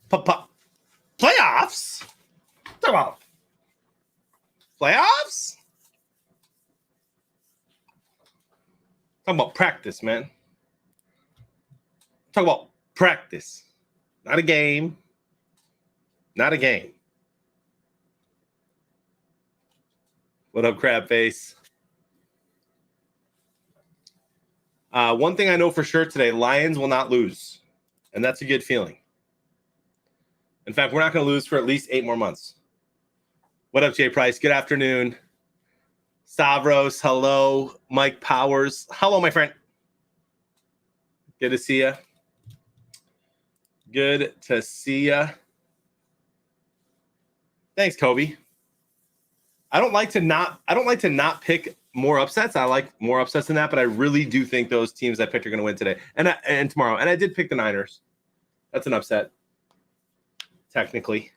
Playoffs? Talk about playoffs? Talk about practice, man. Talk about practice. Not a game. Not a game. What up, crab face? One thing I know for sure today, Lions will not lose. And that's a good feeling. In fact, we're not going to lose for at least 8 more months. What up, Jay Price? Good afternoon. Stavros, hello. Mike Powers, hello, my friend. Good to see you. Good to see you. Thanks, Kobe. I don't like to not pick more upsets. I like more upsets than that, but I really do think those teams I picked are going to win today and tomorrow. And I did pick the Niners. That's an upset, technically.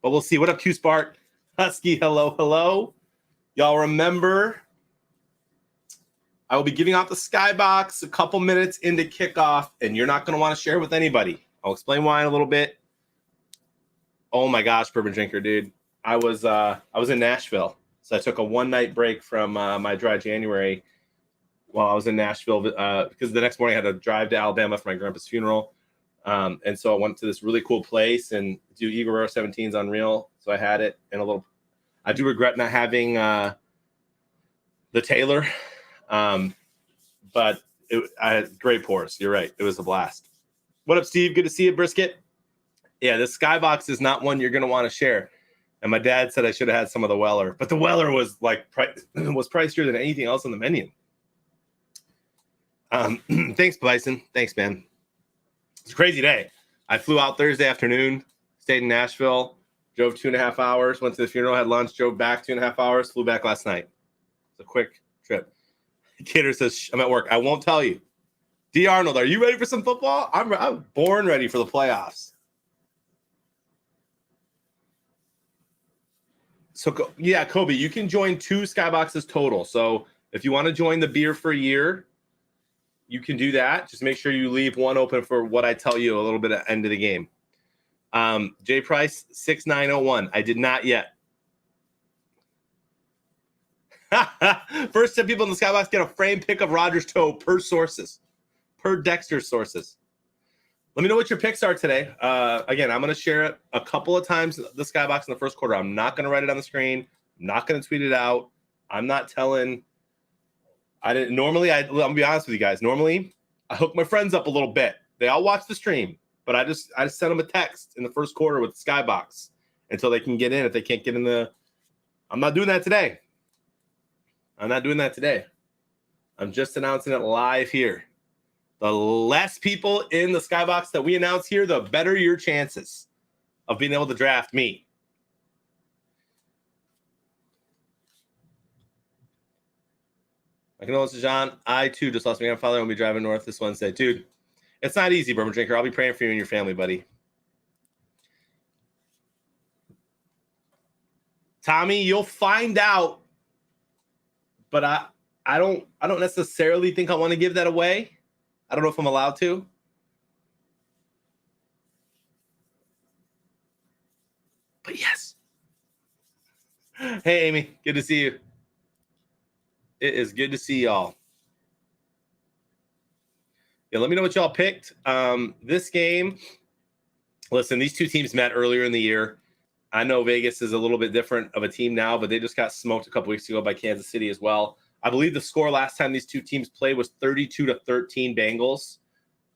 But we'll see. What up, Q Spark? Husky, hello. Y'all remember, I will be giving out the Skybox a couple minutes into kickoff, and you're not going to want to share with anybody. I'll explain why in a little bit. Oh my gosh, Bourbon Drinker, dude. I was in Nashville, so I took a one-night break from my dry January while I was in Nashville because the next morning I had to drive to Alabama for my grandpa's funeral. And so I went to this really cool place and do Eagle Rare 17's Unreal. So I had it in a little. I do regret not having the Taylor, but I had great pours. You're right. It was a blast. What up, Steve? Good to see you, Brisket. Yeah, this Skybox is not one you're going to want to share. And my dad said I should have had some of the Weller, but the Weller was like was pricier than anything else on the menu. Thanks, Bison. Thanks, man. It's a crazy day. I flew out Thursday afternoon, stayed in Nashville, drove 2.5 hours, went to the funeral, had lunch, drove back 2.5 hours, flew back last night. It's a quick trip. Kidder says, I'm at work. I won't tell you. D. Arnold, are you ready for some football? I'm born ready for the playoffs. So, yeah, Kobe, you can join 2 Skyboxes total. So if you want to join the beer for a year, you can do that. Just make sure you leave one open for what I tell you a little bit at the end of the game. J Price 6901. I did not yet. First 10 people in the Skybox get a frame pick of Rodgers' toe per Dexter's sources. Let me know what your picks are today. Again, I'm going to share it a couple of times, the Skybox in the first quarter. I'm not going to write it on the screen. I'm not going to tweet it out. I'm not telling. I'll be honest with you guys. Normally, I hook my friends up a little bit. They all watch the stream, but I just send them a text in the first quarter with the Skybox until they can get in. If they can't get in I'm not doing that today. I'm just announcing it live here. The less people in the Skybox that we announce here, the better your chances of being able to draft me. I can notice, John, I too just lost my grandfather and will be driving north this Wednesday. Dude, it's not easy, Bourbon Drinker. I'll be praying for you and your family, buddy. Tommy, you'll find out, but I don't necessarily think I want to give that away. I don't know if I'm allowed to. But yes. Hey, Amy. Good to see you. It is good to see y'all. Yeah, let me know what y'all picked. This game, listen, these two teams met earlier in the year. I know Vegas is a little bit different of a team now, but they just got smoked a couple weeks ago by Kansas City as well. I believe the score last time these two teams played was 32-13 Bengals.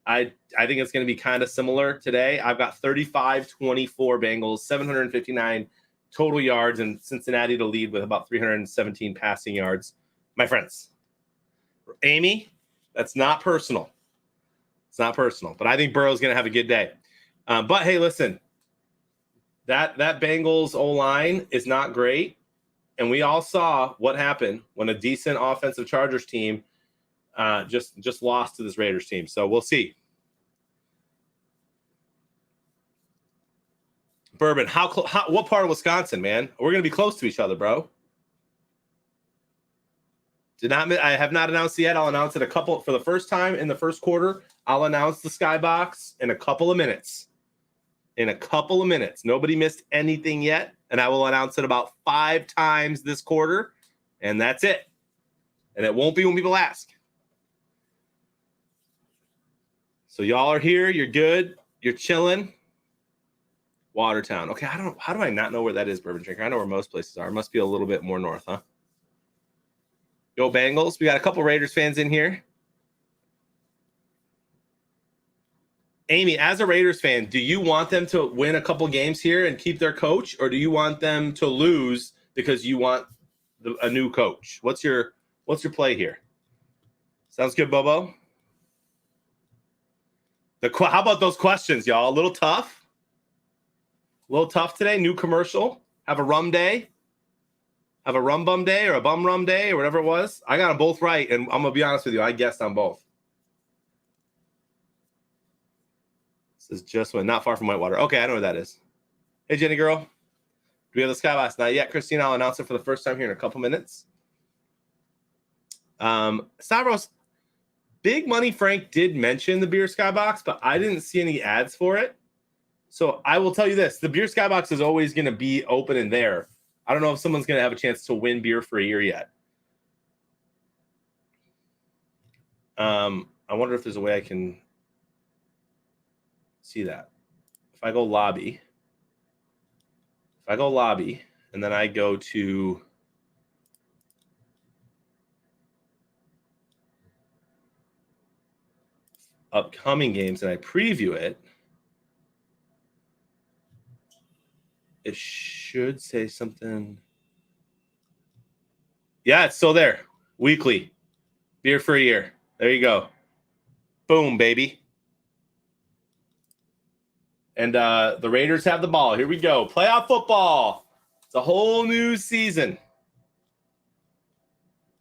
I think it's going to be kind of similar today. I've got 35-24 Bengals, 759 total yards, and Cincinnati to lead with about 317 passing yards. My friends, Amy, that's not personal. It's not personal, but I think Burrow's going to have a good day. But hey, listen, that Bengals O-line is not great. And we all saw what happened when a decent offensive Chargers team just lost to this Raiders team. So we'll see. Bourbon, what part of Wisconsin, man? We're going to be close to each other, bro. I have not announced it yet. I'll announce it for the first time in the first quarter. I'll announce the Skybox in a couple of minutes. in a couple of minutes. Nobody missed anything yet, and I will announce it about 5 times this quarter, and that's it. And it won't be when people ask. So y'all are here. You're good. You're chilling. Watertown. Okay, how do I not know where that is, Bourbon Drinker? I know where most places are. It must be a little bit more north, huh? Go Bengals. We got a couple Raiders fans in here. Amy, as a Raiders fan, do you want them to win a couple games here and keep their coach, or do you want them to lose because you want a new coach? What's your play here? Sounds good, Bobo. How about those questions, y'all? A little tough. A little tough today. New commercial. Have a rum day. Have a rum bum day or a bum rum day or whatever it was. I got them both right, and I'm gonna be honest with you. I guessed on both. This is just one, not far from Whitewater. Okay, I know where that is. Hey, Jenny girl. Do we have the Skybox? Not yet, Christina. I'll announce it for the first time here in a couple minutes. Stavros, Big Money Frank did mention the Beer Skybox, but I didn't see any ads for it. So I will tell you this. The Beer Skybox is always going to be open in there. I don't know if someone's going to have a chance to win beer for a year yet. I wonder if there's a way I can see that. If I go lobby, and then I go to upcoming games and I preview it, it should say something. Yeah, it's still there. Weekly. Beer for a year. There you go. Boom, baby. And the Raiders have the ball. Here we go. Playoff football. It's a whole new season.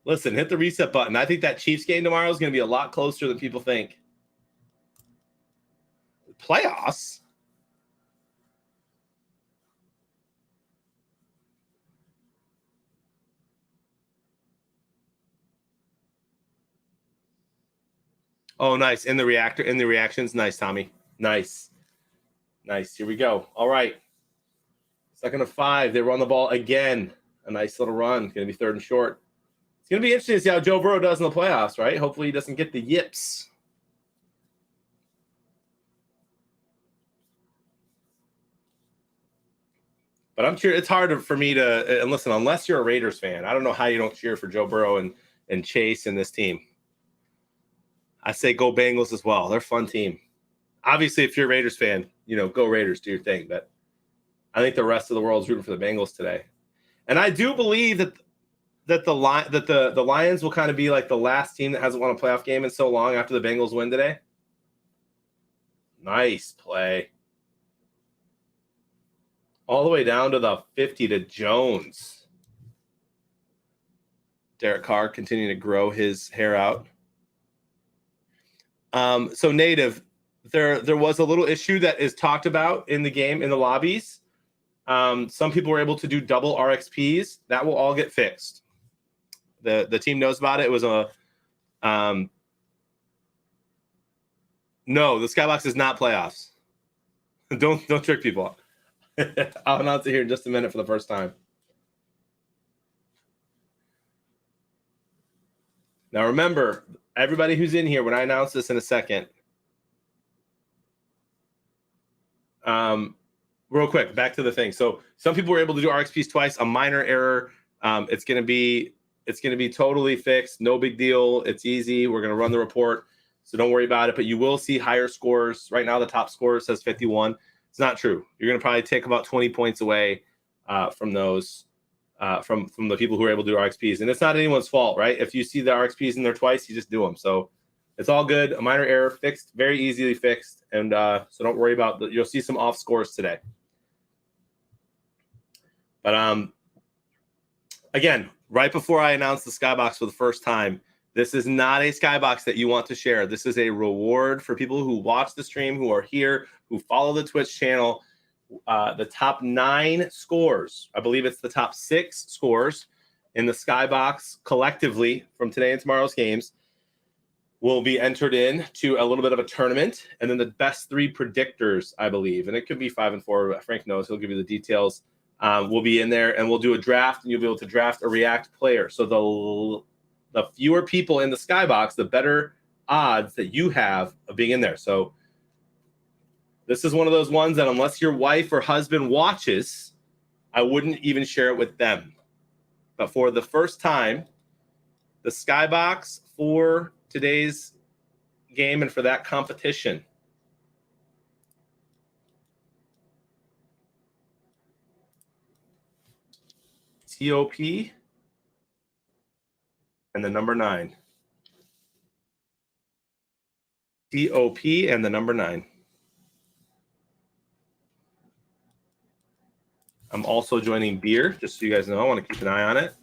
Listen, hit the reset button. I think that Chiefs game tomorrow is going to be a lot closer than people think. Playoffs? Oh, nice. In the reactions. Nice, Tommy. Nice. Here we go. All right. 2nd and 5. They run the ball again. A nice little run. Going to be 3rd and short. It's going to be interesting to see how Joe Burrow does in the playoffs, right? Hopefully he doesn't get the yips. But I'm curious. It's hard for me to and listen, unless you're a Raiders fan. I don't know how you don't cheer for Joe Burrow and Chase and this team. I say go Bengals as well. They're a fun team. Obviously, if you're a Raiders fan, go Raiders, do your thing. But I think the rest of the world is rooting for the Bengals today. And I do believe that the Lions will kind of be like the last team that hasn't won a playoff game in so long after the Bengals win today. Nice play. All the way down to the 50 to Jones. Derek Carr continuing to grow his hair out. So Native, there was a little issue that is talked about in the game in the lobbies. Some people were able to do double RXPs. That will all get fixed. The team knows about it. It was no, the Skybox is not playoffs. Don't trick people. I'll announce it here in just a minute for the first time. Now remember, everybody who's in here, when I announce this in a second, real quick, back to the thing. So some people were able to do RXPs twice, a minor error. It's going to be totally fixed. No big deal. It's easy. We're going to run the report. So don't worry about it. But you will see higher scores. Right now, the top score says 51. It's not true. You're going to probably take about 20 points away from those, from the people who are able to do RXPs. And it's not anyone's fault, right? If you see the RXPs in there twice, you just do them. So it's all good. A minor error fixed, very easily fixed. And so don't worry about you'll see some off scores today. But again, right before I announce the Skybox for the first time, this is not a Skybox that you want to share. This is a reward for people who watch the stream, who are here, who follow the Twitch channel. The top 9 scores, I believe it's the top 6 scores in the Skybox collectively from today and tomorrow's games. will be entered in to a little bit of a tournament, and then the best 3 predictors, I believe, and it could be 5 and 4. Frank knows; he'll give you the details. We'll be in there, and we'll do a draft, and you'll be able to draft a React player. So the fewer people in the skybox, the better odds that you have of being in there. So this is one of those ones that unless your wife or husband watches, I wouldn't even share it with them. But for the first time, the skybox for today's game and for that competition, TOP and the number 9. TOP and the number 9. I'm also joining beer, just so you guys know. I want to keep an eye on it.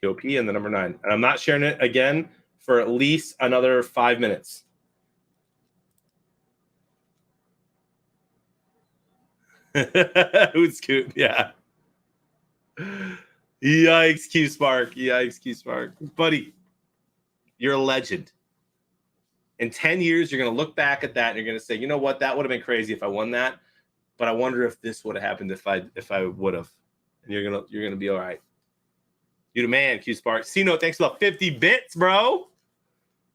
TOP and the number 9. And I'm not sharing it again for at least another 5 minutes. Who's Scoot? Yeah. Yikes, Q Spark. Yikes, Q Spark. Buddy, you're a legend. In 10 years, you're going to look back at that and you're going to say, you know what? That would have been crazy if I won that. But I wonder if this would have happened if I would have. And you're gonna be all right. You the man, Q Spark. C Note, thanks for the 50 bits, bro.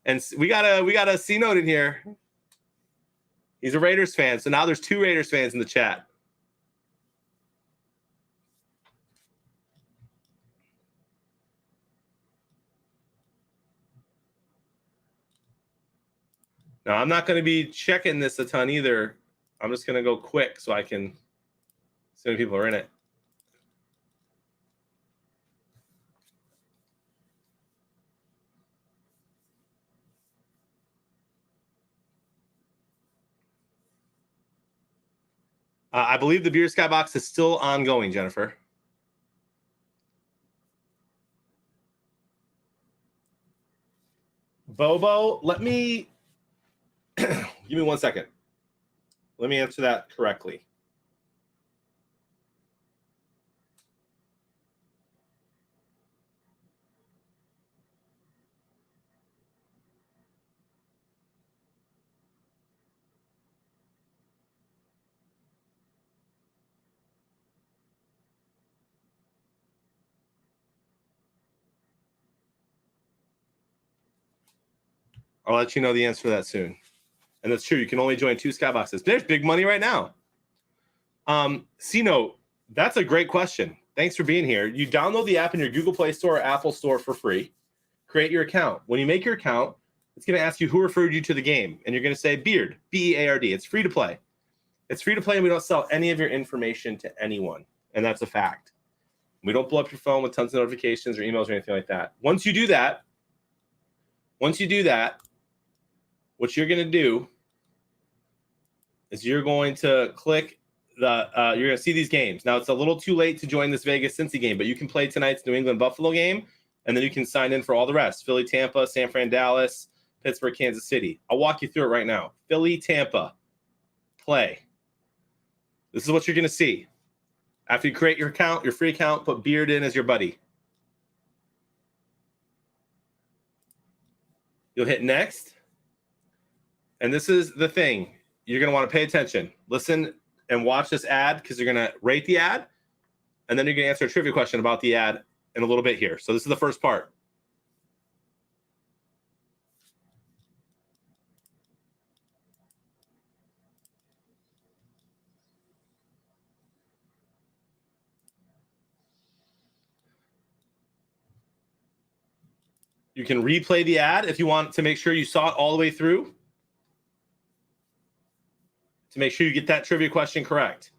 And we got a C Note in here. He's a Raiders fan, so now there's 2 Raiders fans in the chat. Now I'm not going to be checking this a ton either. I'm just going to go quick so I can see how many people are in it. I believe the Beer Skybox is still ongoing, Jennifer. Bobo, let me give me 1 second. Let me answer that correctly. I'll let you know the answer to that soon. And that's true. You can only join 2 skyboxes. There's big money right now. C-Note, that's a great question. Thanks for being here. You download the app in your Google Play Store or Apple Store for free. Create your account. When you make your account, it's going to ask you who referred you to the game. And you're going to say Beard, B-E-A-R-D. It's free to play. It's free to play, and we don't sell any of your information to anyone. And that's a fact. We don't blow up your phone with tons of notifications or emails or anything like that. Once you do that, what you're going to do is you're going to click you're going to see these games. Now, it's a little too late to join this Vegas-Cincy game, but you can play tonight's New England-Buffalo game, and then you can sign in for all the rest. Philly, Tampa, San Fran, Dallas, Pittsburgh, Kansas City. I'll walk you through it right now. Philly, Tampa, play. This is what you're going to see. After you create your account, your free account, put Beard in as your buddy. You'll hit next. And this is the thing. You're going to want to pay attention. Listen and watch this ad because you're going to rate the ad. And then you're going to answer a trivia question about the ad in a little bit here. So this is the first part. You can replay the ad if you want to make sure you saw it all the way through, to make sure you get that trivia question correct.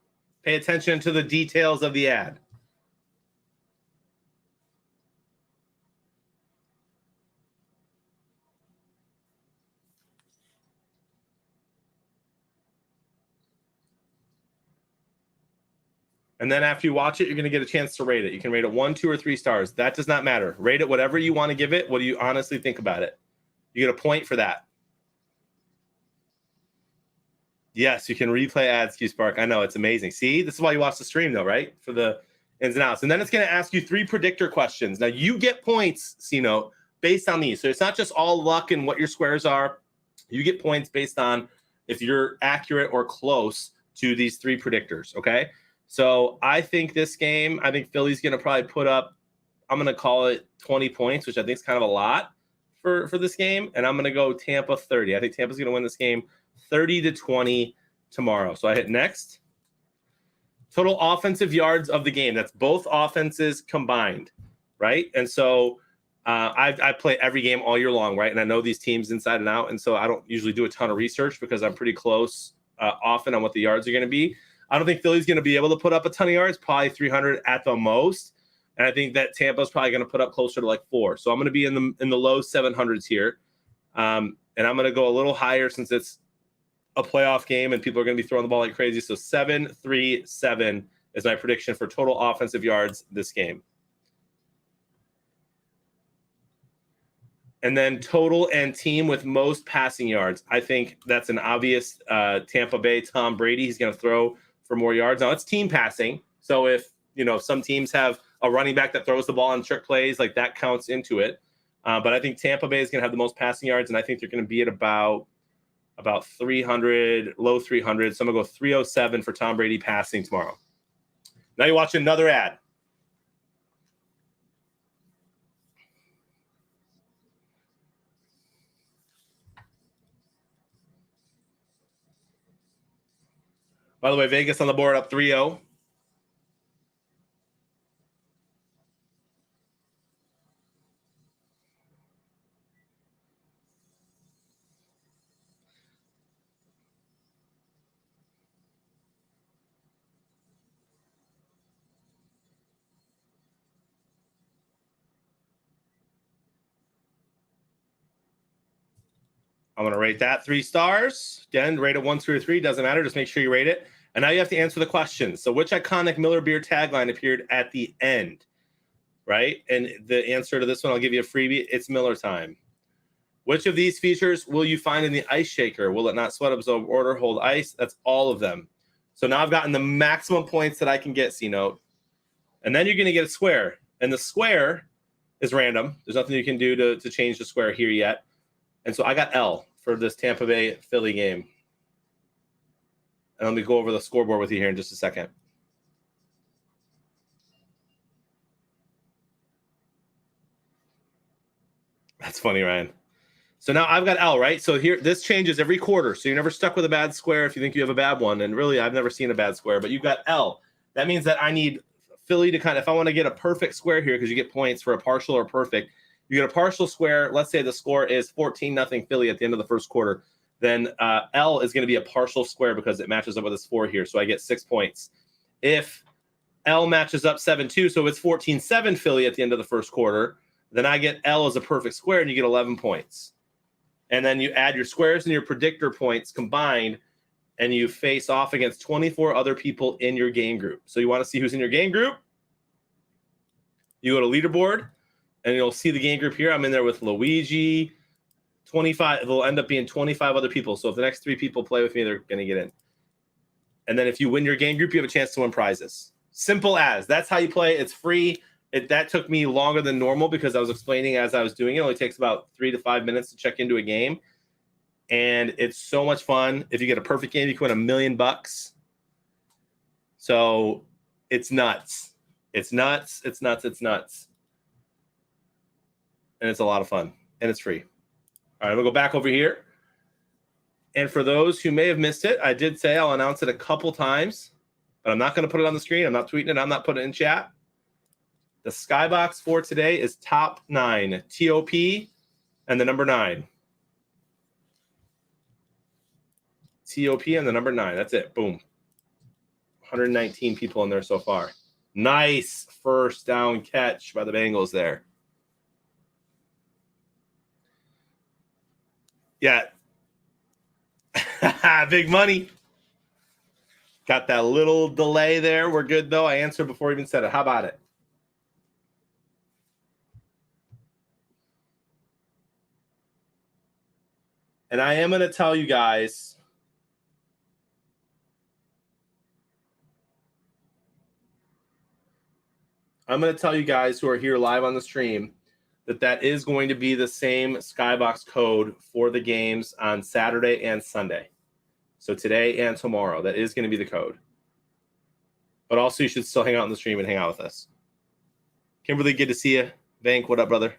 Pay attention to the details of the ad. And then after you watch it, you're going to get a chance to rate it. You can rate it 1, 2, or 3 stars. That does not matter. Rate it whatever you want to give it. What do you honestly think about it? You get a point for that. Yes, you can replay ads, Q-Spark. I know, it's amazing. See, this is why you watch the stream, though, right? For the ins and outs. And then it's going to ask you 3 predictor questions. Now, you get points, C-Note, based on these. So it's not just all luck and what your squares are. You get points based on if you're accurate or close to these three predictors, okay? So I think this game, I think Philly's going to probably put up, I'm going to call it 20 points, which I think is kind of a lot for this game. And I'm going to go Tampa 30. I think Tampa's going to win this game 30-20 tomorrow. So I hit next. Total offensive yards of the game. That's both offenses combined, right? And so I play every game all year long, right? And I know these teams inside and out. And so I don't usually do a ton of research because I'm pretty close often on what the yards are going to be. I don't think Philly's going to be able to put up a ton of yards, probably 300 at the most. And I think that Tampa's probably going to put up closer to like 4. So I'm going to be in the low 700s here. And I'm going to go a little higher since it's a playoff game and people are going to be throwing the ball like crazy. So 7-3-7 is my prediction for total offensive yards this game. And then total and team with most passing yards. I think that's an obvious Tampa Bay Tom Brady. He's going to throw for more yards. Now, it's team passing. So if some teams have a running back that throws the ball on trick plays, like that counts into it. But I think Tampa Bay is going to have the most passing yards, and I think they're going to be at about 300, low 300s. So I'm going to go 307 for Tom Brady passing tomorrow. Now you watch another ad. By the way, Vegas on the board up 3-0. I'm going to rate that 3 stars. Again, rate it 1, 2, or 3. Doesn't matter. Just make sure you rate it. And now you have to answer the question. So which iconic Miller Beer tagline appeared at the end? Right? And the answer to this one, I'll give you a freebie. It's Miller time. Which of these features will you find in the ice shaker? Will it not sweat, absorb, or hold ice? That's all of them. So now I've gotten the maximum points that I can get, C-Note. And then you're going to get a square. And the square is random. There's nothing you can do to change the square here yet. And so I got L for this Tampa Bay Philly game. And let me go over the scoreboard with you here in just a second. That's funny, Ryan. So now I've got L, right? So here, this changes every quarter. So you're never stuck with a bad square if you think you have a bad one. And really, I've never seen a bad square, but you've got L. That means that I need Philly to if I want to get a perfect square here, because you get points for a partial or perfect, you get a partial square. Let's say the score is 14-0 Philly at the end of the first quarter. Then L is going to be a partial square because it matches up with this 4 here. So I get 6 points. If L matches up 7-2, so it's 14-7 Philly at the end of the first quarter, then I get L as a perfect square and you get 11 points. And then you add your squares and your predictor points combined, and you face off against 24 other people in your game group. So you want to see who's in your game group? You go to leaderboard, and you'll see the game group here. I'm in there with Luigi. 25. It'll end up being 25 other people. So if the next 3 people play with me, they're going to get in. And then if you win your game group, you have a chance to win prizes. Simple as. That's how you play. It's free. That took me longer than normal because I was explaining as I was doing it. It only takes about 3 to 5 minutes to check into a game. And it's so much fun. If you get a perfect game, you can win $1 million. So it's nuts. It's nuts. It's nuts. It's nuts. And it's a lot of fun. And it's free. All right, I'm going to go back over here. And for those who may have missed it, I did say I'll announce it a couple times, but I'm not going to put it on the screen. I'm not tweeting it. I'm not putting it in chat. The skybox for today is top 9, TOP, and the number 9. TOP and the number 9. That's it. Boom. 119 people in there so far. Nice first down catch by the Bengals there. Yeah. Big money. Got that little delay there. We're good, though. I answered before I even said it. How about it? And I am going to tell you guys, who are here live on the stream that is going to be the same Skybox code for the games on Saturday and Sunday. So today and tomorrow, that is going to be the code. But also, you should still hang out in the stream and hang out with us. Kimberly, good to see you. Vank, what up, brother?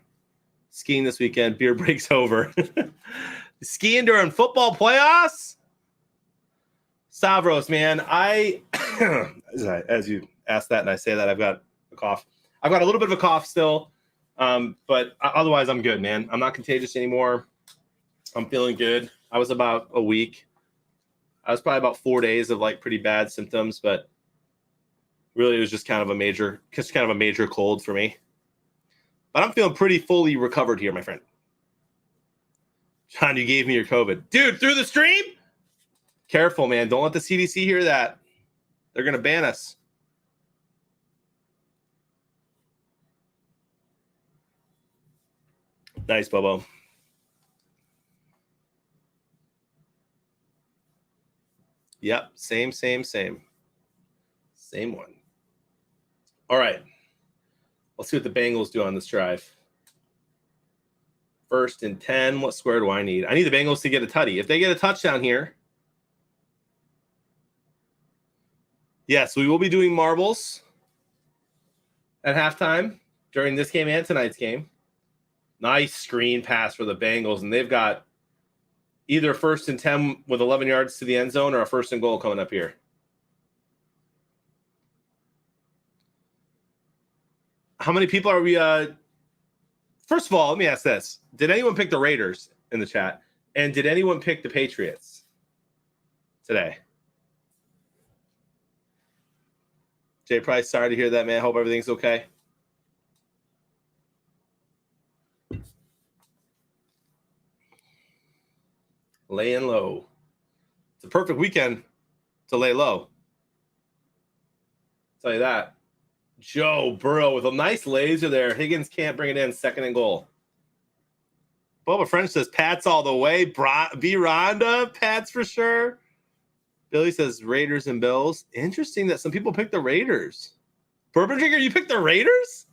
Skiing this weekend. Beer breaks over. Skiing during football playoffs? Stavros, man, as you ask that and I say that, I've got a cough. I've got a little bit of a cough still, but otherwise I'm good, man. I'm not contagious anymore. I'm feeling good. I was about a week. I was probably about 4 days of like pretty bad symptoms, but really it was just kind of a major cold for me. But I'm feeling pretty fully recovered here, my friend. John, you gave me your COVID. Dude, through the stream? Careful, man. Don't let the CDC hear that. They're going to ban us. Nice, Bobo. Yep, same. Same one. All right. Let's see what the Bengals do on this drive. 1st and 10. What square do I need? I need the Bengals to get a tutty. If they get a touchdown here. Yes, we will be doing marbles at halftime during this game and tonight's game. Nice screen pass for the Bengals, and they've got either 1st and 10 with 11 yards to the end zone or a 1st and goal coming up here. How many people are we? First of all, let me ask this. Did anyone pick the Raiders in the chat? And did anyone pick the Patriots today? Jay Price, sorry to hear that, man. Hope everything's okay. Laying low. It's a perfect weekend to lay low. I'll tell you that. Joe Burrow with a nice laser there. Higgins can't bring it in. 2nd and goal. Boba French says Pats all the way. B. Rhonda, Pats for sure. Billy says Raiders and Bills. Interesting that some people picked the Raiders. Bourbon Drinker, you picked the Raiders?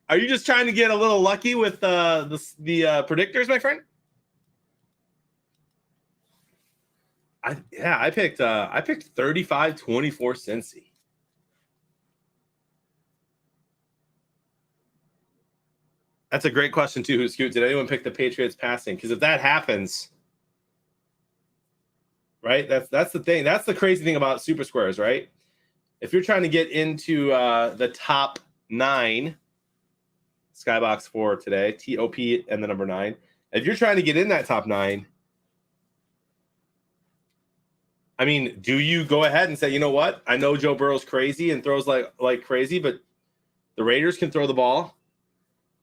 Are you just trying to get a little lucky with the predictors, my friend? I picked 35-24 Cincy. That's a great question too. Scoot, did anyone pick the Patriots passing? Because if that happens, right? That's the thing. That's the crazy thing about SuperSquares, right? If you're trying to get into the top 9, Skybox for today, TOP and the number 9. If you're trying to get in that top 9, I mean, do you go ahead and say, you know what? I know Joe Burrow's crazy and throws like crazy, but the Raiders can throw the ball.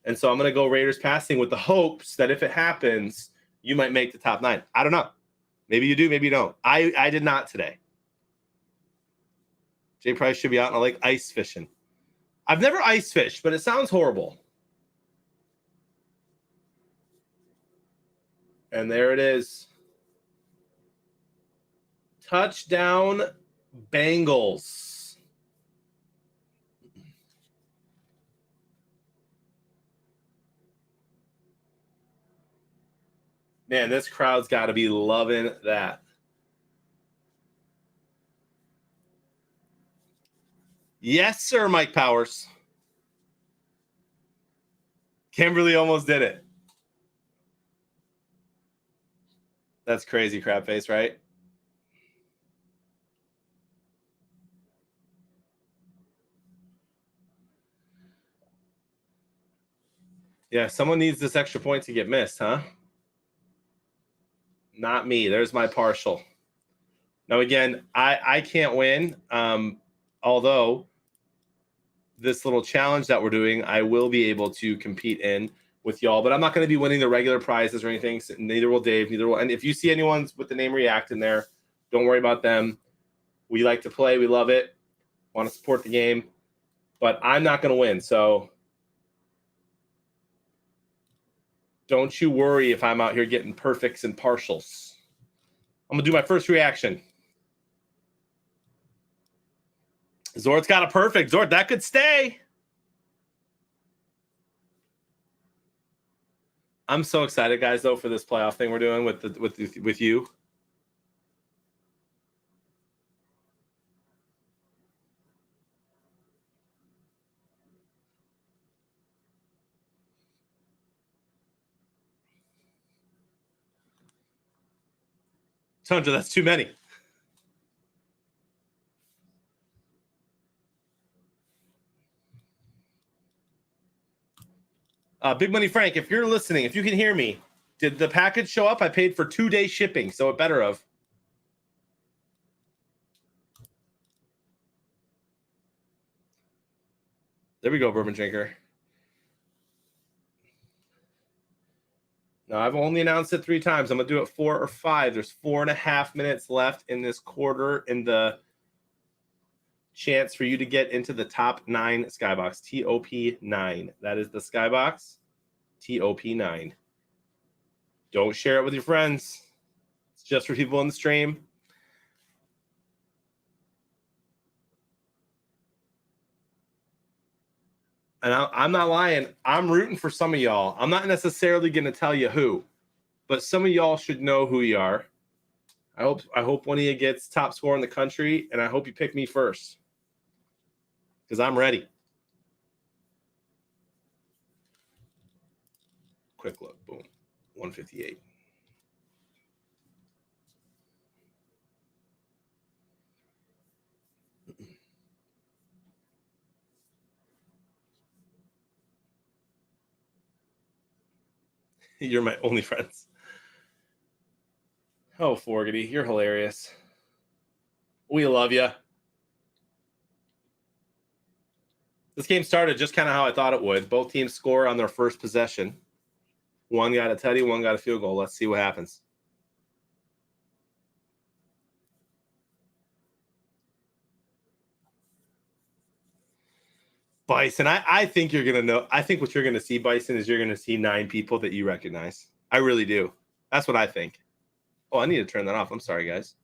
And so I'm going to go Raiders passing with the hopes that if it happens, you might make the top 9. I don't know. Maybe you do, maybe you don't. I did not today. Jay Price should be out on a lake ice fishing. I've never ice fished, but it sounds horrible. And there it is. Touchdown, Bengals. Man, this crowd's got to be loving that. Yes, sir, Mike Powers. Kimberly almost did it. That's crazy, crab face, right? Yeah, someone needs this extra point to get missed, huh? Not me. There's my partial. Now, again, I can't win. Although this little challenge that we're doing, I will be able to compete in with y'all, but I'm not going to be winning the regular prizes or anything. So neither will Dave, neither will. And if you see anyone with the name React in there, don't worry about them. We like to play. We love it. Want to support the game, but I'm not going to win. So don't you worry if I'm out here getting perfects and partials. I'm going to do my first reaction. Zort's got a perfect. Zort, that could stay. I'm so excited, guys, though, for this playoff thing we're doing with you. Tundra, that's too many. Big Money Frank, if you're listening, if you can hear me, did the package show up? I paid for 2-day shipping, so it better have. There we go, Bourbon Drinker. Now, I've only announced it 3 times. I'm going to do it 4 or 5. There's 4.5 minutes left in this quarter in the chance for you to get into the top 9 Skybox. TOP 9. That is the Skybox. TOP 9. Don't share it with your friends. It's just for people in the stream. And I'm not lying. I'm rooting for some of y'all. I'm not necessarily going to tell you who, but some of y'all should know who you are. I hope one of you gets top score in the country, and I hope you pick me first because I'm ready. Quick look. Boom. 158. You're my only friends. Oh, Forgety, you're hilarious. We love you. This game started just kind of how I thought it would. Both teams score on their first possession. One got a tutty, one got a field goal. Let's see what happens. Bison, I think you're going to know. I think what you're going to see, Bison, is you're going to see 9 people that you recognize. I really do. That's what I think. Oh, I need to turn that off. I'm sorry, guys.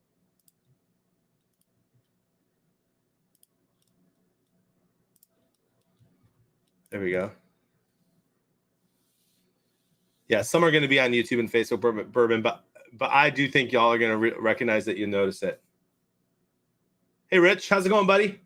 There we go. Yeah, some are going to be on YouTube and Facebook, Bourbon, but I do think y'all are going to recognize that you notice it. Hey, Rich, how's it going, buddy?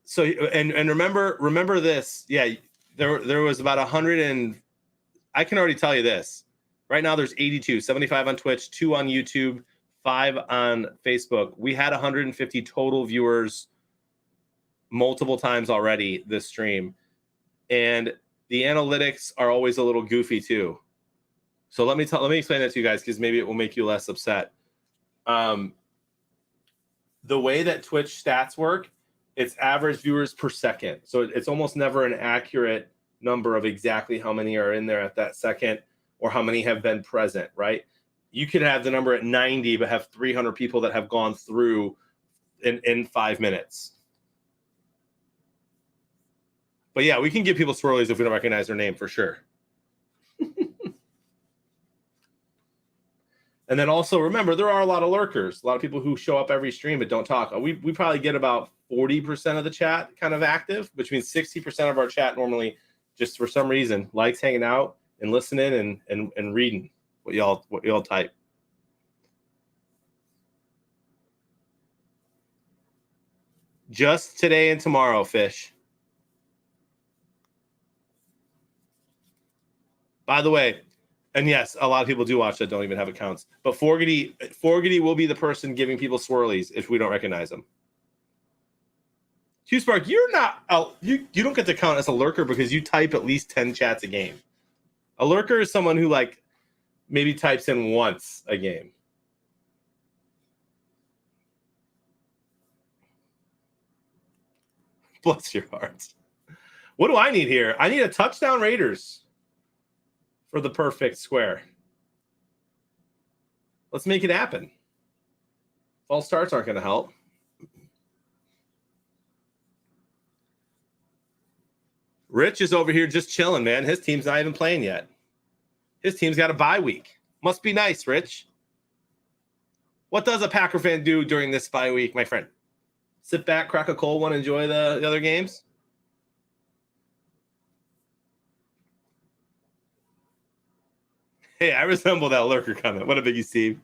So and remember this. Yeah, there was about 100 and I can already tell you this. Right now there's 82, 75 on Twitch, 2 on YouTube, 5 on Facebook. We had 150 total viewers multiple times already this stream. And the analytics are always a little goofy too. So let me explain that to you guys because maybe it will make you less upset. The way that Twitch stats work, it's average viewers per second. So it's almost never an accurate number of exactly how many are in there at that second or how many have been present, right? You could have the number at 90, but have 300 people that have gone through in 5 minutes. But yeah, we can give people swirlies if we don't recognize their name for sure. And then also remember, there are a lot of lurkers, a lot of people who show up every stream but don't talk. We probably get about 40% of the chat kind of active, which means 60% of our chat normally just for some reason likes hanging out and listening and reading what y'all type. Just today and tomorrow, Fish. By the way, and yes, a lot of people do watch that don't even have accounts. But Forgety will be the person giving people swirlies if we don't recognize them. Q-Spark, you're not you don't get to count as a lurker because you type at least 10 chats a game. A lurker is someone who like maybe types in once a game. Bless your heart. What do I need here? I need a touchdown Raiders for the perfect square. Let's make it happen. False starts aren't going to help. Rich is over here just chilling, man. His team's not even playing yet. His team's got a bye week. Must be nice, Rich. What does a Packer fan do during this bye week, my friend? Sit back, crack a cold one, enjoy the other games? Hey, I resemble that lurker comment. What a biggie, Steve.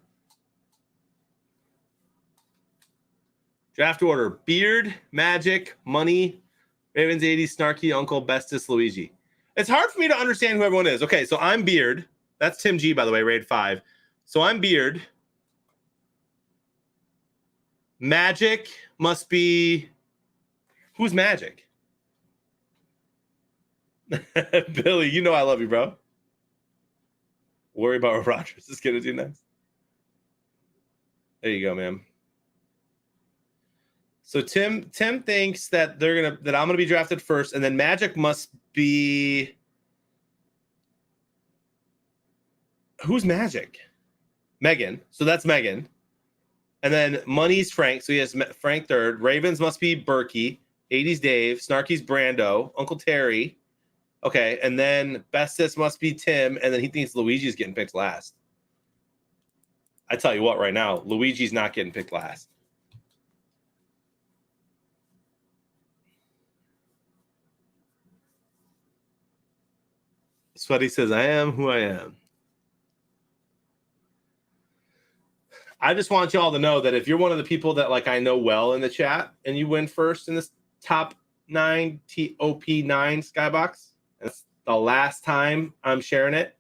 Draft order: Beard, Magic, Money, Ravens 80, Snarky, Uncle, Bestis, Luigi. It's hard for me to understand who everyone is. Okay, so I'm Beard. That's Tim G, by the way, raid 5. So I'm Beard. Magic must be... Who's Magic? Billy, you know I love you, bro. Worry about what Rodgers is going to do next. There you go, man. So Tim thinks that I'm gonna be drafted first, and then Magic must be... Who's Magic? Megan. So that's Megan. And then Money's Frank. So he has Frank third. Ravens must be Berkey. 80's Dave. Snarky's Brando. Uncle Terry. Okay. And then Bestis must be Tim. And then he thinks Luigi's getting picked last. I tell you what, right now, Luigi's not getting picked last. Sweaty says, I am who I am. I just want y'all to know that if you're one of the people that like I know well in the chat and you win first in this top 9 TOP9 Skybox, that's the last time I'm sharing it.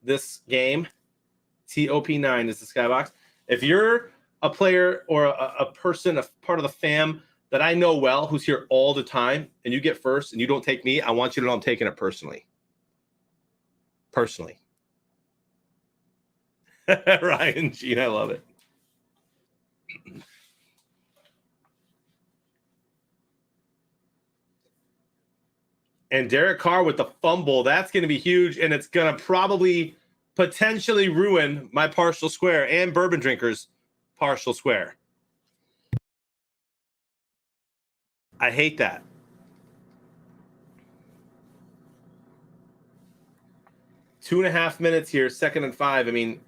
This game, TOP9 is the Skybox. If you're a player or a person, a part of the fam that I know well, who's here all the time, and you get first and you don't take me, I want you to know I'm taking it personally. Personally. Ryan Gene, I love it. And Derek Carr with the fumble, that's going to be huge, and it's going to probably potentially ruin my partial square and Bourbon Drinkers partial square. I hate that. Two and a half minutes here, 2nd and 5. I mean,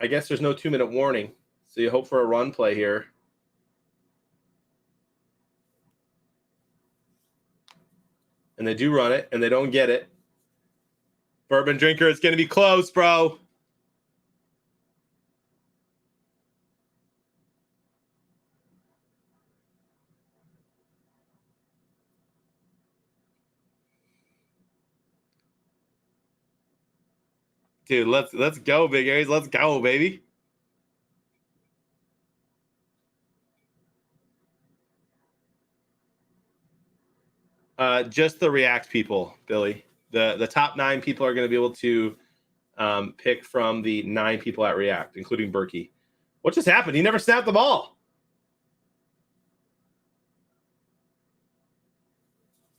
I guess there's no 2-minute warning, so you hope for a run play here. And they do run it, and they don't get it. Bourbon Drinker, it's going to be close, bro. Dude, let's go, Big Aries. Let's go, baby. Just the React people, Billy. The top 9 people are going to be able to pick from the 9 people at React, including Berkey. What just happened? He never snapped the ball.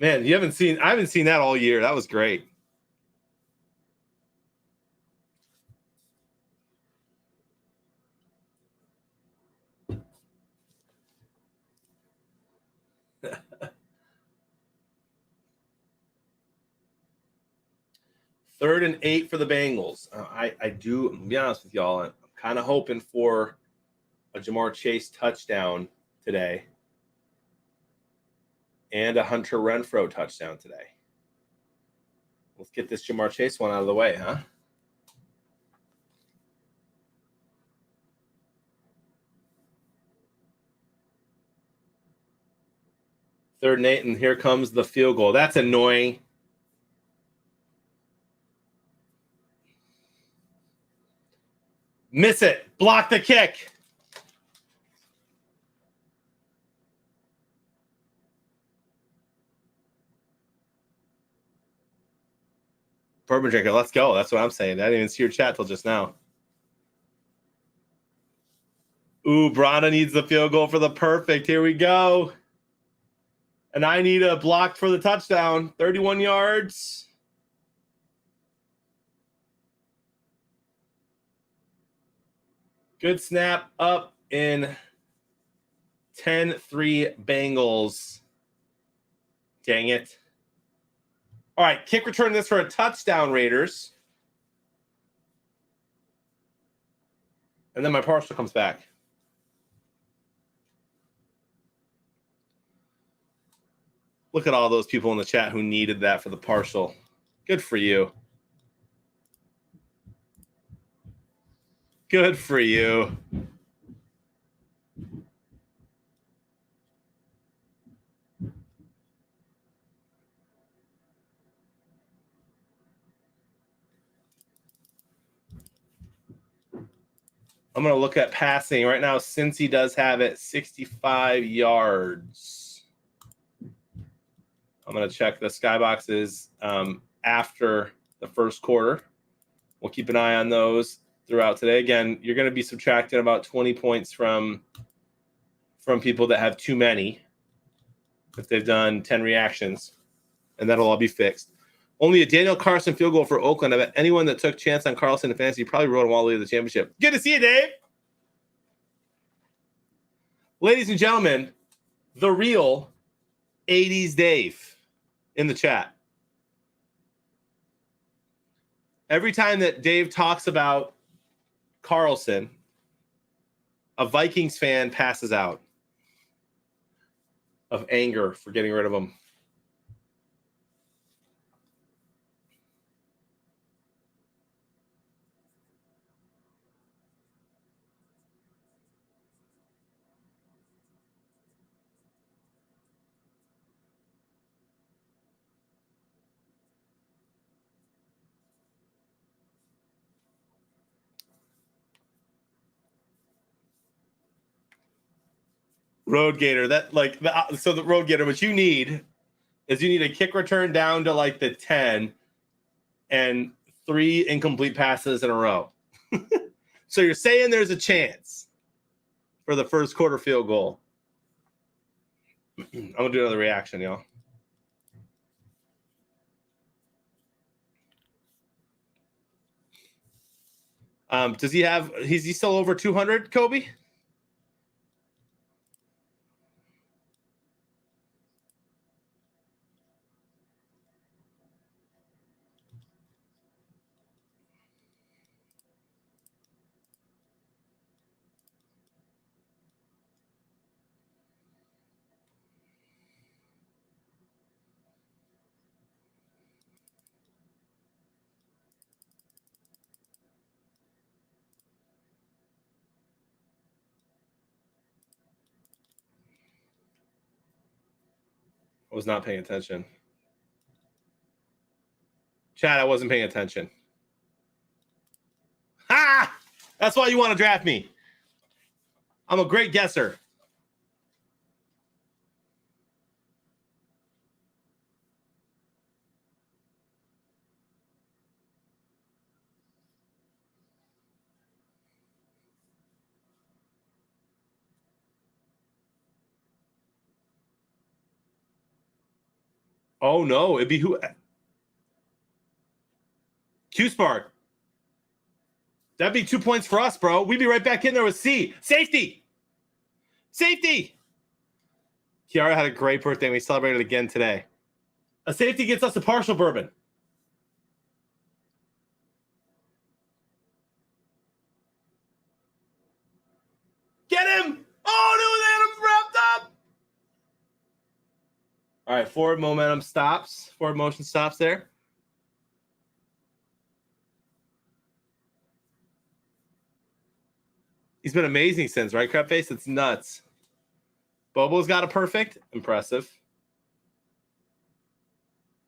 Man, I haven't seen that all year. That was great. Third and 8 for the Bengals. I do, to be honest with y'all, I'm kind of hoping for a Jamar Chase touchdown today and a Hunter Renfrow touchdown today. Let's get this Jamar Chase one out of the way, huh? Third and 8, and here comes the field goal. That's annoying. Miss it. Block the kick. Bourbon Drinker, let's go. That's what I'm saying. I didn't even see your chat till just now. Ooh, Brana needs the field goal for the perfect. Here we go. And I need a block for the touchdown. 31 yards. Good snap up in 10-3 Bengals. Dang it. All right, kick return this for a touchdown, Raiders. And then my partial comes back. Look at all those people in the chat who needed that for the partial. Good for you. Good for you. I'm going to look at passing right now. Since he does have it, 65 yards. I'm going to check the skyboxes after the first quarter. We'll keep an eye on those throughout today. Again, you're going to be subtracting about 20 points from people that have too many if they've done 10 reactions, and that'll all be fixed. Only a Daniel Carlson field goal for Oakland. I bet anyone that took chance on Carlson in fantasy probably wrote him all the way to the championship. Good to see you, Dave. Ladies and gentlemen, the real 80s Dave in the chat. Every time that Dave talks about Carlson, a Vikings fan passes out of anger for getting rid of him. Road Gator, so the Road Gator, what you need is you need a kick return down to like the 10 and 3 incomplete passes in a row. So you're saying there's a chance for the first quarter field goal. I'm gonna do another reaction, y'all. Is he still over 200, Kobe? I was not paying attention. Chad, I wasn't paying attention. Ha! That's why you want to draft me. I'm a great guesser. Oh, no. It'd be who? Q-Spark. That'd be 2 points for us, bro. We'd be right back in there with C. Safety. Safety. Kiara had a great birthday, and we celebrated again today. A safety gets us a partial bourbon. Get him! Oh, no, they had him wrapped up! All right, forward momentum stops. Forward motion stops there. He's been amazing since, right, Crepface? It's nuts. Bobo's got a perfect. Impressive.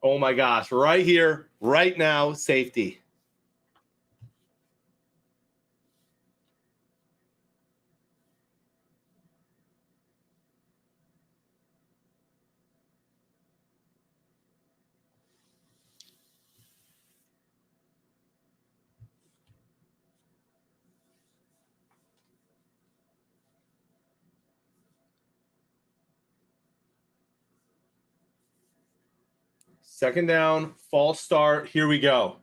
Oh, my gosh. Right here, right now, safety. Second down, false start. Here we go.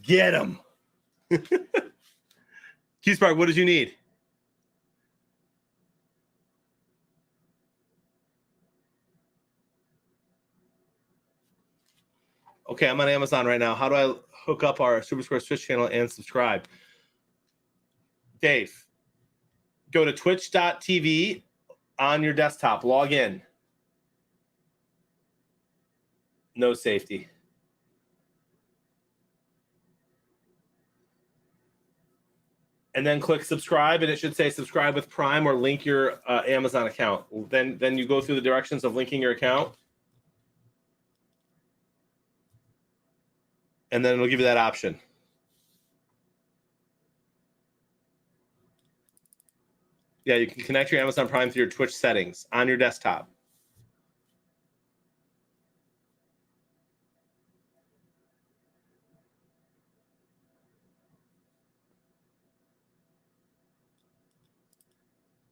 Get him. Q-Spark, what did you need? Okay, I'm on Amazon right now. How do I hook up our SuperSquares Twitch channel and subscribe? Dave, go to twitch.tv on your desktop. Log in. No safety. And then click subscribe, and it should say subscribe with Prime or link your Amazon account. Then you go through the directions of linking your account. And then it'll give you that option. Yeah, you can connect your Amazon Prime through your Twitch settings on your desktop.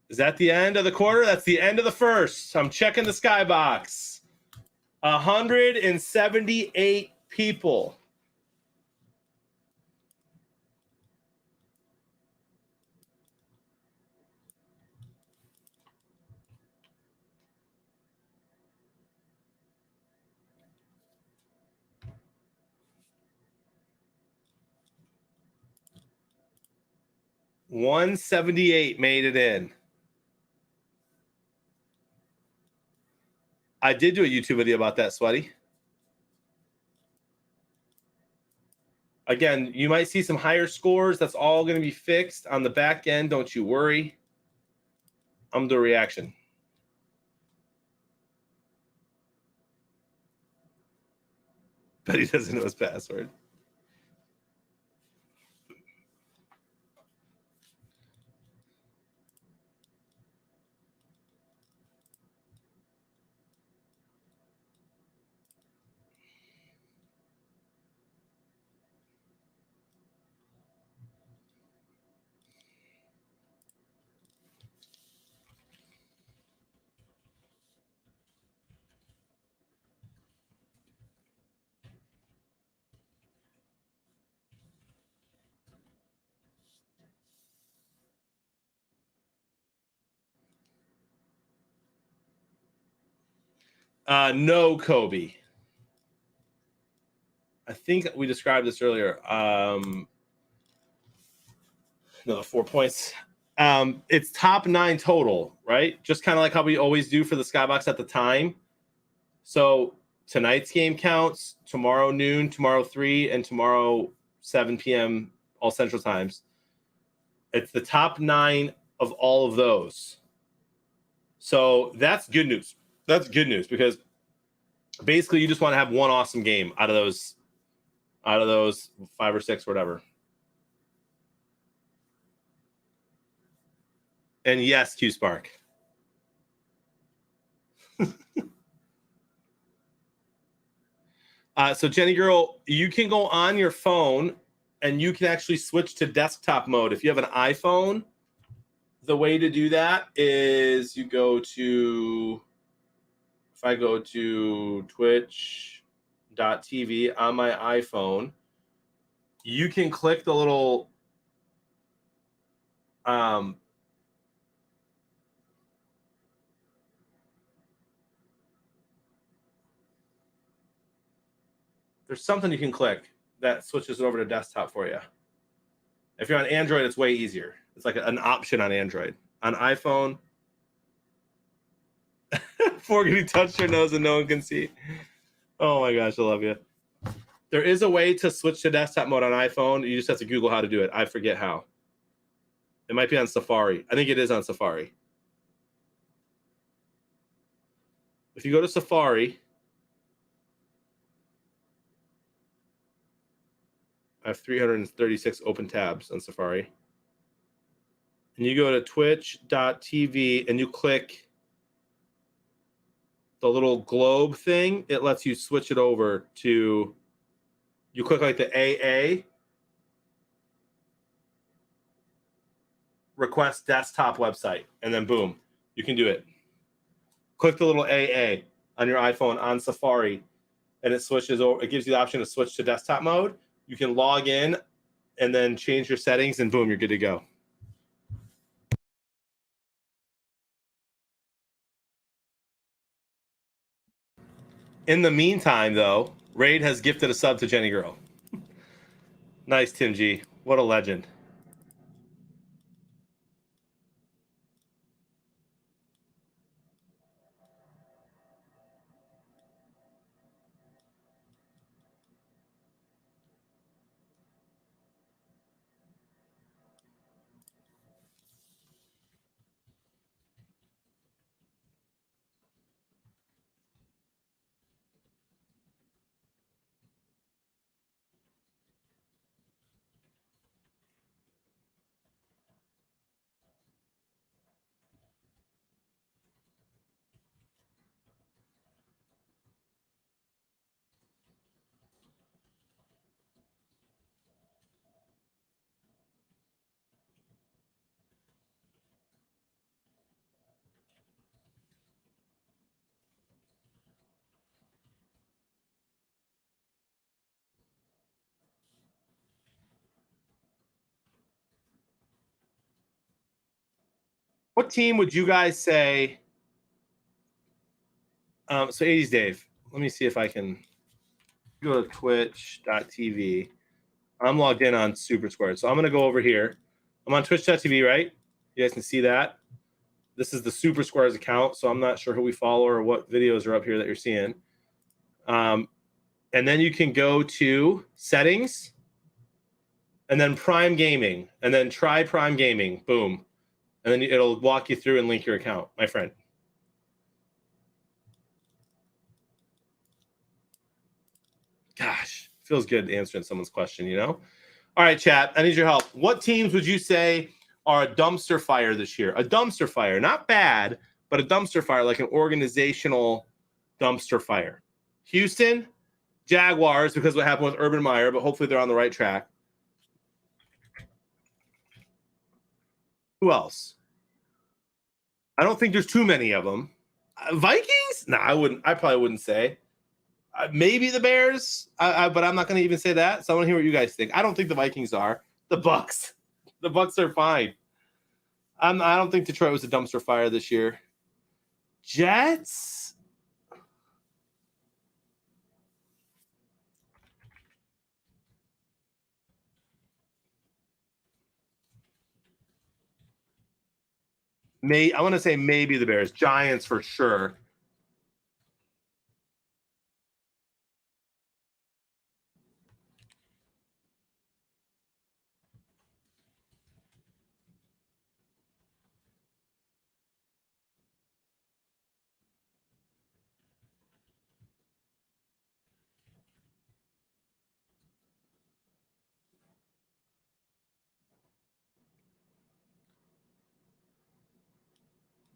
Is that the end of the quarter? That's the end of the first. I'm checking the skybox. 178 people. $178 made it in. I did do a YouTube video about that, Sweaty. Again, you might see some higher scores. That's all going to be fixed on the back end. Don't you worry. I'm the reaction. But he doesn't know his password. No, Kobe. I think we described this earlier. No, 4 points. It's top 9 total, right? Just kind of like how we always do for the skybox at the time. So tonight's game counts, tomorrow noon, tomorrow 3, and tomorrow 7 p.m. all Central Times. It's the top 9 of all of those. So that's good news. That's good news because basically you just want to have one awesome game out of those 5 or 6, whatever. And yes, Q Spark. So Jenny Girl, you can go on your phone and you can actually switch to desktop mode. If you have an iPhone, the way to do that is you go to, if I go to twitch.tv on my iPhone, you can click the little there's something you can click that switches it over to desktop for you. If you're on Android, it's way easier. It's like an option on Android. On iPhone, Forgety touched her nose and no one can see. Oh my gosh, I love you. There is a way to switch to desktop mode on iPhone. You just have to Google how to do it. I forget how. It might be on Safari. I think it is on Safari. If you go to Safari, I have 336 open tabs on Safari. And you go to twitch.tv and you click the little globe thing. It lets you switch it over to, you click like the AA, request desktop website, and then boom, you can do it. Click the little AA on your iPhone on Safari, and it switches over. It gives you the option to switch to desktop mode. You can log in and then change your settings, and boom, you're good to go. In the meantime, though, Raid has gifted a sub to Jenny Girl. Nice, Tim G. What a legend. What team would you guys say? So 80s Dave. Let me see if I can go to twitch.tv. I'm logged in on SuperSquares. So I'm going to go over here. I'm on twitch.tv, right? You guys can see that. This is the SuperSquares account, so I'm not sure who we follow or what videos are up here that you're seeing. And then you can go to settings and then Prime Gaming and then try Prime Gaming. Boom. And then it'll walk you through and link your account, my friend. Gosh, feels good answering someone's question, you know? All right, chat, I need your help. What teams would you say are a dumpster fire this year? A dumpster fire, not bad, but a dumpster fire, like an organizational dumpster fire. Houston, Jaguars, because what happened with Urban Meyer, but hopefully they're on the right track. Who else? I don't think there's too many of them. Vikings? No, I wouldn't. I probably wouldn't say. Maybe the Bears, but I'm not going to even say that. So I want to hear what you guys think. I don't think the Vikings are. The Bucks. The Bucks are fine. I don't think Detroit was a dumpster fire this year. Jets? I want to say maybe the Bears. Giants for sure.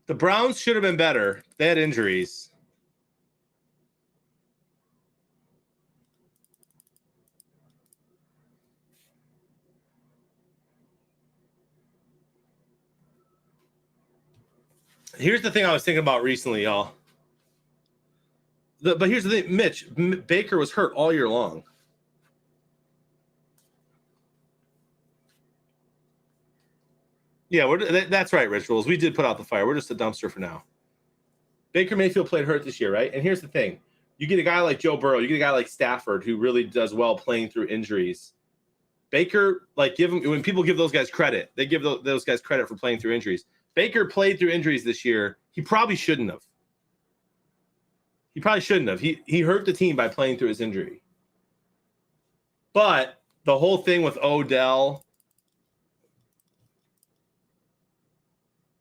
The Browns should have been better. They had injuries. Here's the thing I was thinking about recently, y'all. But here's the thing, Mitch. Baker was hurt all year long. Yeah, that's right, Rituals. We did put out the fire. We're just a dumpster for now. Baker Mayfield played hurt this year, right? And here's the thing. You get a guy like Joe Burrow. You get a guy like Stafford who really does well playing through injuries. Baker, like, when people give those guys credit, they give those guys credit for playing through injuries. Baker played through injuries this year. He probably shouldn't have. He hurt the team by playing through his injury. But the whole thing with Odell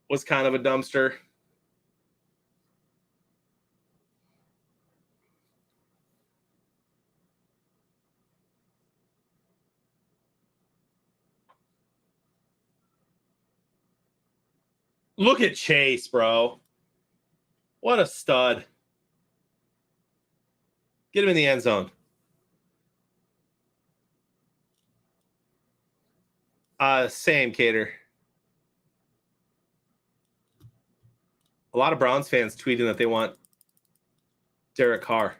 was kind of a dumpster. Look at Chase, bro. What a stud. Get him in the end zone. Same, Cater. A lot of Browns fans tweeting that they want Derek Carr.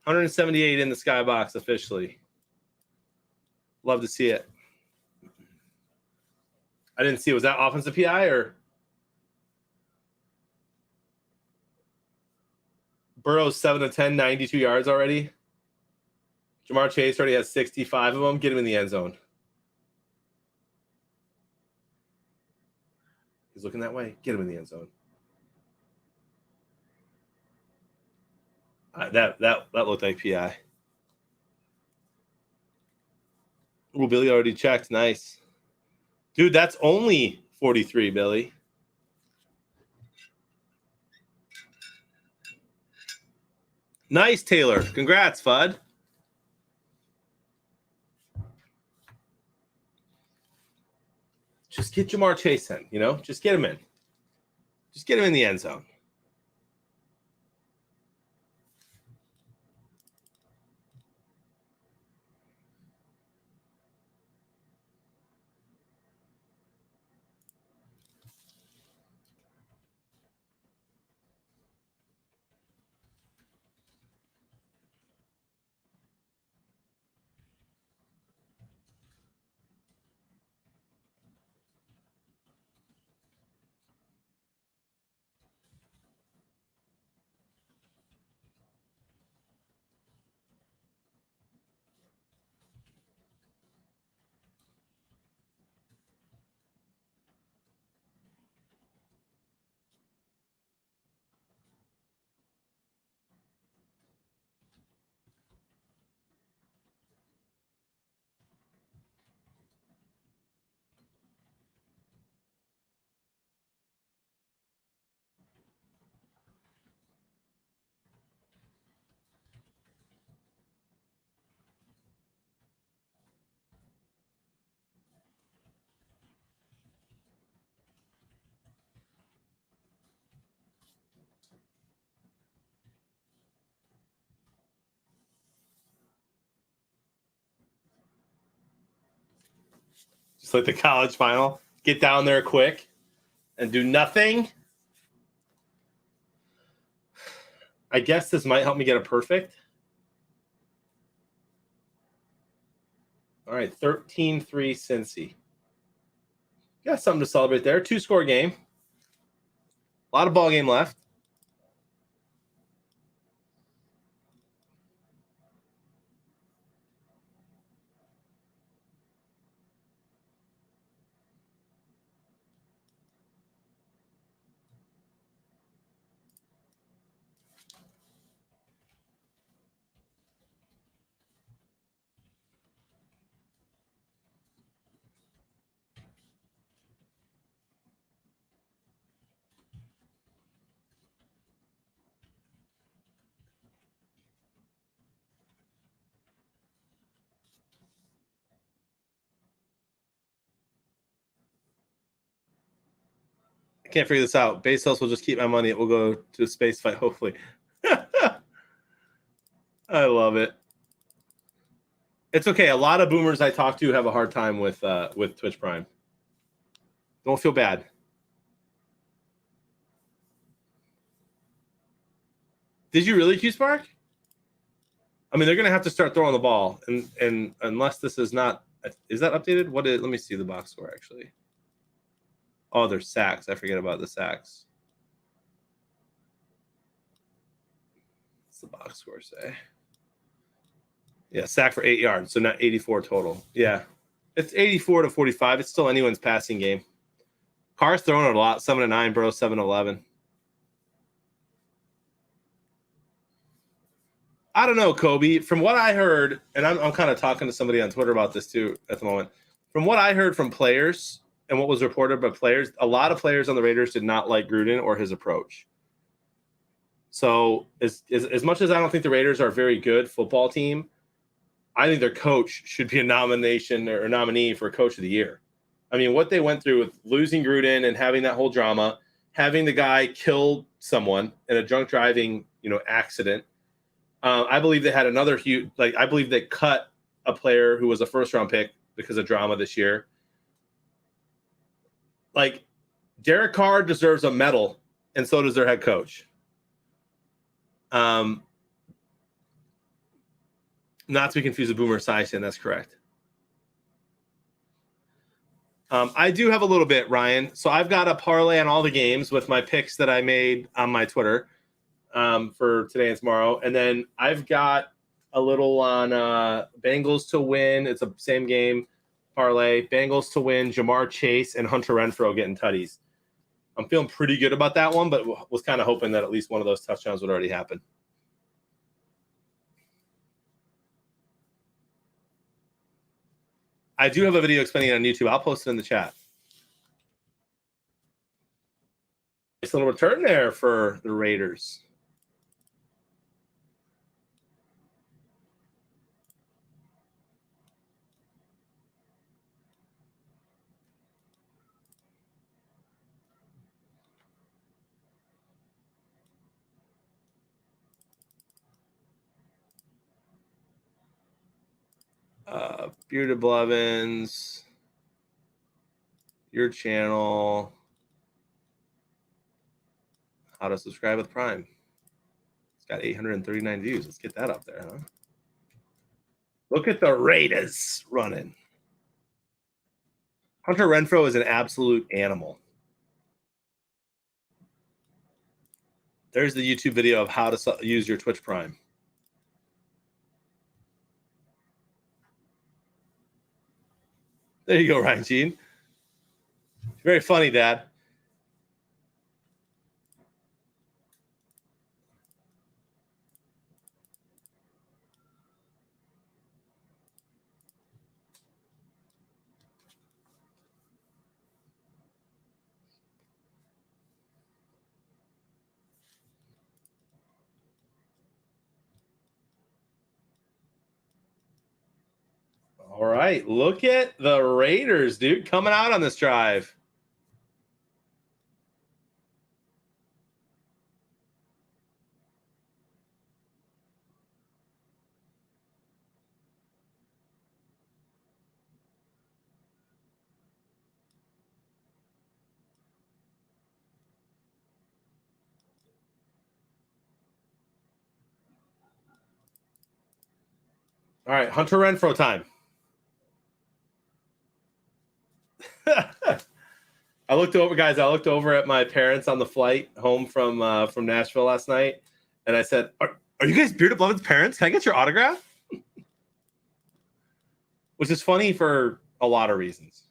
178 in the skybox officially. Love to see it. I didn't see it. Was that offensive PI or Burrow's 7 of 10, 92 yards already? Jamar Chase already has 65 of them. Get him in the end zone. He's looking that way. Get him in the end zone. That looked like PI. Well, Billy already checked. Nice. Dude, that's only 43, Billy. Nice, Taylor. Congrats, Fudd. Just get Jamar Chase in, you know? Just get him in. Just get him in the end zone. It's like the college final. Get down there quick and do nothing. I guess this might help me get a perfect. All right, 13-3 Cincy. Got something to celebrate there. 2-score game. A lot of ball game left. I can't figure this out. Base sales will just keep my money. It will go to a space fight, hopefully. I love it. It's okay. A lot of boomers I talk to have a hard time with Twitch Prime. Don't feel bad. Did you really, Q-Spark? I mean, they're going to have to start throwing the ball, and unless this is not – is that updated? What is – let me see the box score, actually. Oh, there's sacks. I forget about the sacks. What's the box score say? Yeah, sack for 8 yards, so not 84 total. Yeah, it's 84-45. It's still anyone's passing game. Carr's throwing it a lot. 7-9, bro. 7-11. I don't know, Kobe. From what I heard, and I'm kind of talking to somebody on Twitter about this too at the moment. From what I heard from players and what was reported by players, a lot of players on the Raiders did not like Gruden or his approach. So as much as I don't think the Raiders are a very good football team, I think their coach should be a nomination or a nominee for Coach of the Year. I mean, what they went through with losing Gruden and having that whole drama, having the guy kill someone in a drunk driving, accident. I believe they had another huge, I believe they cut a player who was a first-round pick because of drama this year. Derek Carr deserves a medal, and so does their head coach. Not to be confused with Boomer Esiason, that's correct. I do have a little bit, Ryan. So I've got a parlay on all the games with my picks that I made on my Twitter for today and tomorrow. And then I've got a little on Bengals to win. It's a same game parlay. Bengals to win, Jamar Chase and Hunter Renfrow getting tutties. I'm feeling pretty good about that one, but was kind of hoping that at least one of those touchdowns would already happen. I do have a video explaining it on YouTube. I'll post it in the chat. Nice little return there for the Raiders. Bearded Blevins, your channel, how to subscribe with Prime. It's got 839 views. Let's get that up there, huh? Look at the Raiders running. Hunter Renfrow is an absolute animal. There's the YouTube video of how to use your Twitch Prime. There you go, Ryan Gene. Very funny, Dad. All right, look at the Raiders, dude, coming out on this drive. All right, Hunter Renfrow time. I looked over at my parents on the flight home from Nashville last night, and I said, "Are you guys Bearded Beloved's parents? Can I get your autograph?" Which is funny for a lot of reasons.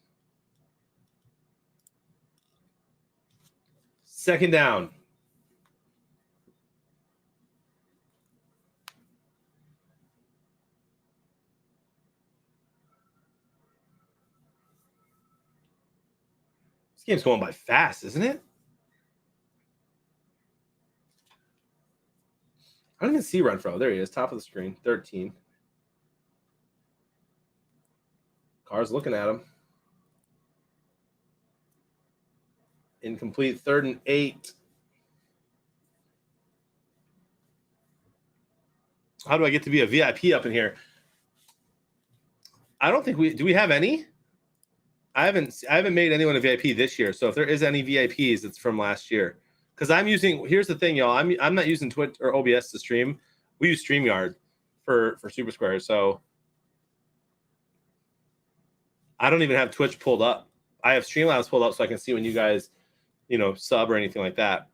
Second down. This game's going by fast, isn't it? I don't even see Renfrow. There he is, top of the screen, 13. Carr's looking at him. Incomplete, 3rd and 8. How do I get to be a VIP up in here? I don't think do we have any? I haven't made anyone a VIP this year. So if there is any VIPs, it's from last year. Because I'm using, here's the thing, y'all. I'm not using Twitch or OBS to stream. We use StreamYard for SuperSquares. So I don't even have Twitch pulled up. I have Streamlabs pulled up so I can see when you guys, sub or anything like that.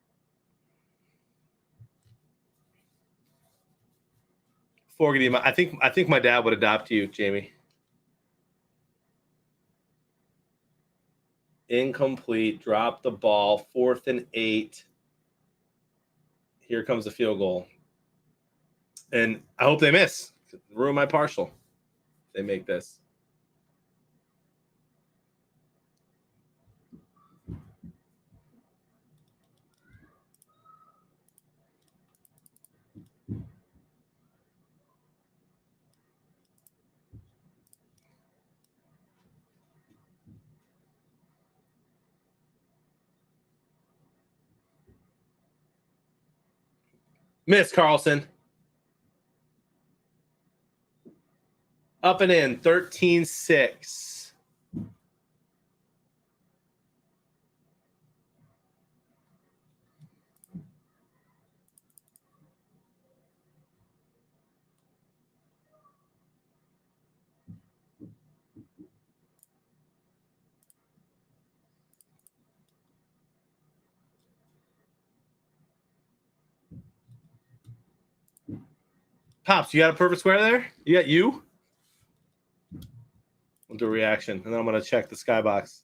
Fogarty, I think my dad would adopt you, Jamie. Incomplete. Drop the ball. 4th and 8. Here comes the field goal. And I hope they miss. Ruin my partial. They make this. Miss Carlson. Up and in, 13-6. Pops, you got a perfect square there? You got you? We'll do a reaction, and then I'm going to check the skybox.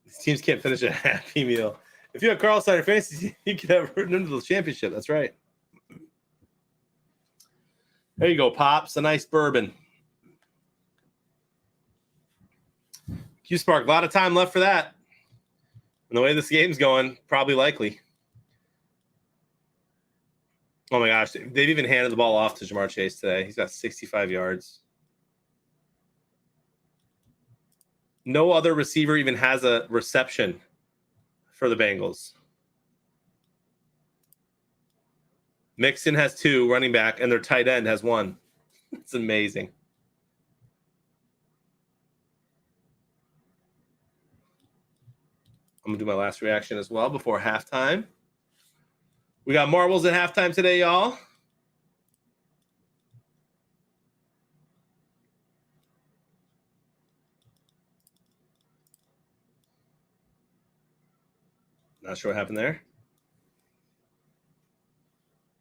These teams can't finish a Happy Meal. If you have Carl Steiner Fantasy, you can have written into the championship. That's right. There you go, Pops. A nice bourbon. Q-Spark, a lot of time left for that. And the way this game's going, probably likely. Oh, my gosh. They've even handed the ball off to Jamar Chase today. He's got 65 yards. No other receiver even has a reception for the Bengals. Mixon has 2 running back, and their tight end has 1. It's amazing. I'm going to do my last reaction as well before halftime. We got marbles at halftime today, y'all. Not sure what happened there.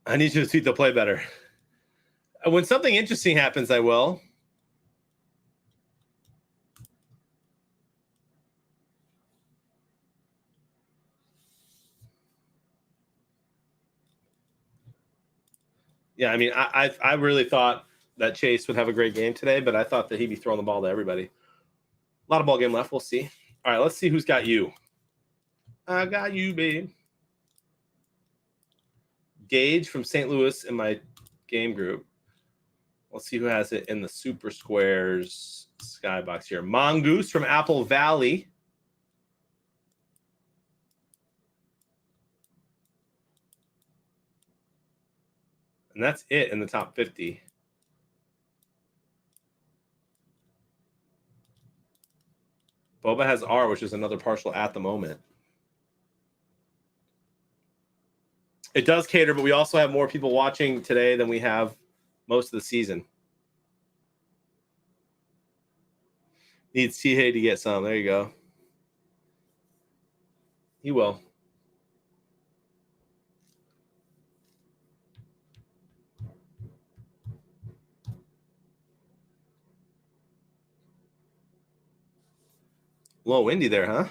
I need you to tweet the play better. When something interesting happens, I will. Yeah, I mean, I really thought that Chase would have a great game today, but I thought that he'd be throwing the ball to everybody. A lot of ball game left. We'll see. All right, let's see who's got you. I got you, babe. Gage from St. Louis in my game group. Let's see who has it in the SuperSquares skybox here. Mongoose from Apple Valley. And that's it in the top 50. Boba has R, which is another partial at the moment. It does cater, but we also have more people watching today than we have most of the season. Needs T. to get some. There you go. He will. A little windy there, huh?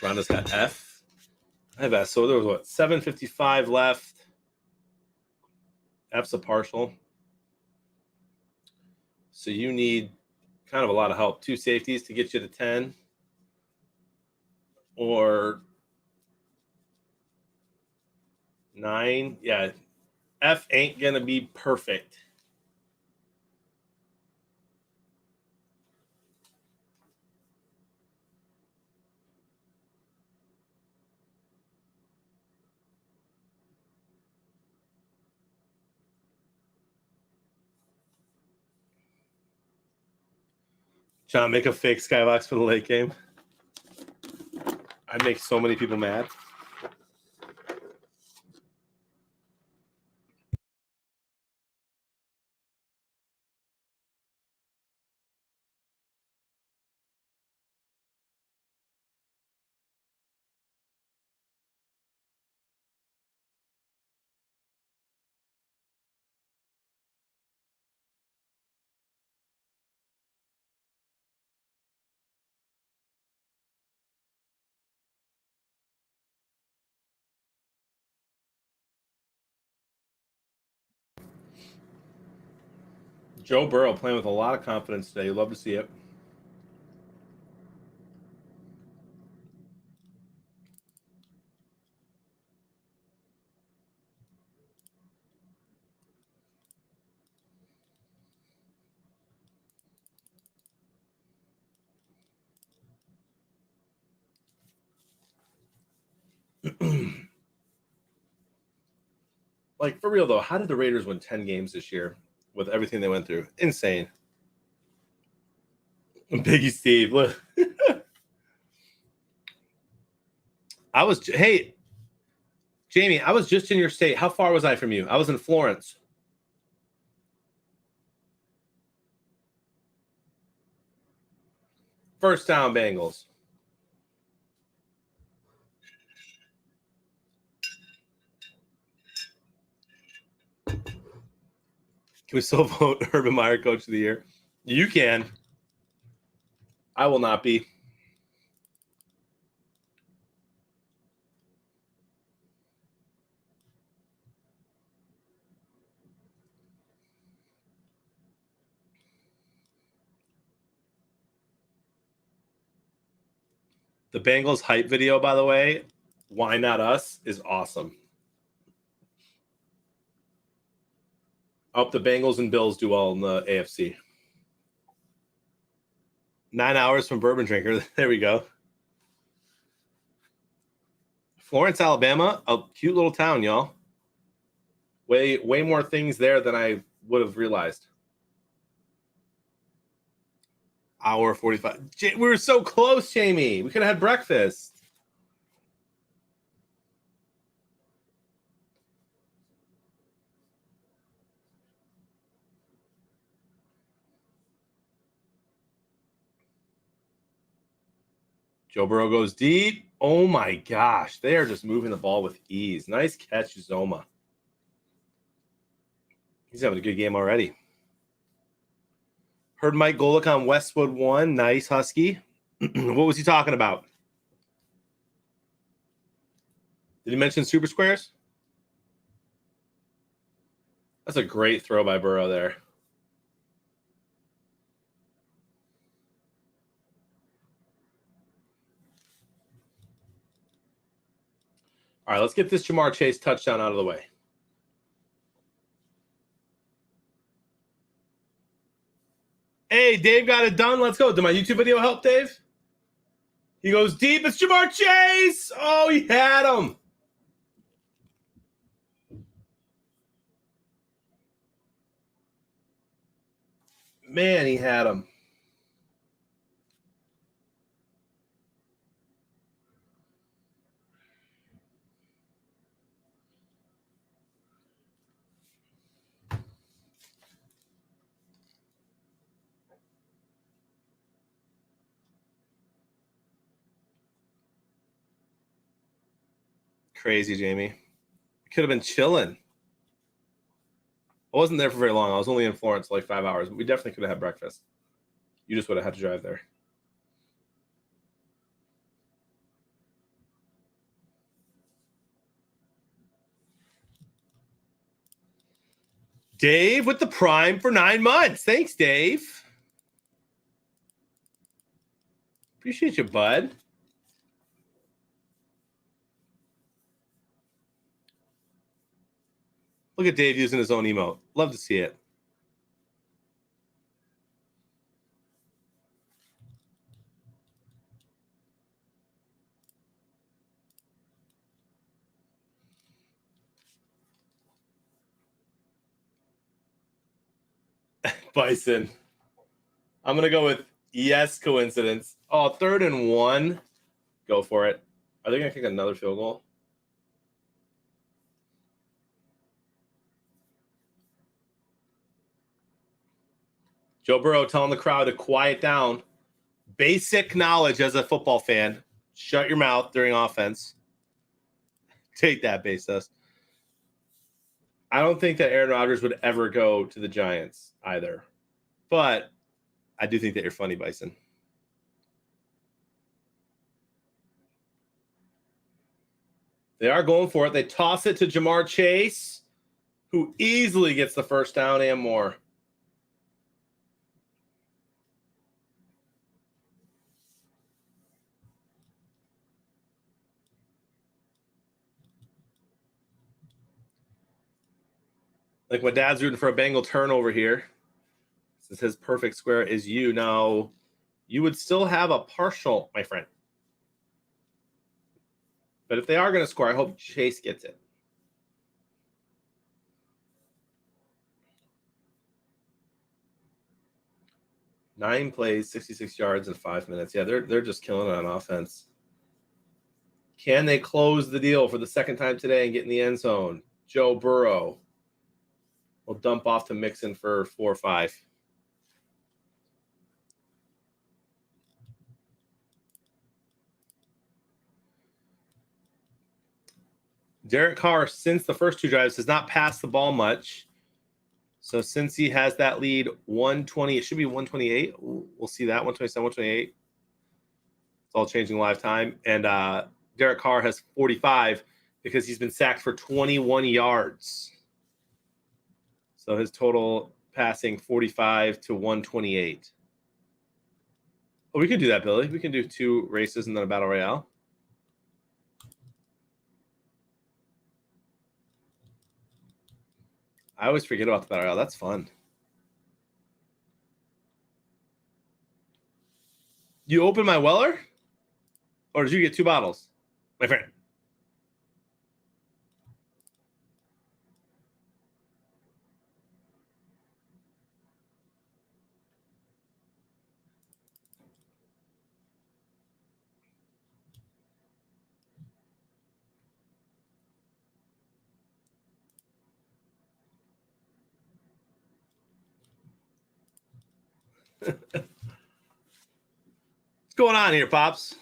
Ronda's got F. I have S. So there was what? 7:55 left. F's a partial. So you need kind of a lot of help. 2 safeties to get you to 10. Or 9. Yeah. F ain't going to be perfect. John, make a fake skybox for the late game. I make so many people mad. Joe Burrow playing with a lot of confidence today. You love to see it. Like, for real, though, how did the Raiders win 10 games this year with everything they went through? Insane. Biggie Steve, look. Hey, Jamie, I was just in your state. How far was I from you? I was in Florence. First down, Bengals. Can we still vote Urban Meyer Coach of the Year? You can. I will not be. The Bengals hype video, by the way, Why Not Us, is awesome. I hope the Bengals and Bills do well in the AFC. 9 hours from Bourbon Drinker. There we go. Florence, Alabama, a cute little town, y'all. Way more things there than I would have realized. Hour 45. We were so close, Jamie. We could have had breakfast. Joe Burrow goes deep. Oh, my gosh. They are just moving the ball with ease. Nice catch, Zoma. He's having a good game already. Heard Mike Golick on Westwood 1. Nice, Husky. What was he talking about? Did he mention SuperSquares? That's a great throw by Burrow there. All right, let's get this Jamar Chase touchdown out of the way. Hey, Dave got it done. Let's go. Did my YouTube video help, Dave? He goes deep. It's Jamar Chase. Oh, he had him. Man, he had him. Crazy, Jamie. Could have been chilling. I wasn't there for very long. I was only in Florence for like 5 hours. But we definitely could have had breakfast. You just would have had to drive there. Dave with the Prime for 9 months. Thanks, Dave. Appreciate you, bud. Look at Dave using his own emote. Love to see it. Bison. I'm going to go with yes, coincidence. Oh, 3rd and 1. Go for it. Are they going to kick another field goal? Joe Burrow telling the crowd to quiet down. Basic knowledge as a football fan. Shut your mouth during offense. Take that, Bezos. I don't think that Aaron Rodgers would ever go to the Giants either. But I do think that you're funny, Bison. They are going for it. They toss it to Jamar Chase, who easily gets the first down and more. Like my dad's rooting for a Bengal turnover here. Since his perfect square is you. Now, you would still have a partial, my friend. But if they are going to score, I hope Chase gets it. Nine plays, 66 yards in 5 minutes. Yeah, they're just killing it on offense. Can they close the deal for the second time today and get in the end zone? Joe Burrow will dump off to Mixon for 4 or 5. Derek Carr, since the first 2 drives, has not passed the ball much. So since he has that lead, 120, it should be 128. We'll see that, 127, 128. It's all changing live time. And Derek Carr has 45 because he's been sacked for 21 yards. So his total passing 45 to 128. Oh, we can do that, Billy. We can do 2 races and then a battle royale. I always forget about the battle royale. That's fun. You open my Weller? Or did you get 2 bottles? My friend. What's going on here, Pops?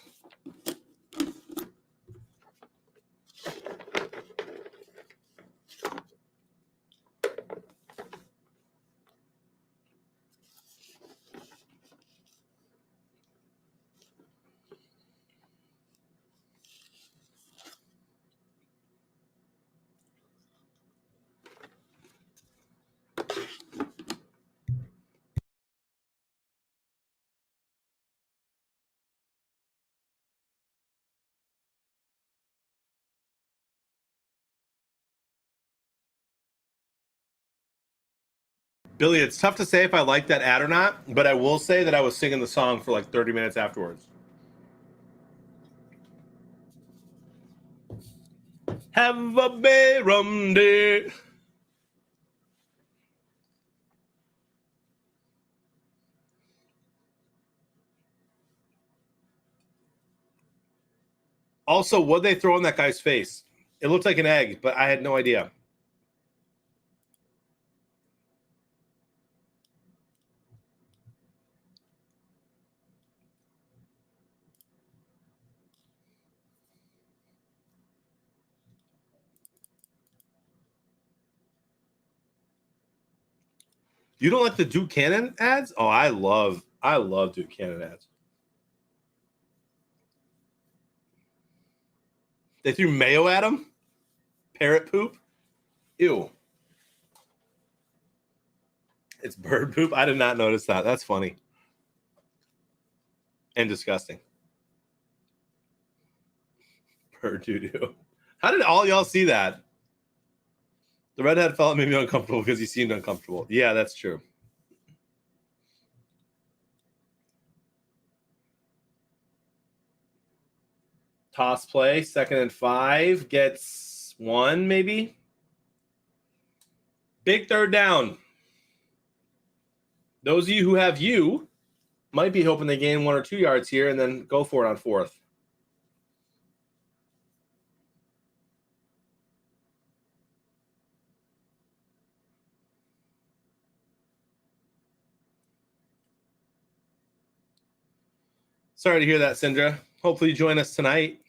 Billy, it's tough to say if I like that ad or not, but I will say that I was singing the song for like 30 minutes afterwards. Have a Bayram day. Also, what'd they throw in that guy's face? It looked like an egg, but I had no idea. You don't like the Duke Cannon ads? Oh, I love Duke Cannon ads. They threw mayo at him? Parrot poop? Ew. It's bird poop? I did not notice that. That's funny. And disgusting. Bird doo-doo. How did all y'all see that? The redhead felt made me uncomfortable because he seemed uncomfortable. Yeah, that's true. Toss play, 2nd and 5. Gets 1, maybe. Big 3rd down. Those of you who have you might be hoping they gain 1 or 2 yards here and then go for it on 4th. Sorry to hear that, Sindra. Hopefully you join us tonight.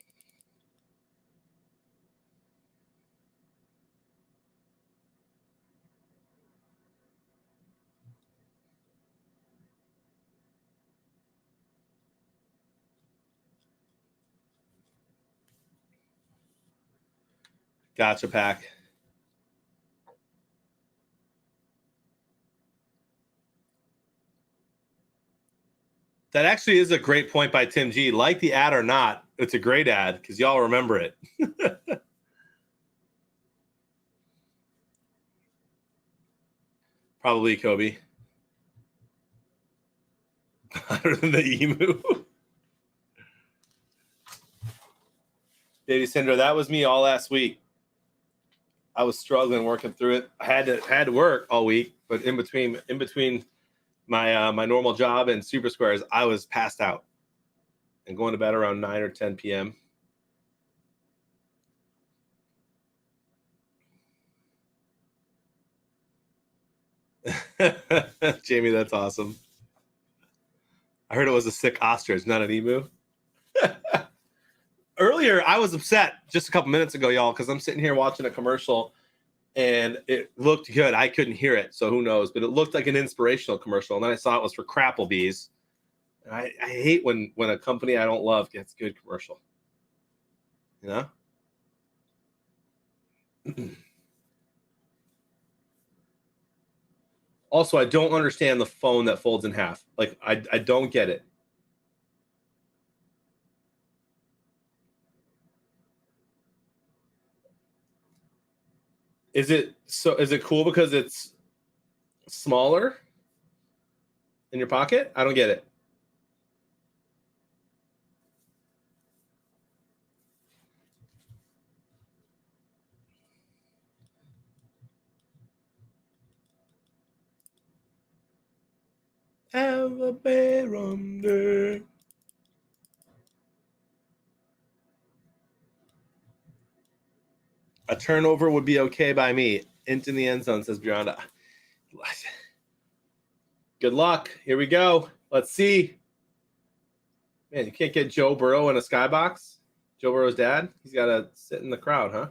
Gotcha, Pack. That actually is a great point by Tim G. Like the ad or not, it's a great ad because y'all remember it. Probably Kobe. Better than the emu. Baby Cinder, that was me all last week. I was struggling working through it. I had to work all week, but in between my my normal job and SuperSquares, I was passed out and going to bed around 9 or 10 p.m. Jamie, that's awesome. I heard it was a sick ostrich, not an emu. Earlier, I was upset just a couple minutes ago, y'all, because I'm sitting here watching a commercial and it looked good. I couldn't hear it, so who knows? But it looked like an inspirational commercial. And then I saw it was for Crapplebees. And I hate when a company I don't love gets good commercial. You know? Also, I don't understand the phone that folds in half. Like, I don't get it. Is it cool because it's smaller in your pocket? I don't get it. Have a bear under. A turnover would be okay by me. Into the end zone, says Beyonda. Good luck. Here we go. Let's see. Man, you can't get Joe Burrow in a skybox? Joe Burrow's dad? He's got to sit in the crowd, huh?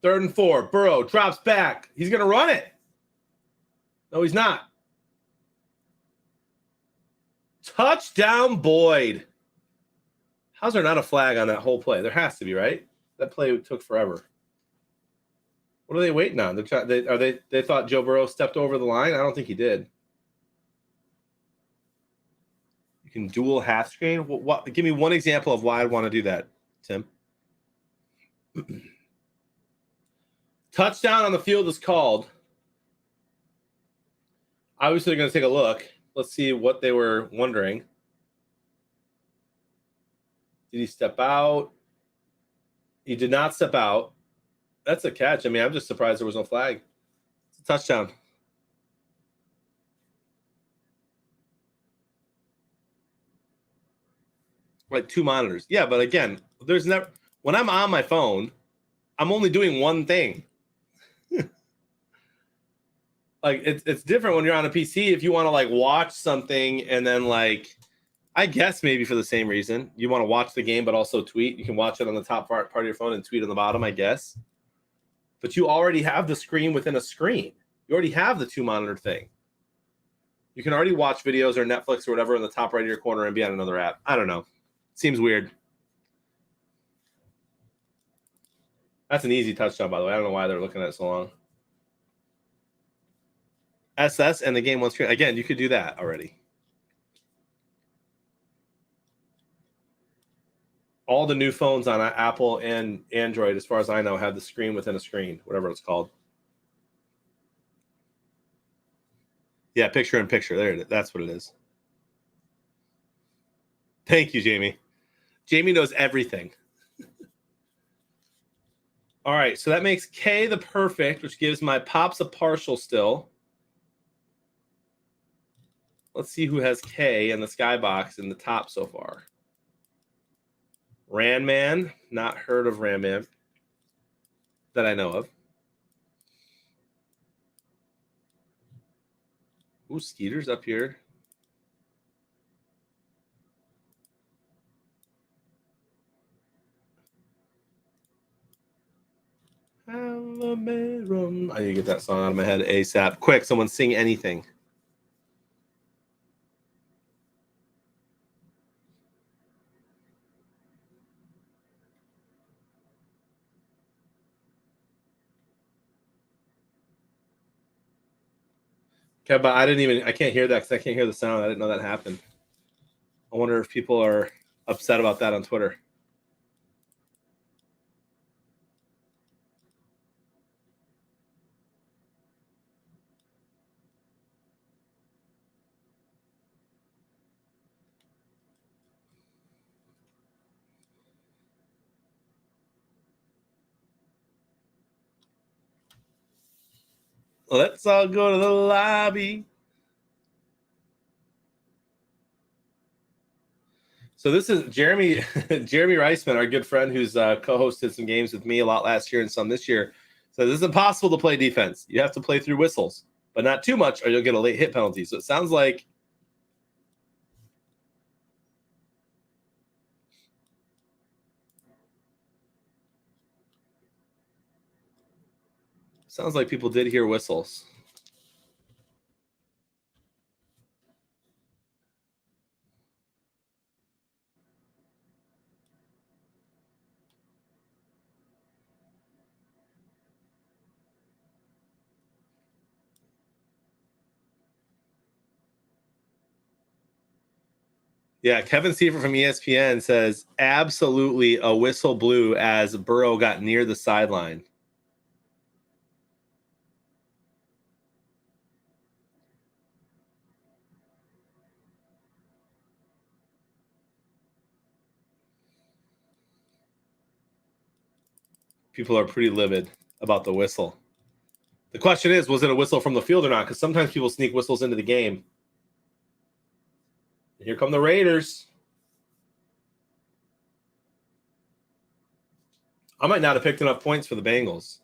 3rd and 4. Burrow drops back. He's going to run it. No, he's not. Touchdown, Boyd. How's there not a flag on that whole play? There has to be, right? That play took forever. What are they waiting on? They thought Joe Burrow stepped over the line? I don't think he did. You can dual half screen? What? Give me one example of why I'd want to do that, Tim. Touchdown on the field is called. Obviously, they're going to take a look. Let's see what they were wondering. Did he step out? He did not step out. That's a catch. I mean, I'm just surprised there was no flag. It's a touchdown. Like 2 monitors. Yeah, but again, there's never when I'm on my phone, I'm only doing one thing. Like it's different when you're on a PC if you want to like watch something and then like I guess maybe for the same reason. You want to watch the game but also tweet. You can watch it on the top part of your phone and tweet on the bottom, I guess. But you already have the screen within a screen. You already have the 2 monitor thing. You can already watch videos or Netflix or whatever in the top right of your corner and be on another app. I don't know. Seems weird. That's an easy touchdown, by the way. I don't know why they're looking at it so long. SS and the game one screen. Again, you could do that already. All the new phones on Apple and Android, as far as I know, have the screen within a screen, whatever it's called. Yeah, picture in picture. There it is. That's what it is. Thank you, Jamie. Jamie knows everything. All right, so that makes K the perfect, which gives my Pops a partial still. Let's see who has K in the skybox in the top so far. Ranman, not heard of Ranman that I know of. Ooh, Skeeter's up here. I need to get that song out of my head ASAP. Quick, someone sing anything. Okay, but I can't hear that because I can't hear the sound. I didn't know that happened. I wonder if people are upset about that on Twitter. Let's all go to the lobby. So this is Jeremy Jeremy Reisman, our good friend who's co-hosted some games with me a lot last year and some this year. So this is impossible to play defense. You have to play through whistles, but not too much or you'll get a late hit penalty. So it sounds like people did hear whistles. Yeah, Kevin Seifert from ESPN says absolutely a whistle blew as Burrow got near the sideline. People are pretty livid about the whistle. The question is, was it a whistle from the field or not? Because sometimes people sneak whistles into the game. Here come the Raiders. I might not have picked enough points for the Bengals.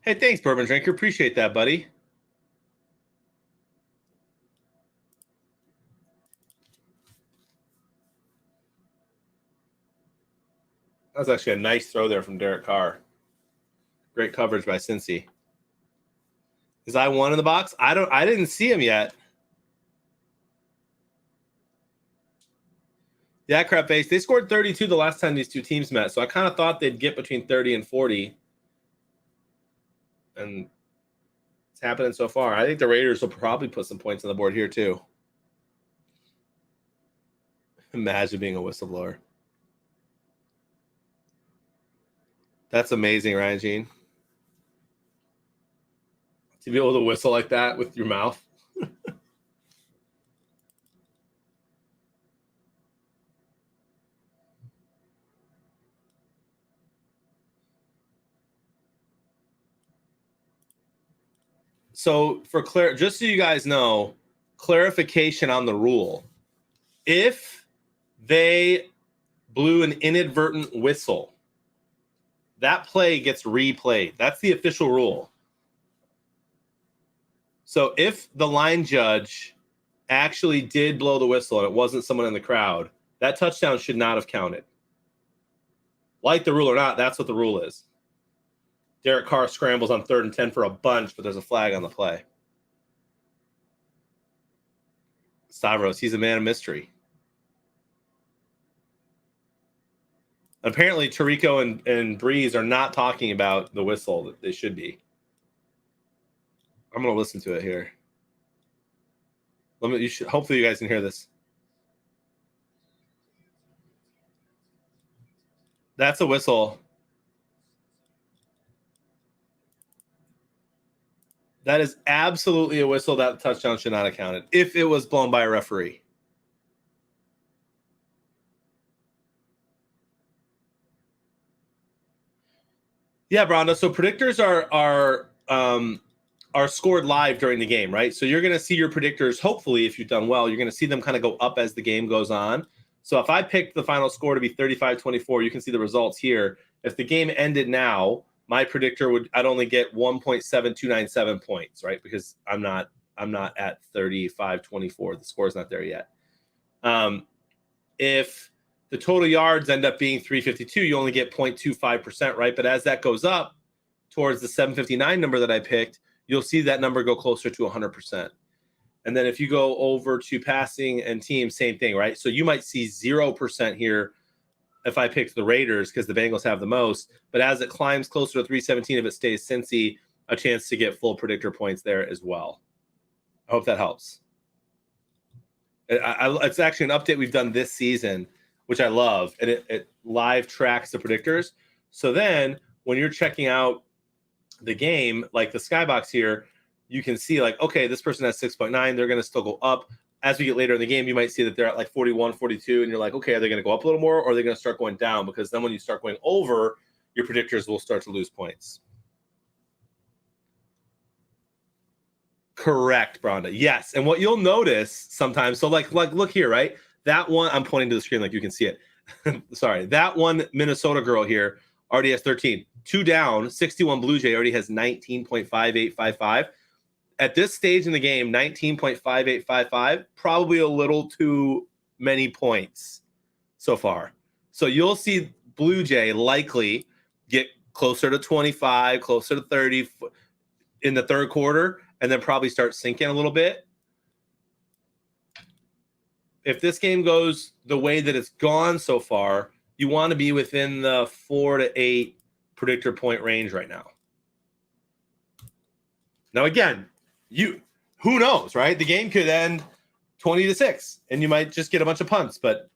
Hey, thanks, Bourbon Drinker. Appreciate that, buddy. That was actually a nice throw there from Derek Carr. Great coverage by Cincy. Is I one in the box? I didn't see him yet. Yeah, crap face. They scored 32 the last time these two teams met, so I kind of thought they'd get between 30 and 40. And it's happening so far. I think the Raiders will probably put some points on the board here, too. Imagine being a whistleblower. That's amazing, Ryan Jean. To be able to whistle like that with your mouth. So just so you guys know, clarification on the rule. If they blew an inadvertent whistle, that play gets replayed. That's the official rule. So if the line judge actually did blow the whistle and it wasn't someone in the crowd, that touchdown should not have counted. Like the rule or not, that's what the rule is. Derek Carr scrambles on 3rd and 10 for a bunch, but there's a flag on the play. Stavros, he's a man of mystery. Apparently, Tirico and Breeze are not talking about the whistle that they should be. I'm going to listen to it here. Hopefully you guys can hear this. That's a whistle. That is absolutely a whistle. That touchdown should not have counted if it was blown by a referee. Yeah, Brondo. So predictors are scored live during the game, right? So you're going to see your predictors. Hopefully, if you've done well, you're going to see them kind of go up as the game goes on. So if I picked the final score to be 35-24, you can see the results here. If the game ended now, my predictor I'd only get 1.7297 points, right? Because I'm not at 35-24. The score's not there yet. If the total yards end up being 352, you only get 0.25%, right? But as that goes up towards the 759 number that I picked, you'll see that number go closer to 100%. And then if you go over to passing and team, same thing, right? So you might see 0% here if I picked the Raiders because the Bengals have the most. But as it climbs closer to 317, if it stays Cincy, a chance to get full predictor points there as well. I hope that helps. It's actually an update we've done this season, which I love. And it live tracks the predictors. So then when you're checking out the game, like the skybox here, you can see like, okay, this person has 6.9. They're going to still go up. As we get later in the game, you might see that they're at like 41, 42. And you're like, okay, are they going to go up a little more or are they going to start going down? Because then when you start going over, your predictors will start to lose points. Correct, Bronda. Yes. And what you'll notice sometimes, so like look here, right? That one, I'm pointing to the screen like you can see it. Sorry. That one Minnesota girl here already has 13. 2 down, 61 Blue Jay already has 19.5855. At this stage in the game, 19.5855, probably a little too many points so far. So you'll see Blue Jay likely get closer to 25, closer to 30 in the third quarter, and then probably start sinking a little bit. If this game goes the way that it's gone so far, you want to be within the 4 to 8 predictor point range right now. Now, again, who knows, right? The game could end 20-6, and you might just get a bunch of punts. But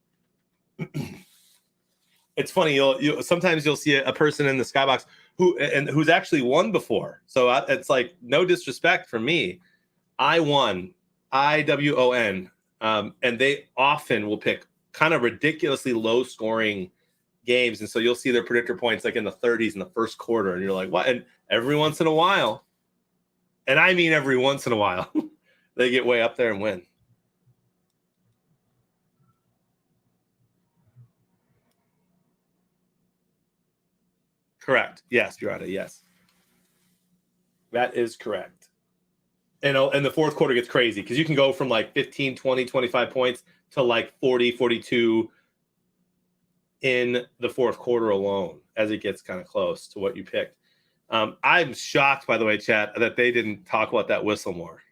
it's funny. Sometimes you'll see a person in the skybox who's actually won before. So it's like no disrespect from me. I won, IWON, and they often will pick kind of ridiculously low scoring games, and so you'll see their predictor points like in the 30s in the first quarter, and you're like, what? And every once in a while, and I mean every once in a while, they get way up there and win. Correct. Yes, Jurata. Yes, that is correct. And the fourth quarter gets crazy because you can go from like 15, 20, 25 points to like 40, 42 in the fourth quarter alone as it gets kind of close to what you picked. I'm shocked, by the way, chat, that they didn't talk about that whistle more.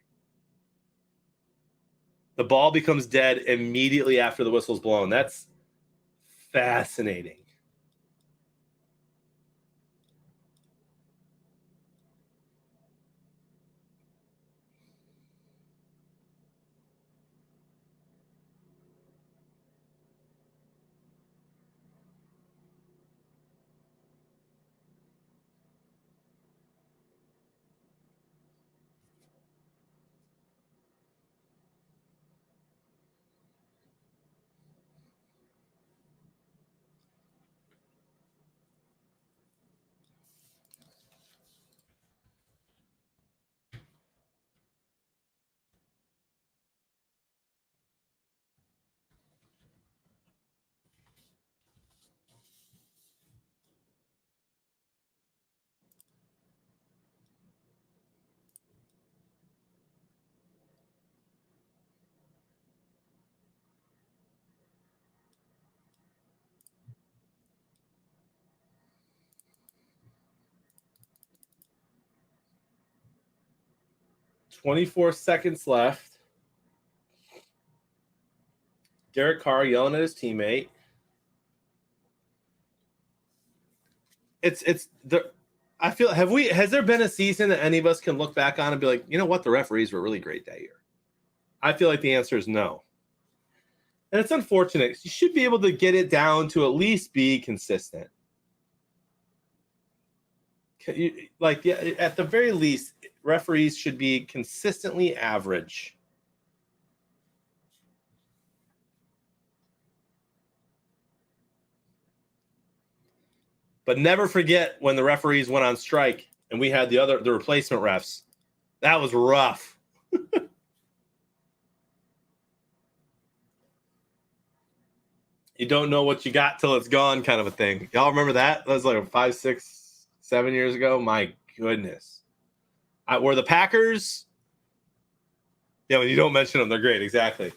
The ball becomes dead immediately after the whistle's blown. That's fascinating. 24 seconds left. Derek Carr yelling at his teammate. It's the. I feel has there been a season that any of us can look back on and be like, you know what, the referees were really great that year? I feel like the answer is no. And it's unfortunate. You should be able to get it down to at least be consistent. At the very least, referees should be consistently average. But never forget when the referees went on strike and we had the replacement refs. That was rough. You don't know what you got till it's gone, kind of a thing. Y'all remember that? That was like 5, 6, 7 years ago. My goodness. Were the Packers? Yeah, when you don't mention them, they're great. Exactly.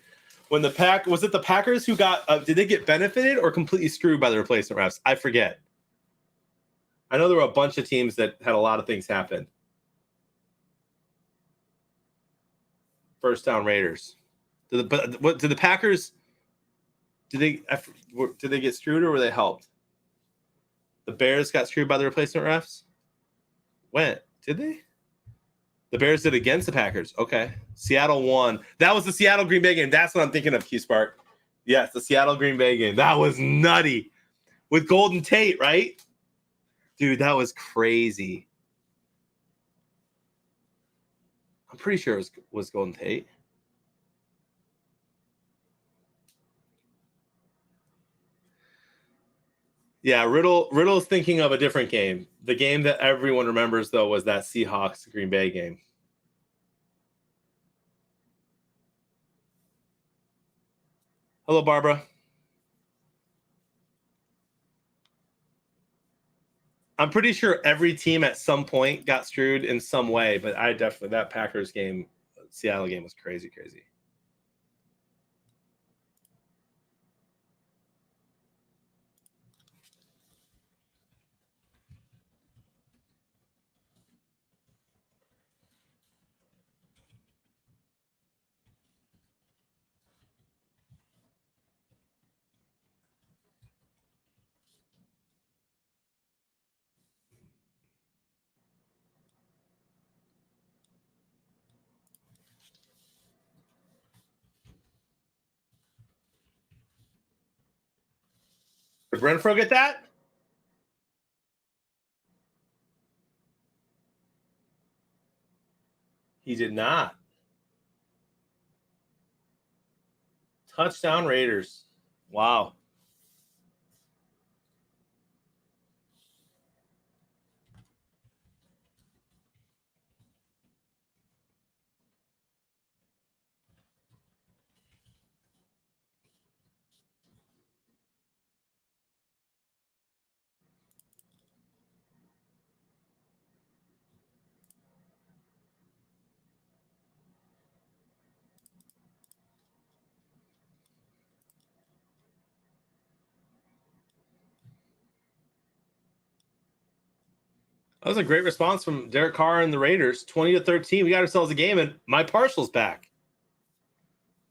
When was it the Packers who got? Did they get benefited or completely screwed by the replacement refs? I forget. I know there were a bunch of teams that had a lot of things happen. First down Raiders. Did the Packers? Did they get screwed or were they helped? The Bears got screwed by the replacement refs? When? Did they? The Bears did against the Packers. Okay. Seattle won. That was the Seattle Green Bay game. That's what I'm thinking of, Q-Spark. Yes, the Seattle Green Bay game. That was nutty. With Golden Tate, right? Dude, that was crazy. I'm pretty sure it was Golden Tate. Yeah, Riddle's thinking of a different game. The game that everyone remembers, though, was that Seahawks Green Bay game. Hello, Barbara. I'm pretty sure every team at some point got screwed in some way, but that Packers game, Seattle game was crazy. Did Renfro get that? He did not. Touchdown Raiders. Wow. That was a great response from Derek Carr and the Raiders. 20-13. We got ourselves a game, and my partial's back.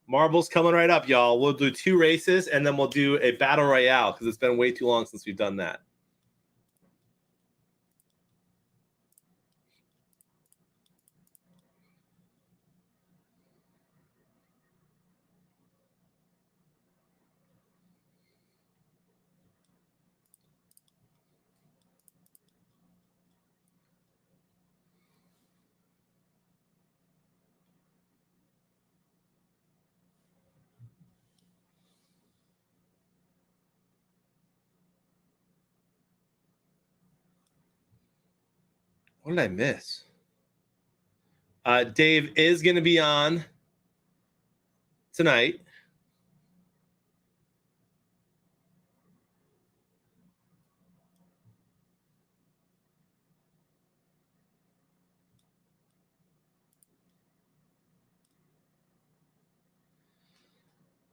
Marbles coming right up, y'all. We'll do 2 races, and then we'll do a battle royale because it's been way too long since we've done that. What did I miss? Dave is going to be on tonight.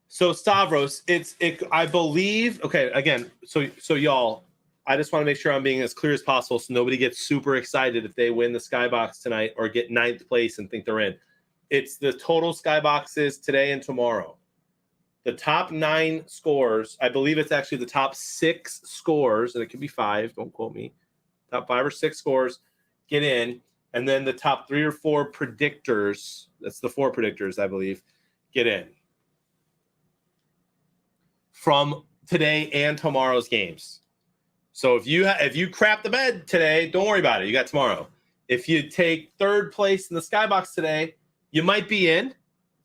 So Stavros, I believe. Okay, again, so y'all, I just want to make sure I'm being as clear as possible so nobody gets super excited if they win the Skybox tonight or get 9th place and think they're in. It's the total Skyboxes today and tomorrow. The top 9 scores, I believe it's actually the top 6 scores, and it could be 5, don't quote me. Top 5 or 6 scores get in, and then the top 3 or 4 predictors, that's the 4 predictors, I believe, get in from today and tomorrow's games. So if you crap the bed today, don't worry about it. You got tomorrow. If you take 3rd place in the Skybox today, you might be in.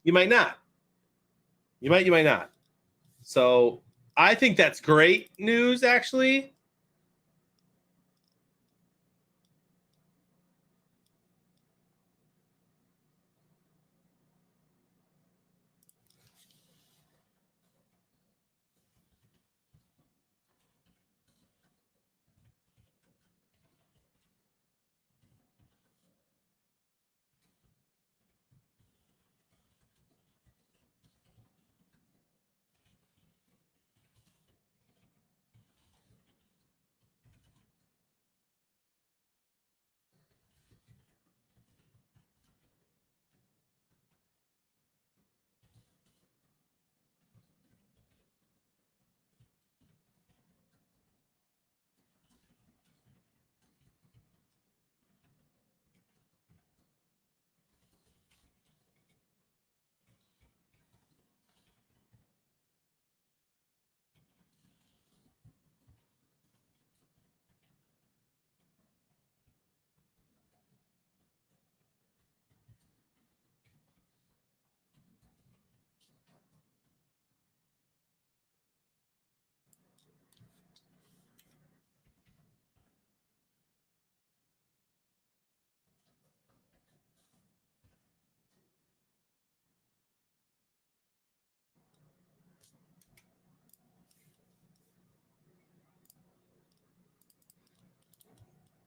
You might not. You might not. So I think that's great news, actually.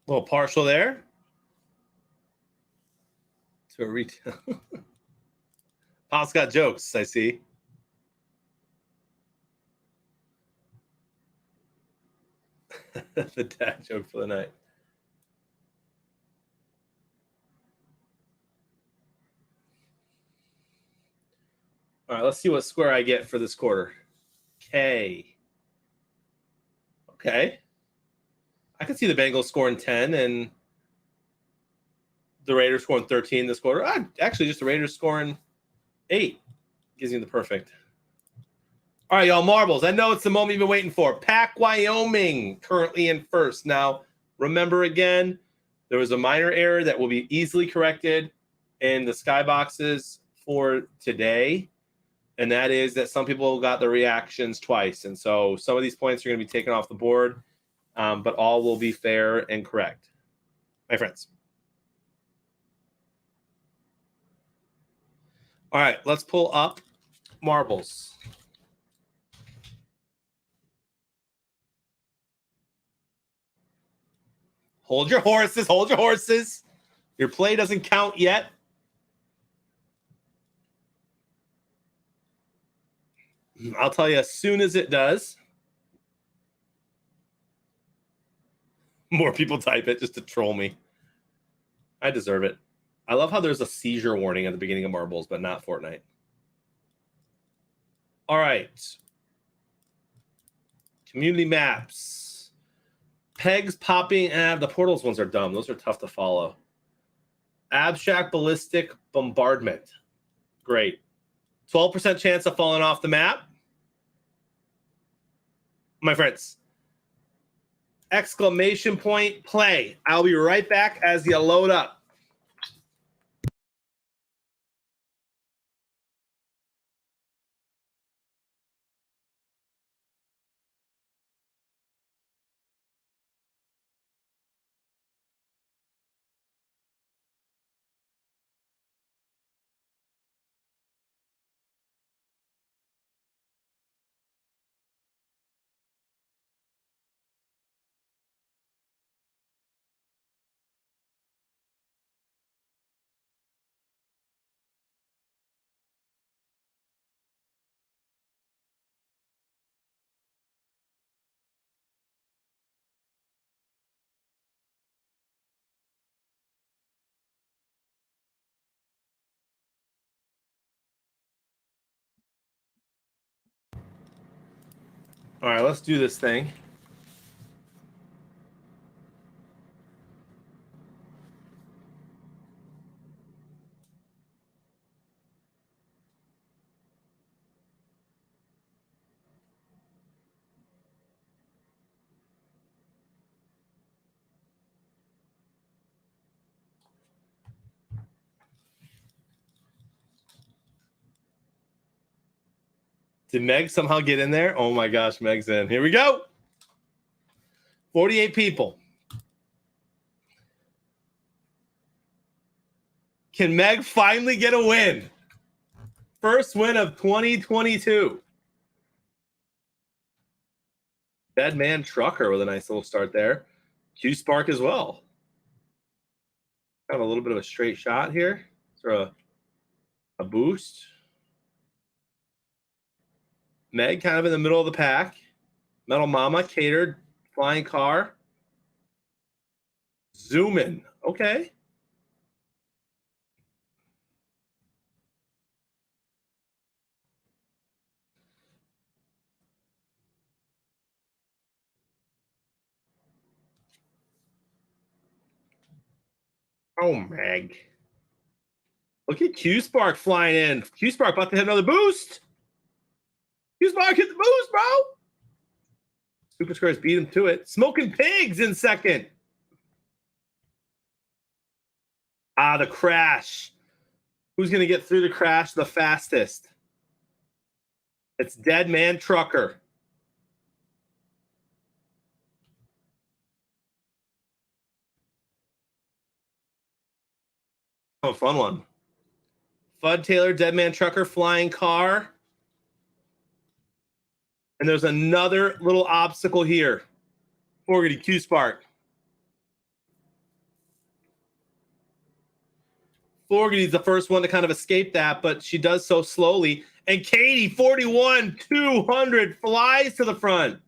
A little partial there to a retail. Paul's got jokes, I see. The dad joke for the night. All right, let's see what square I get for this quarter. K. Okay. I can see the Bengals scoring 10 and the Raiders scoring 13 this quarter. Actually, just the Raiders scoring 8 gives you the perfect. All right, y'all, marbles. I know it's the moment you've been waiting for. Pack Wyoming currently in first. Now, remember again, there was a minor error that will be easily corrected in the skyboxes for today, and that is that some people got the reactions twice. And so some of these points are going to be taken off the board, but all will be fair and correct, my friends. All right, let's pull up marbles. Hold your horses. Hold your horses. Your play doesn't count yet. I'll tell you as soon as it does. More people type it just to troll me. I deserve it. I love how there's a seizure warning at the beginning of marbles, but not Fortnite. All right. Community maps. Pegs popping. The portals ones are dumb. Those are tough to follow. Abstract ballistic bombardment. Great. 12% chance of falling off the map. My friends. Exclamation point play. I'll be right back as you load up. All right, let's do this thing. Did Meg somehow get in there? Oh my gosh, Meg's in. Here we go. 48 people. Can Meg finally get a win? First win of 2022. Dead Man Trucker with a nice little start there. Q Spark as well. Have a little bit of a straight shot here. Throw a boost. Meg kind of in the middle of the pack. Metal Mama, Catered, Flying Car. Zoom in. Okay. Oh, Meg. Look at Q Spark flying in. Q Spark about to hit another boost. Q Spark hit the boost, bro. SuperSquares beat him to it. Smoking Pigs in second. Ah, the crash. Who's going to get through the crash the fastest? It's Dead Man Trucker. Oh, fun one. Fudd Taylor, Dead Man Trucker, Flying Car. And there's another little obstacle here. Fogarty, Q Spark. Fogarty's the first one to kind of escape that, but she does so slowly. And Katie, 41, 200, flies to the front.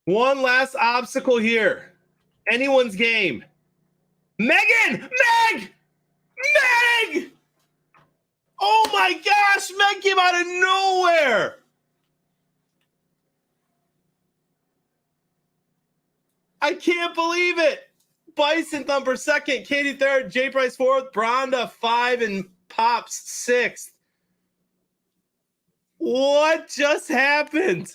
One last obstacle here. Anyone's game. Megan! Meg! Meg! Oh my gosh, Meg came out of nowhere. I can't believe it. Bison Thumper second, Katie third, Jay Price fourth, Bronda 5, and Pops 6th. What just happened?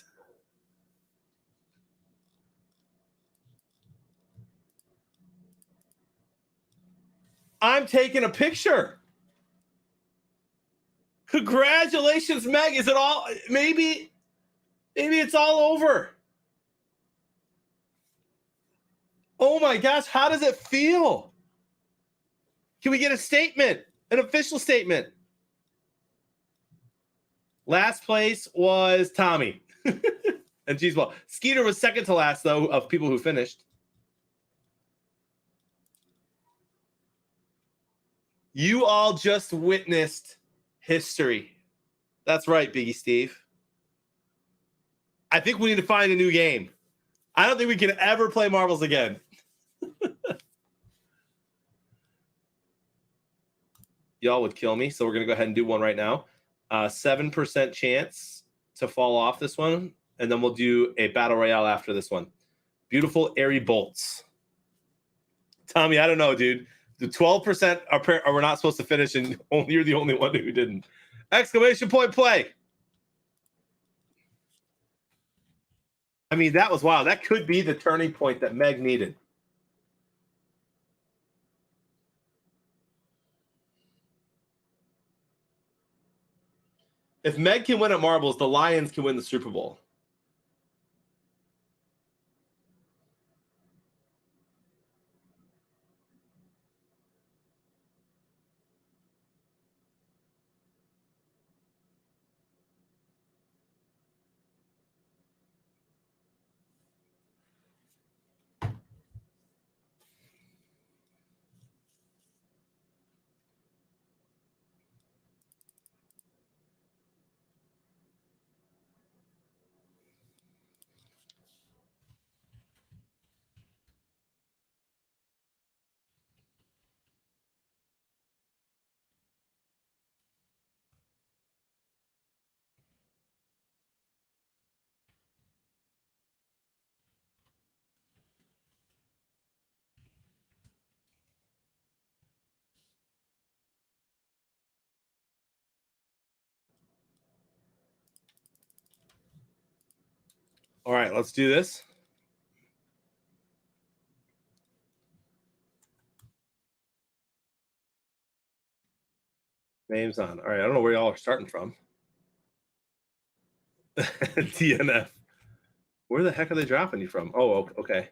I'm taking a picture. Congratulations, Meg. Is it all? Maybe it's all over. Oh my gosh, how does it feel? Can we get a statement, an official statement? Last place was Tommy and Cheeseball. Skeeter was second to last, though, of people who finished. You all just witnessed history. That's right, Biggie Steve. I think we need to find a new game. I don't think we can ever play marbles again. Y'all would kill me, so we're going to go ahead and do one right now. 7% chance to fall off this one, and then we'll do a battle royale after this one. Beautiful airy bolts. Tommy, I don't know, dude. The 12% are we're not supposed to finish, and you're the only one who didn't. Exclamation point play. I mean, that was wild. That could be the turning point that Meg needed. If Meg can win at marbles, the Lions can win the Super Bowl. All right, let's do this. Names on. All right, I don't know where y'all are starting from. DNF. Where the heck are they dropping you from? Oh, okay.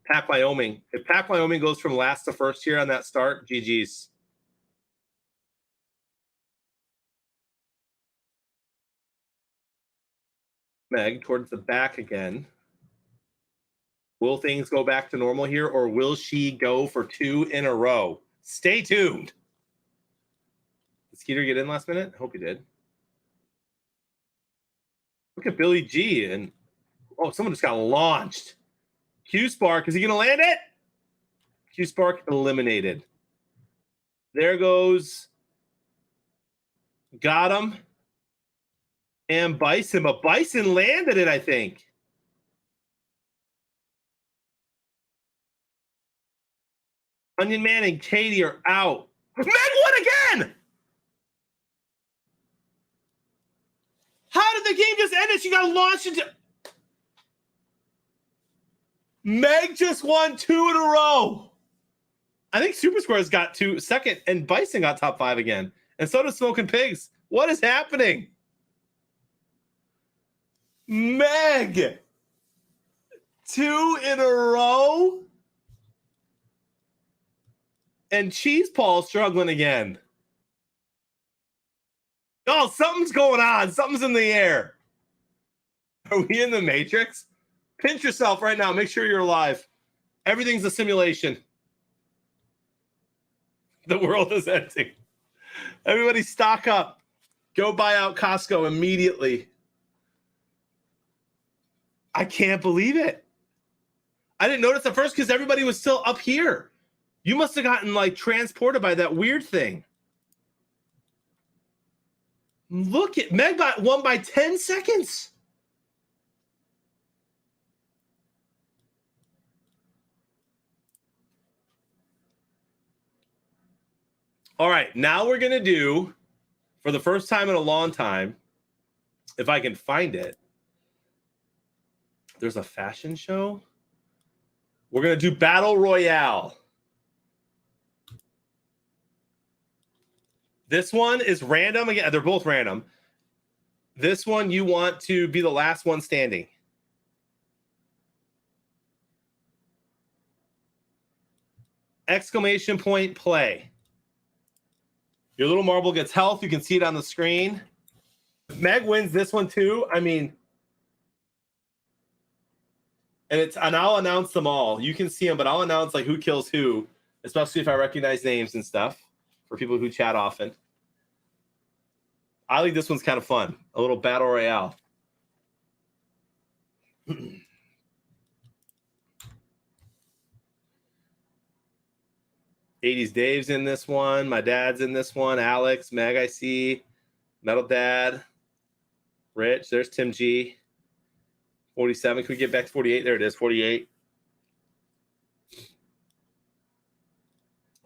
Pack Wyoming. If Pack Wyoming goes from last to first here on that start, GG's. Meg towards the back again. Will things go back to normal here, or will she go for 2 in a row? Stay tuned. Did Skeeter get in last minute? I hope he did. Look at Billy G. And oh, someone just got launched. Q Spark, is he going to land it? Q Spark eliminated. There goes. Got him. And Bison, but Bison landed it, I think. Onion Man and Katie are out. Meg won again! How did the game just end it? She got launched into... Meg just won 2 in a row. I think SuperSquares got 2 second, and Bison got top 5 again. And so does Smoking Pigs. What is happening? Meg! 2 in a row? And Cheese Paul struggling again. Oh, something's going on. Something's in the air. Are we in the Matrix? Pinch yourself right now. Make sure you're alive. Everything's a simulation. The world is ending. Everybody stock up. Go buy out Costco immediately. I can't believe it. I didn't notice at first because everybody was still up here. You must have gotten like transported by that weird thing. Look at Megbot won by 10 seconds. All right, now we're going to do, for the first time in a long time, if I can find it, there's a fashion show. We're going to do Battle Royale. This one is random. Again, they're both random. This one, you want to be the last one standing. Exclamation point play. Your little marble gets health. You can see it on the screen. If Meg wins this one too, I mean, and I'll announce them all. You can see them, but I'll announce like who kills who, especially if I recognize names and stuff for people who chat often. I think this one's kind of fun. A little battle royale. 80s Dave's in this one. My dad's in this one. Alex, Meg, I see. Metal Dad. Rich. There's Tim G. 47. Can we get back to 48? There it is. 48.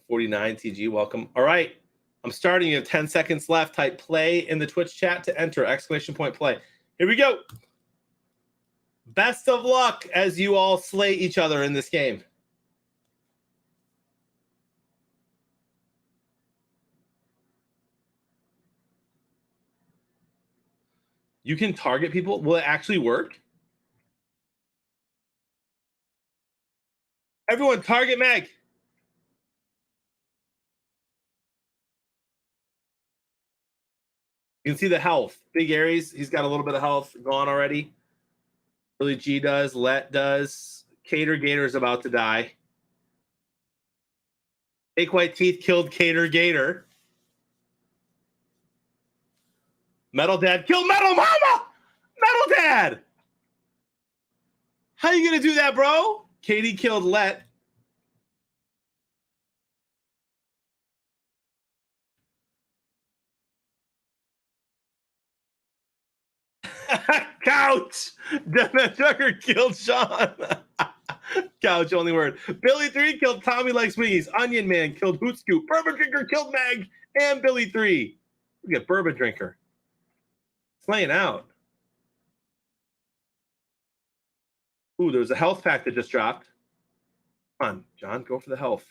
49. TG, welcome. All right. I'm starting. You have 10 seconds left. Type play in the Twitch chat to enter. Exclamation point play. Here we go. Best of luck as you all slay each other in this game. You can target people. Will it actually work? Everyone, target Meg. You can see the health. Big Aries, he's got a little bit of health gone already. Billy G does. Let does. Cater Gator's about to die. Fake White Teeth killed Cater Gator. Metal Dad killed Metal Mama! Metal Dad! How you gonna do that, bro? Katie killed Let. Couch! Deathmatch Trucker killed Sean. Couch, only word. Billy 3 killed Tommy Likes Wiggies. Onion Man killed Hoot Scoop. Bourbon Drinker killed Meg and Billy 3. Look at Bourbon Drinker. Slaying out. Ooh, there's a health pack that just dropped. Come on, John, go for the health.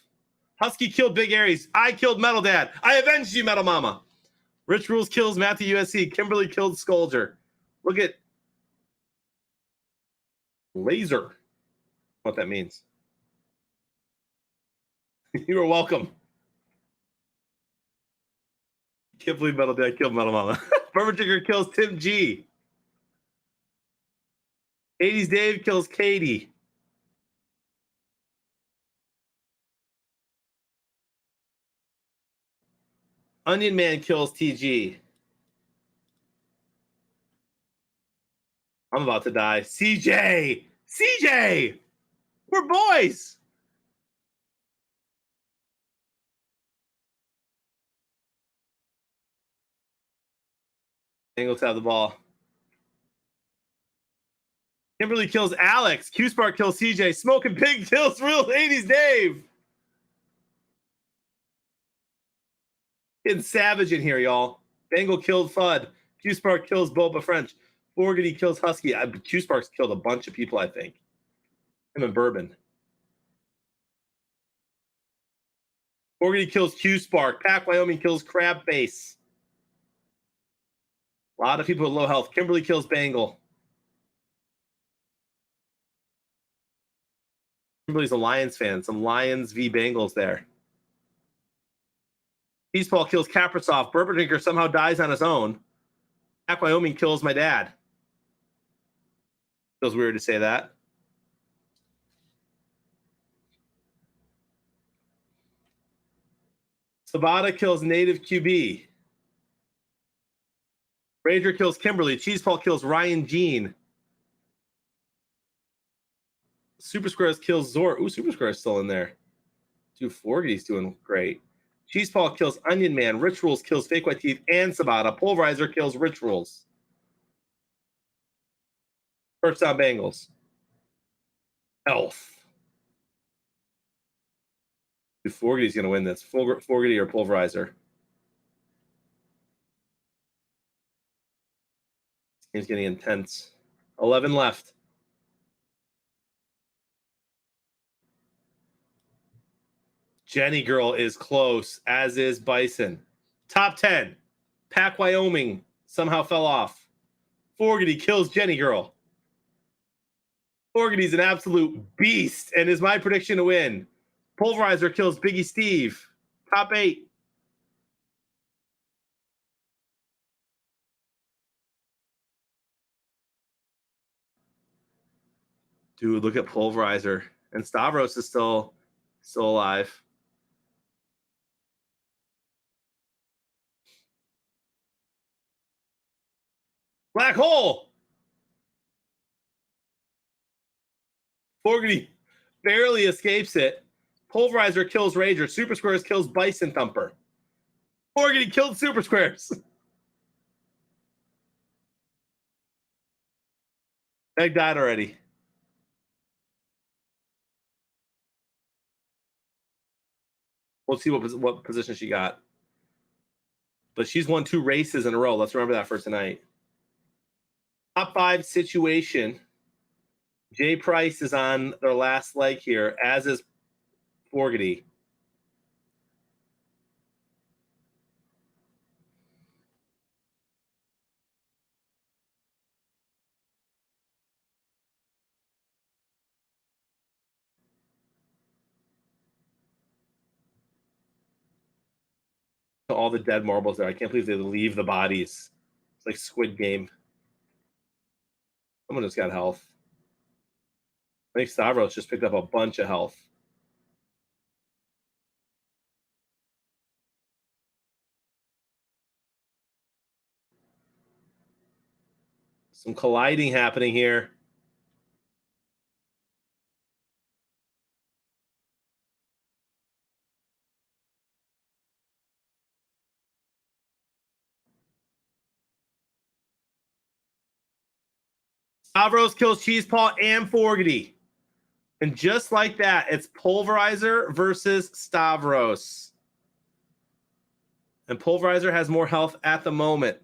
Husky killed Big Aries. I killed Metal Dad. I avenged you, Metal Mama. Rich Rules kills Matthew USC. Kimberly killed Scolger. Look at Laser. What that means. You are welcome. Can't believe Metal Dad killed Metal Mama. Permatrigger kills Tim G. 80s Dave kills Katie. Onion Man kills TG. I'm about to die. CJ! CJ! We're boys! Bengals have the ball. Kimberly kills Alex. Q-Spark kills CJ. Smoking Pig kills Real 80s Dave. Getting savage in here, y'all. Bengal killed Fudd. Q-Spark kills Boba French. Fogarty kills Husky. Q-Spark's killed a bunch of people, I think. Him and Bourbon. Fogarty kills Q-Spark. Pack Wyoming kills Crab Face. A lot of people with low health. Kimberly kills Bengal. Kimberly's a Lions fan. Some Lions v. Bengals there. Peaceball kills Kaprasov. Bourbon Drinker somehow dies on his own. Pack Wyoming kills my dad. Feels weird to say that. Sabata kills Native QB. Ranger kills Kimberly. Cheeseball kills Ryan Jean. SuperSquares kills Zor. Ooh, SuperSquares still in there. Dude, Fogarty's doing great. Cheeseball kills Onion Man. Rich Rules kills Fake White Teeth and Sabata. Pulverizer kills Rich Rules. First down Bengals. Elf. Dude, Fogarty's going to win this. Fogarty or Pulverizer. This game's getting intense. 11 left. Jenny Girl is close, as is Bison. Top 10. Pack Wyoming somehow fell off. Fogarty kills Jenny Girl. Fogarty's an absolute beast and is my prediction to win. Pulverizer kills Biggie Steve. Top 8. Dude, look at Pulverizer. And Stavros is still alive. Black hole. Fogarty barely escapes it. Pulverizer kills Rager. SuperSquares kills Bison Thumper. Fogarty killed SuperSquares. Meg died already. We'll see what position she got. But she's won 2 races in a row. Let's remember that for tonight. Top 5 situation. Jay Price is on their last leg here, as is Fogarty. All the dead marbles there. I can't believe they leave the bodies. It's like Squid Game. Someone just got health. I think Stavros just picked up a bunch of health. Some colliding happening here. Stavros kills Cheesepaw and Fogarty. And just like that, it's Pulverizer versus Stavros. And Pulverizer has more health at the moment.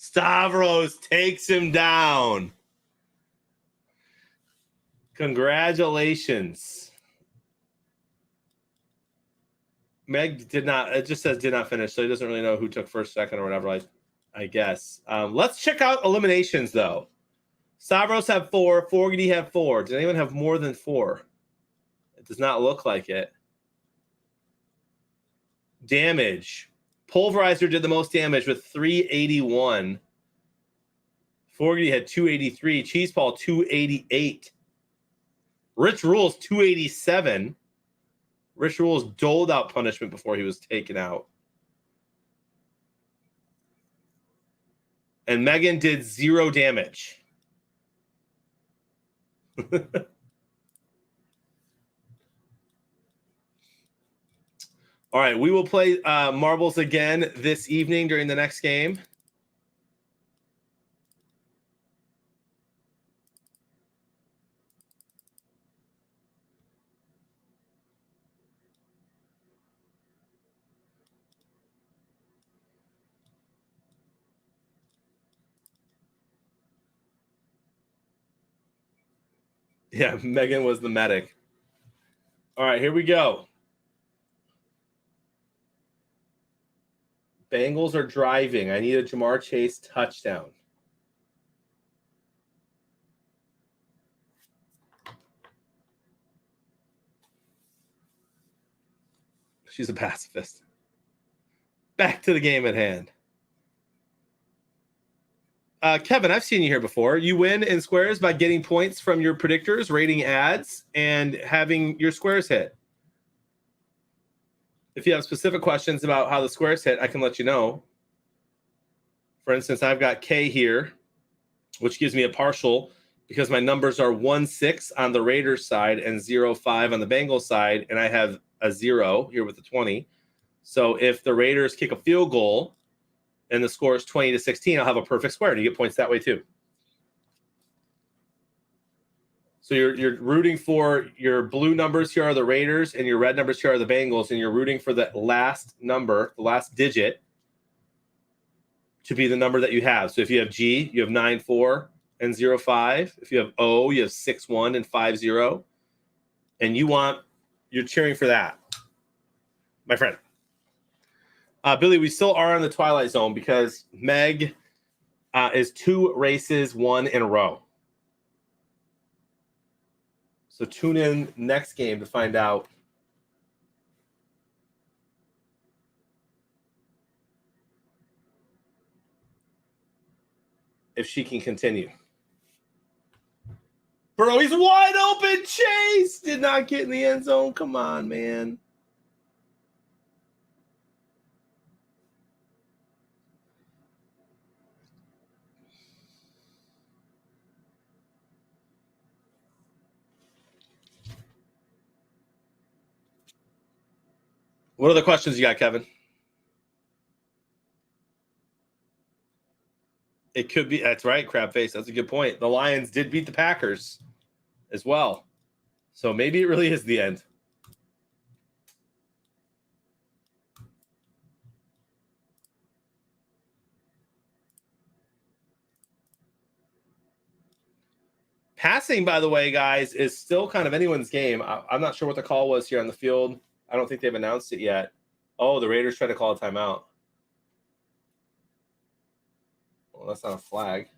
Stavros takes him down. Congratulations. Meg did not, it just says did not finish, so he doesn't really know who took first, second, or whatever, I guess. Let's check out eliminations, though. Stavros have 4. Fogarty have 4. Did anyone have more than 4? It does not look like it. Damage. Pulverizer did the most damage with 381. Fogarty had 283. Cheeseball 288. Rich Rules 287. Rich Rules doled out punishment before he was taken out. And Megan did 0 damage. All right, we will play marbles again this evening during the next game. Yeah, Megan was the medic. All right, here we go. Bengals are driving. I need a Jamar Chase touchdown. She's a pacifist. Back to the game at hand. Kevin, I've seen you here before. You win in squares by getting points from your predictors, rating ads, and having your squares hit. If you have specific questions about how the squares hit, I can let you know. For instance, I've got K here, which gives me a partial because my numbers are 1-6 on the Raiders side and 0-5 on the Bengals side, and I have a 0 here with the 20. So if the Raiders kick a field goal and the score is 20-16, I'll have a perfect square, and you get points that way too. So you're rooting for your blue numbers here are the Raiders, and your red numbers here are the Bengals, and you're rooting for the last number, the last digit, to be the number that you have. So if you have G, you have 9-4 and 0-5. If you have O, you have 6-1 and 5-0. And you're cheering for that, my friend. Billy, we still are in the Twilight Zone because Meg is 2 races, 1 in a row. So tune in next game to find out if she can continue. Bro, he's wide open. Chase did not get in the end zone. Come on, man. What other questions you got, Kevin? It could be. That's right, crab face. That's a good point. The Lions did beat the Packers as well. So maybe it really is the end. Passing, by the way, guys, is still kind of anyone's game. I'm not sure what the call was here on the field. I don't think they've announced it yet. Oh, the Raiders tried to call a timeout. Well, that's not a flag.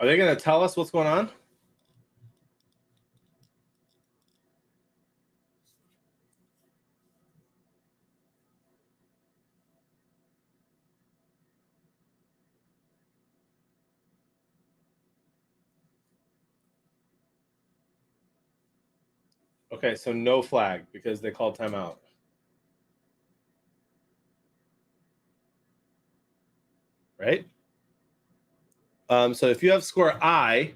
Are they going to tell us what's going on? Okay, so no flag because they called timeout. Right? So if you have score I,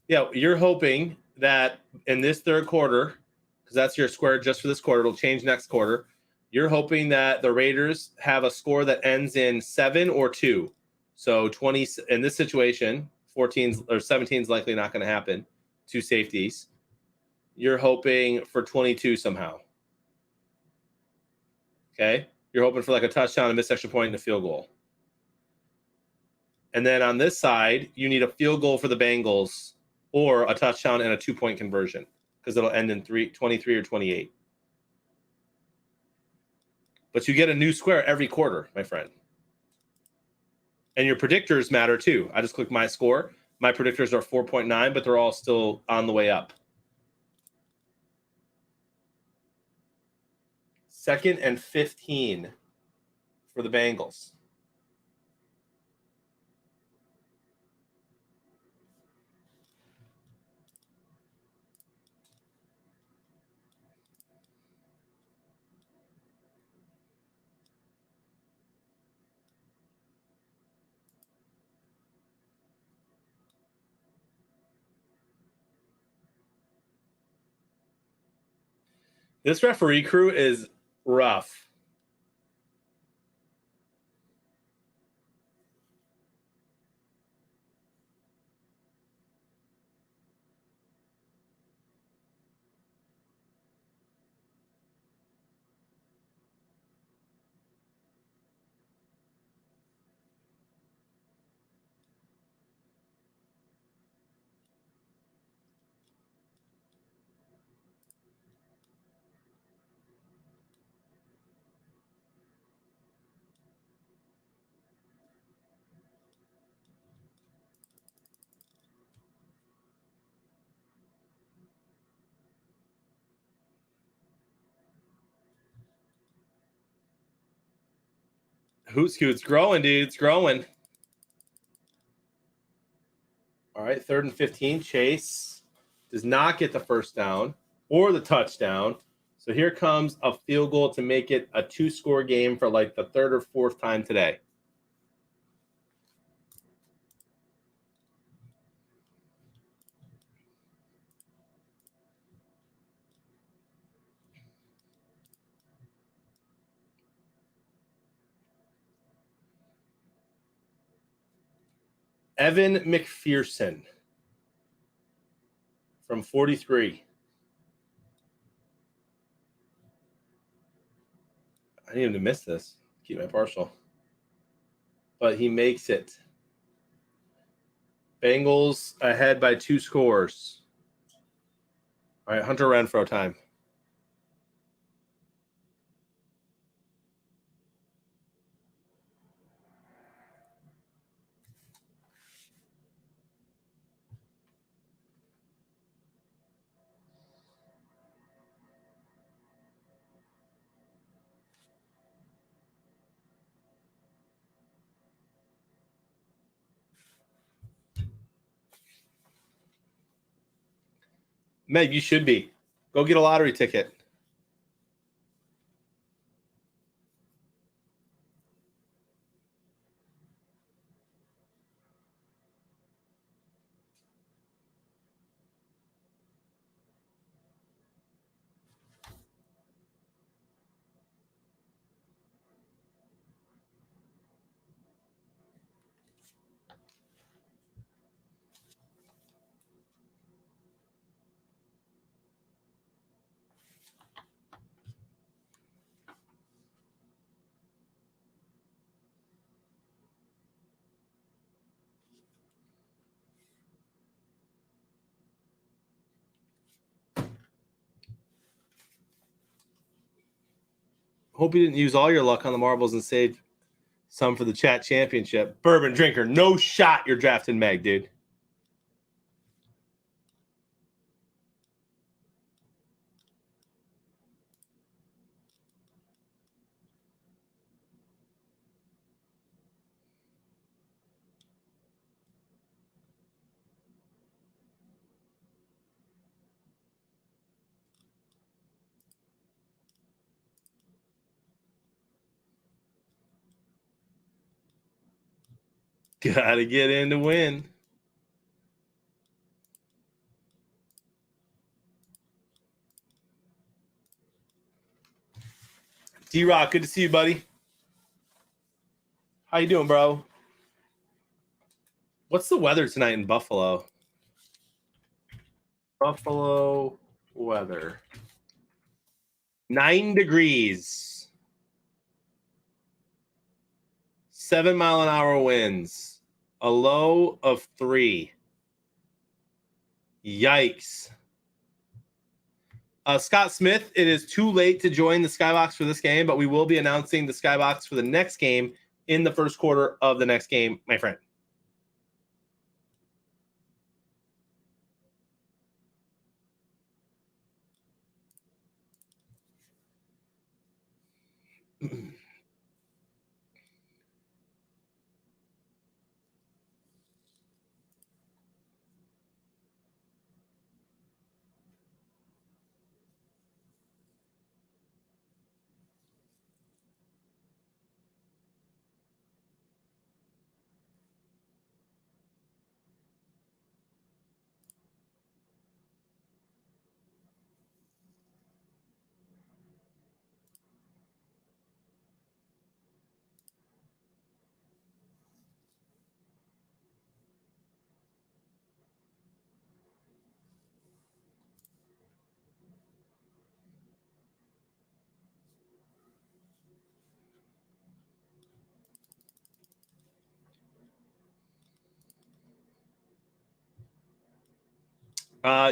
yeah, you're hoping that in this third quarter, because that's your square just for this quarter, it'll change next quarter. You're hoping that the Raiders have a score that ends in 7 or 2. So 20 in this situation, 14 or 17 is likely not going to happen. 2 safeties. You're hoping for 22 somehow. Okay? You're hoping for like a touchdown, a missed extra point, and a field goal. And then on this side, you need a field goal for the Bengals or a touchdown and a 2-point conversion because it'll end in 23 or 28. But you get a new square every quarter, my friend. And your predictors matter too. I just click my score. My predictors are 4.9, but they're all still on the way up. 2nd and 15 for the Bengals. This referee crew is rough. Hoot Scoot's growing, dude. It's growing. All right, 3rd and 15. Chase does not get the first down or the touchdown. So here comes a field goal to make it a 2-score game for like the 3rd or 4th time today. Evan McPherson from 43. I need him to miss this. Keep my partial. But he makes it. Bengals ahead by 2 scores. All right, Hunter Renfrow time. Meg, you should be. Go get a lottery ticket. Hope you didn't use all your luck on the marbles and saved some for the chat championship. Bourbon drinker, no shot you're drafting Meg, dude. Gotta get in to win. D-Rock, good to see you, buddy. How you doing, bro? What's the weather tonight in Buffalo? Buffalo weather. 9 degrees. 7-mile-an-hour winds. A low of 3. Yikes. Scott Smith, it is too late to join the Skybox for this game, but we will be announcing the Skybox for the next game in the first quarter of the next game, my friend.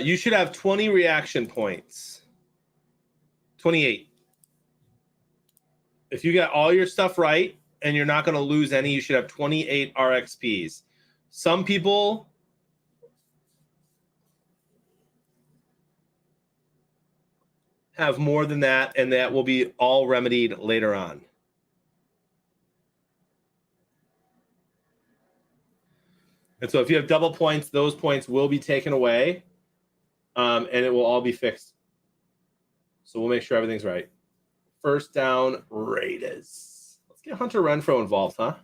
You should have 20 reaction points. 28. If you get all your stuff right and you're not going to lose any, you should have 28 RXPs. Some people have more than that, and that will be all remedied later on. And so if you have double points, those points will be taken away, and it will all be fixed. So we'll make sure everything's right. First down, Raiders. Let's get Hunter Renfrow involved, huh?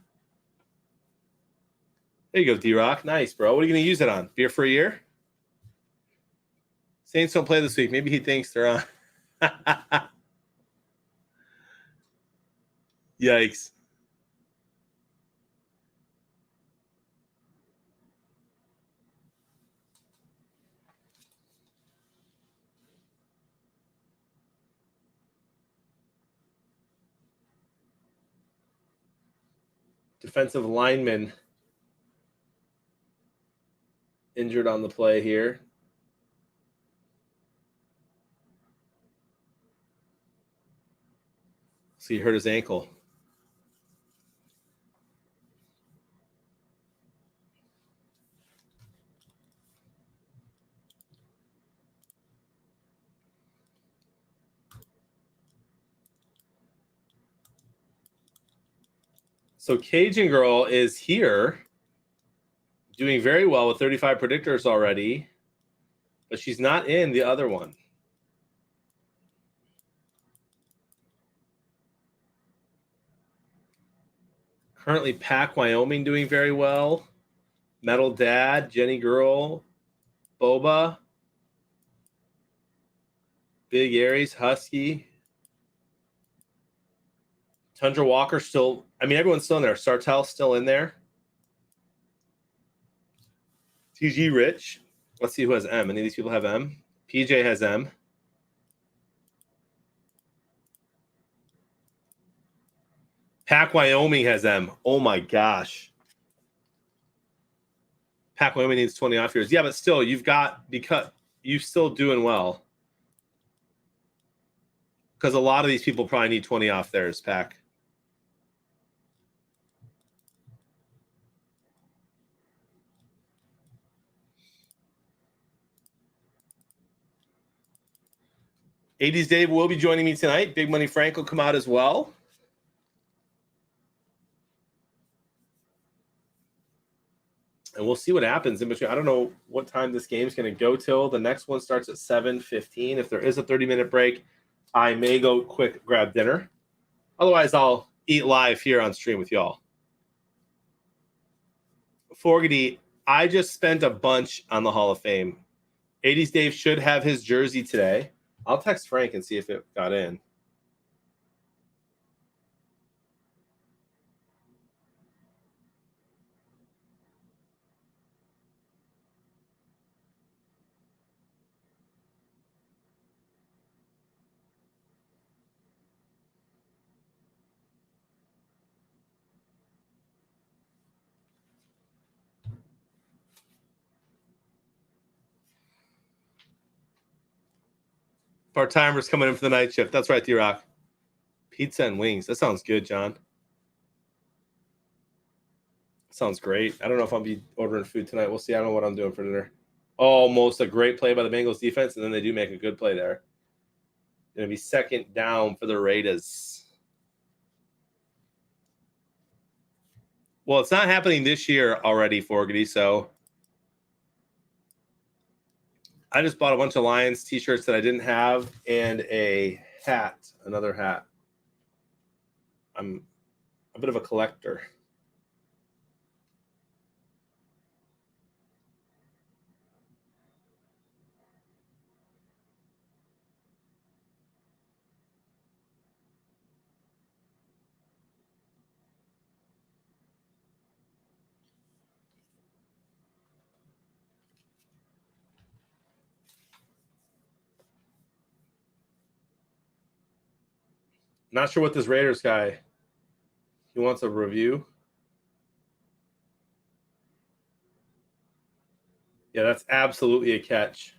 There you go, D-Rock. Nice, bro. What are you going to use it on? Beer for a year? Saints don't play this week. Maybe he thinks they're on. Yikes. Defensive lineman injured on the play here. So he hurt his ankle. So Cajun Girl is here, doing very well with 35 predictors already, but she's not in the other one. Currently, Pack Wyoming doing very well. Metal Dad, Jenny Girl, Boba, Big Aries, Husky, Tundra Walker still. I mean, everyone's still in there. Sartell still in there. TG Rich. Let's see who has M. Any of these people have M? PJ has M. Pack Wyoming has M. Oh my gosh. Pack Wyoming needs 20 off yours. Yeah, but still, you've got, because you're still doing well. Because a lot of these people probably need 20 off theirs, Pack. '80s Dave will be joining me tonight. Big Money Frank will come out as well. And we'll see what happens in between. I don't know what time this game is going to go till. The next one starts at 7:15. If there is a 30-minute break, I may go quick grab dinner. Otherwise, I'll eat live here on stream with y'all. Fogarty, I just spent a bunch on the Hall of Fame. 80s Dave should have his jersey today. I'll text Frank and see if it got in. Part-timers coming in for the night shift. That's right, D-Rock. Pizza and wings. That sounds good, John. Sounds great. I don't know if I'll be ordering food tonight. We'll see. I don't know what I'm doing for dinner. Almost a great play by the Bengals defense, and then they do make a good play there. Going to be second down for the Raiders. Well, it's not happening this year already, Fogarty, so I just bought a bunch of Lions t-shirts that I didn't have and a hat, another hat. I'm a bit of a collector. Not sure what this Raiders guy, he wants a review. Yeah, that's absolutely a catch.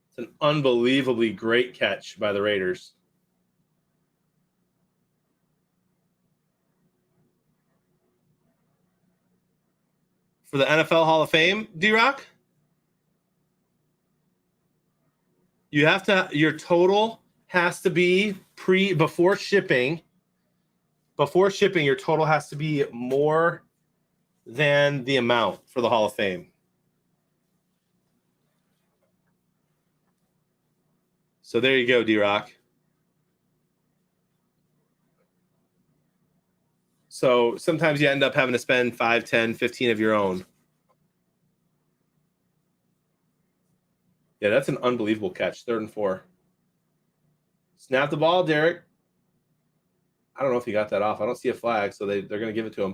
It's an unbelievably great catch by the Raiders. For the NFL Hall of Fame, D-Rock, you have to, your total has to be before shipping. Before shipping, your total has to be more than the amount for the Hall of Fame. So there you go, D-Rock. So sometimes you end up having to spend 5, 10, 15 of your own. Yeah, that's an unbelievable catch. 3rd and 4. Snap the ball, Derek. I don't know if he got that off. I don't see a flag, so they're going to give it to him.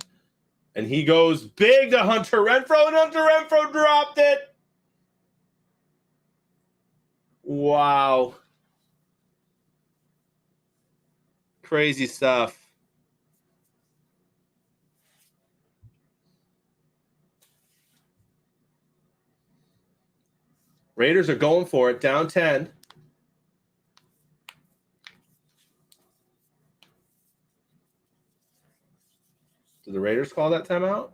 And he goes big to Hunter Renfrow, and Hunter Renfrow dropped it. Wow. Crazy stuff. Raiders are going for it, down 10. Did the Raiders call that timeout?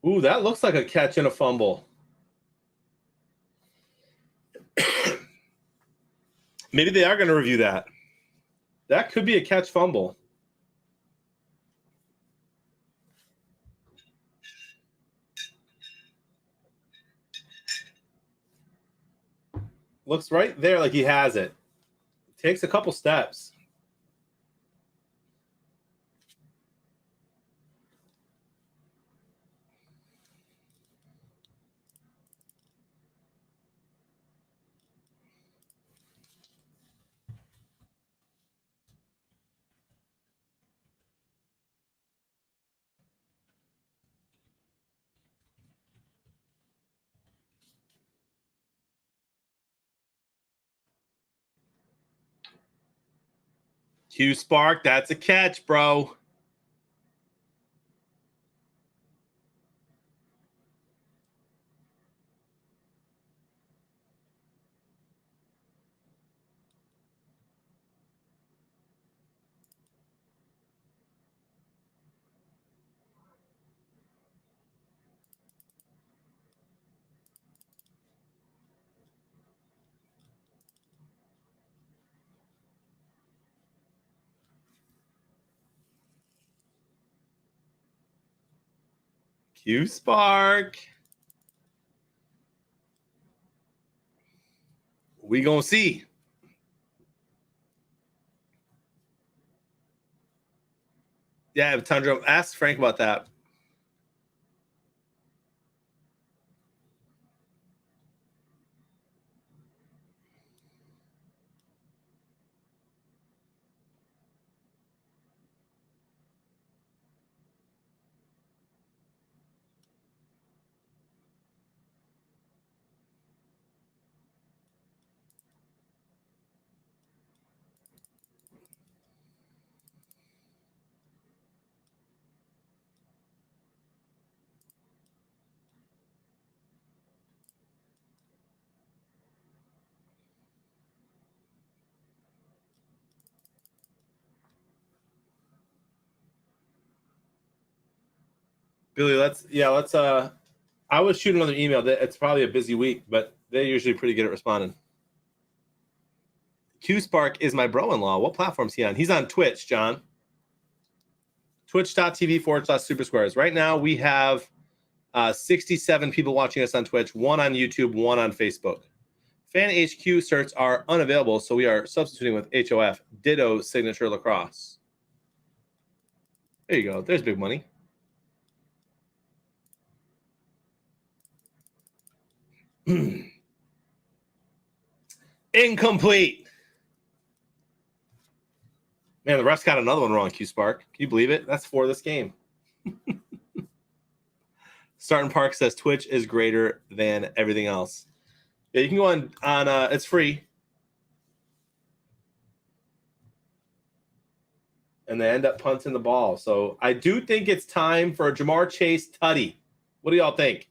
Ooh, that looks like a catch and a fumble. Maybe they are going to review that. That could be a catch fumble. Looks right there like he has it. Takes a couple steps. Q Spark, that's a catch, bro. Q Spark. We gonna see. Yeah, Tundra, ask Frank about that. Billy, let's I was shooting another email. It's probably a busy week, but they're usually pretty good at responding. Q Spark is my bro-in-law. What platform's he on? He's on Twitch, John. Twitch.tv/SuperSquares. Right now we have 67 people watching us on Twitch, 1 on YouTube, 1 on Facebook. Fan HQ certs are unavailable, so we are substituting with HOF, Ditto Signature Lacrosse. There you go. There's big money. Incomplete. Man, the refs got another one wrong, Q Spark. Can you believe it? That's 4 this game. Starting Park says Twitch is greater than everything else. Yeah, you can go on it's free. And they end up punting the ball. So I do think it's time for a Jamar Chase tutty. What do y'all think?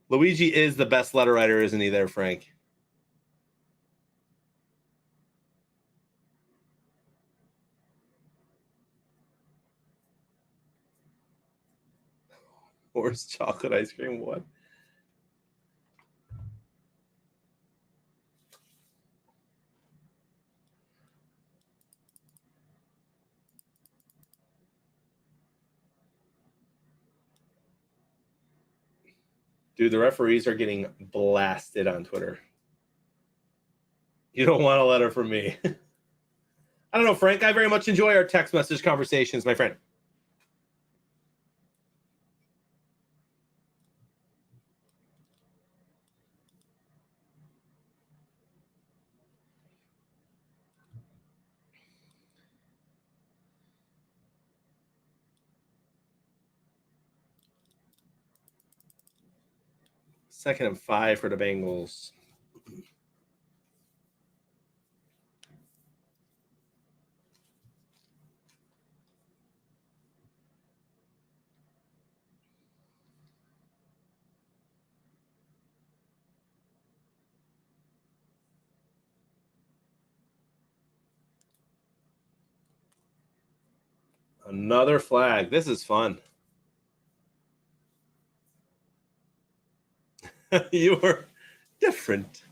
Luigi is the best letter writer, isn't he there, Frank? Horse chocolate ice cream, what? Dude, the referees are getting blasted on Twitter. You don't want a letter from me. I don't know, Frank. I very much enjoy our text message conversations, my friend. Second and 5 for the Bengals. Another flag. This is fun. You were different.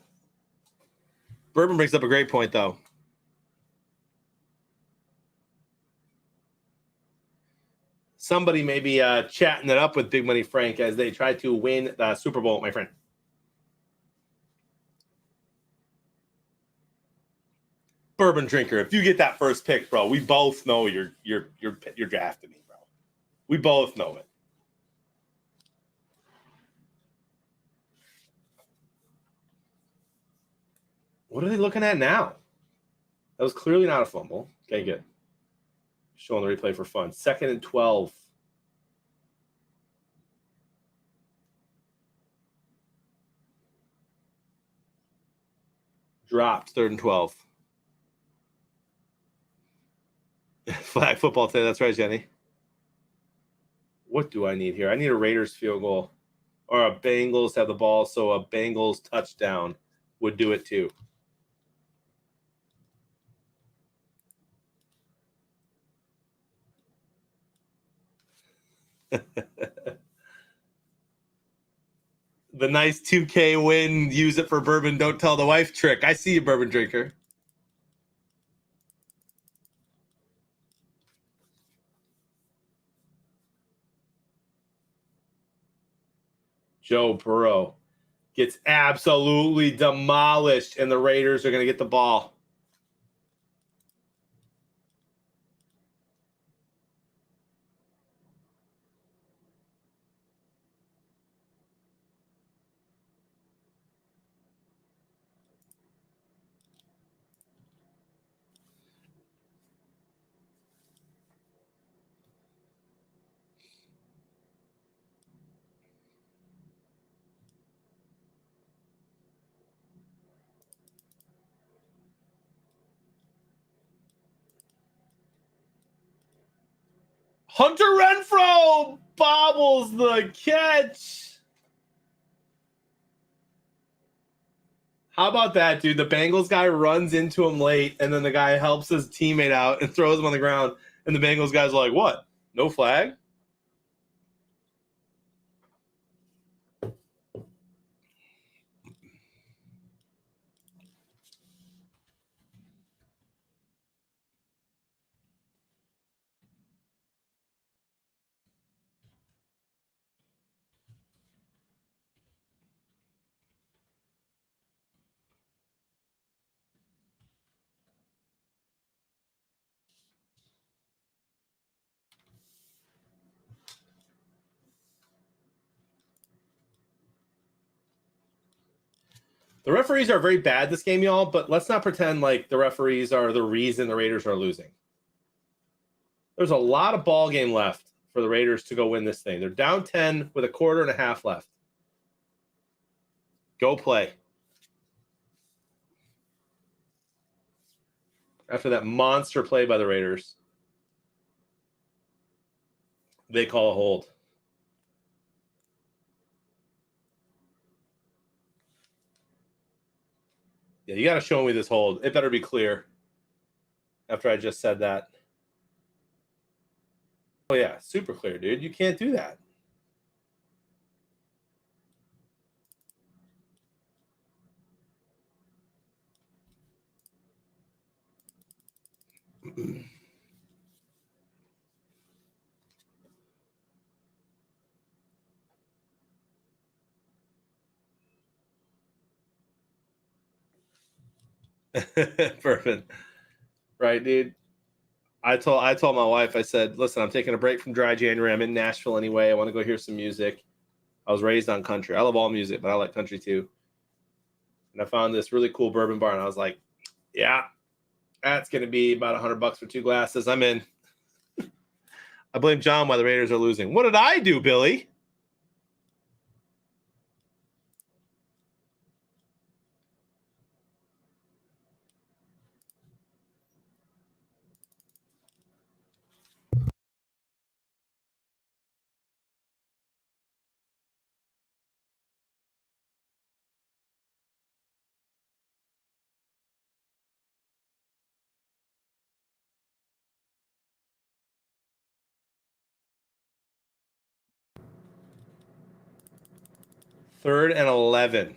Bourbon brings up a great point, though. Somebody may be chatting it up with Big Money Frank as they try to win the Super Bowl, my friend. Bourbon drinker, if you get that first pick, bro, we both know you're drafting me, bro. We both know it. What are they looking at now? That was clearly not a fumble. Okay, good. Showing the replay for fun. 2nd and 12. Dropped 3rd and 12. Flag football today. That's right, Jenny. What do I need here? I need a Raiders field goal or a Bengals have the ball, so a Bengals touchdown would do it too. The nice 2K win, use it for bourbon, don't tell the wife trick. I see you, bourbon drinker. Joe Burrow gets absolutely demolished, and the Raiders are going to get the ball. Hunter Renfrow bobbles the catch. How about that, dude? The Bengals guy runs into him late, and then the guy helps his teammate out and throws him on the ground. And the Bengals guys are like, what? No flag? The referees are very bad this game, y'all, but let's not pretend like the referees are the reason the Raiders are losing. There's a lot of ball game left for the Raiders to go win this thing. They're down 10 with a quarter and a half left. Go play. After that monster play by the Raiders, they call a hold. Yeah, you got to show me this hold. It better be clear after I just said that. Oh, yeah, super clear, dude. You can't do that. Perfect. Right, dude. I told my wife, I said, listen, I'm taking a break from dry January. I'm in Nashville anyway. I want to go hear some music. I was raised on country. I love all music, but I like country too. And I found this really cool bourbon bar, and I was like, yeah, that's going to be about $100 for 2 glasses. I'm in. I blame John why the Raiders are losing. What did I do, Billy? Third and 11.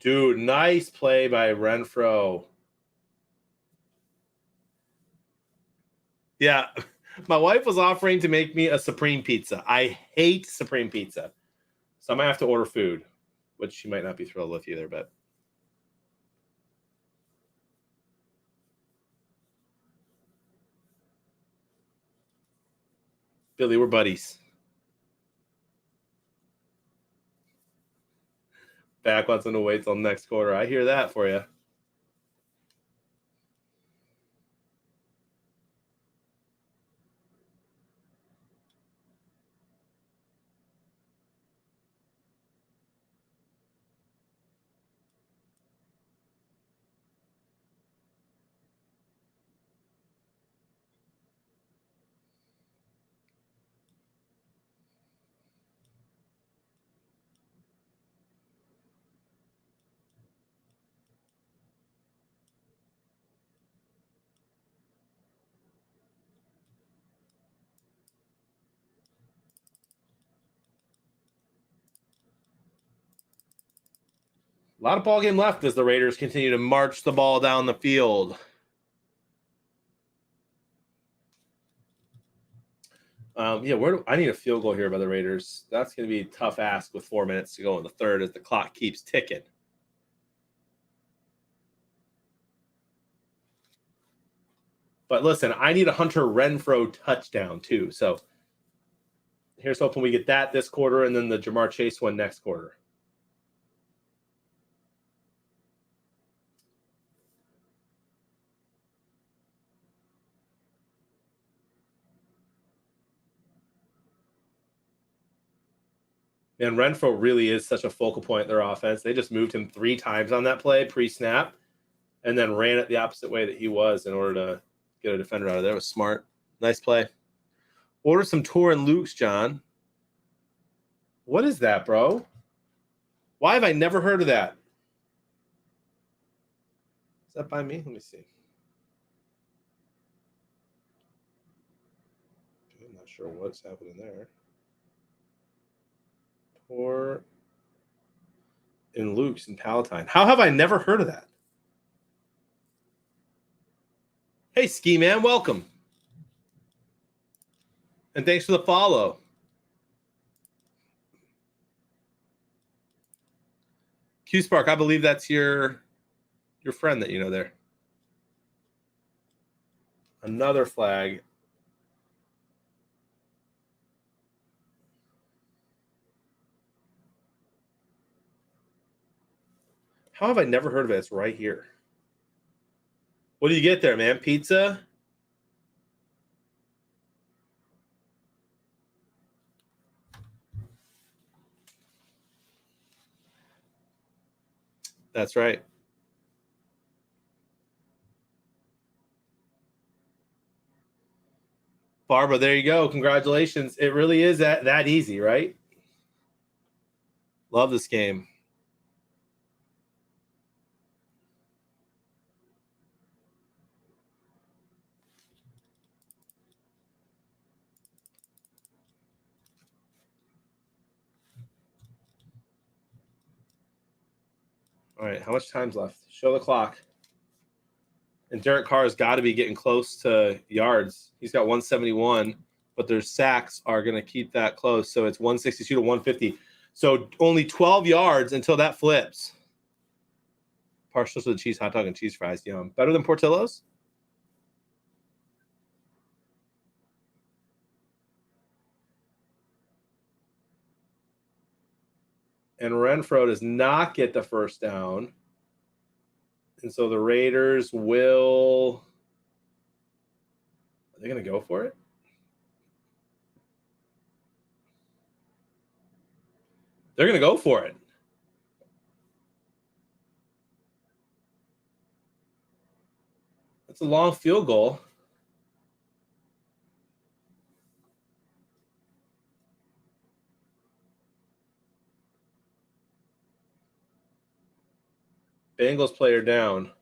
Dude, nice play by Renfrow. Yeah, my wife was offering to make me a Supreme pizza. I hate Supreme pizza. So I might have to order food, which she might not be thrilled with either, but. Billy, we're buddies. Back wants him to wait till next quarter. I hear that for you. A lot of ball game left as the Raiders continue to march the ball down the field. Yeah, I need a field goal here by the Raiders. That's going to be a tough ask with 4 minutes to go in the third as the clock keeps ticking. But listen, I need a Hunter Renfrow touchdown too. So here's hoping we get that this quarter and then the Jamar Chase one next quarter. And Renfrow really is such a focal point in their offense. They just moved him 3 times on that play pre-snap and then ran it the opposite way that he was in order to get a defender out of there. It was smart. Nice play. Order some Tor and Luke's, John. What is that, bro? Why have I never heard of that? Is that by me? Let me see. I'm not sure what's happening there. Tor and Luke's and Palatine. How have I never heard of that? Hey, Ski Man, welcome. And thanks for the follow. Q Spark, I believe that's your friend that you know there. Another flag. How have I never heard of it? It's right here. What do you get there, man? Pizza? That's right. Barbara, there you go. Congratulations. It really is that easy, right? Love this game. All right, how much time's left? Show the clock. And Derek Carr has got to be getting close to yards. He's got 171, but their sacks are going to keep that close. So it's 162 to 150. So only 12 yards until that flips. Partial to the cheese hot dog and cheese fries. Yum. Better than Portillo's? And Renfrow does not get the first down. And so the Raiders will... Are they going to go for it? They're going to go for it. That's a long field goal. Bengals player down.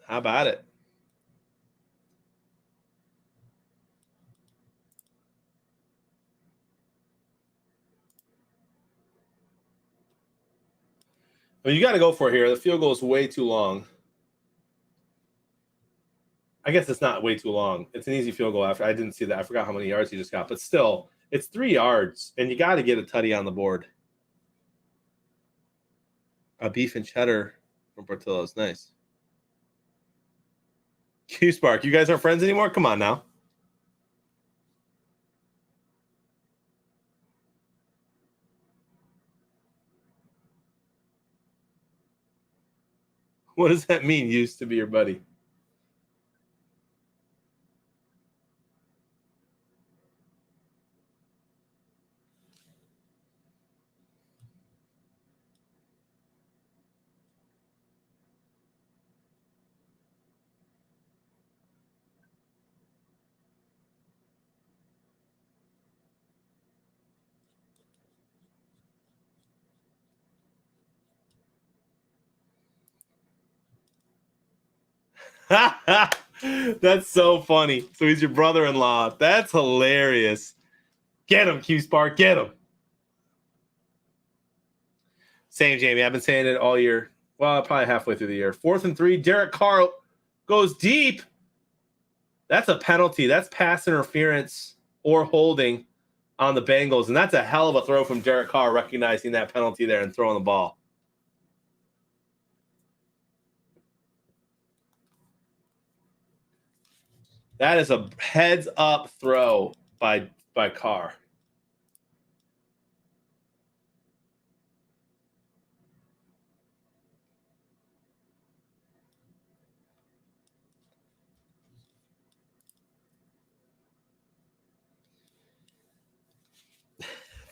How about it? I mean, you got to go for it here. The field goal is way too long. I guess it's not way too long. It's an easy field goal. After I didn't see that. I forgot how many yards he just got, but still, it's 3 yards, and you got to get a tutty on the board. A beef and cheddar from Portillo's. Nice. Q Spark, you guys aren't friends anymore? Come on now. What does that mean, used to be your buddy? That's so funny. So he's your brother-in-law. That's hilarious. Get him, Q Spark. Get him. Same, Jamie. I've been saying it all year. Well, probably halfway through the year. 4th and 3. Derek Carr goes deep. That's a penalty. That's pass interference. or holding on the Bengals. And that's a hell of a throw from Derek Carr, recognizing that penalty there and throwing the ball. That is a heads-up throw by Carr.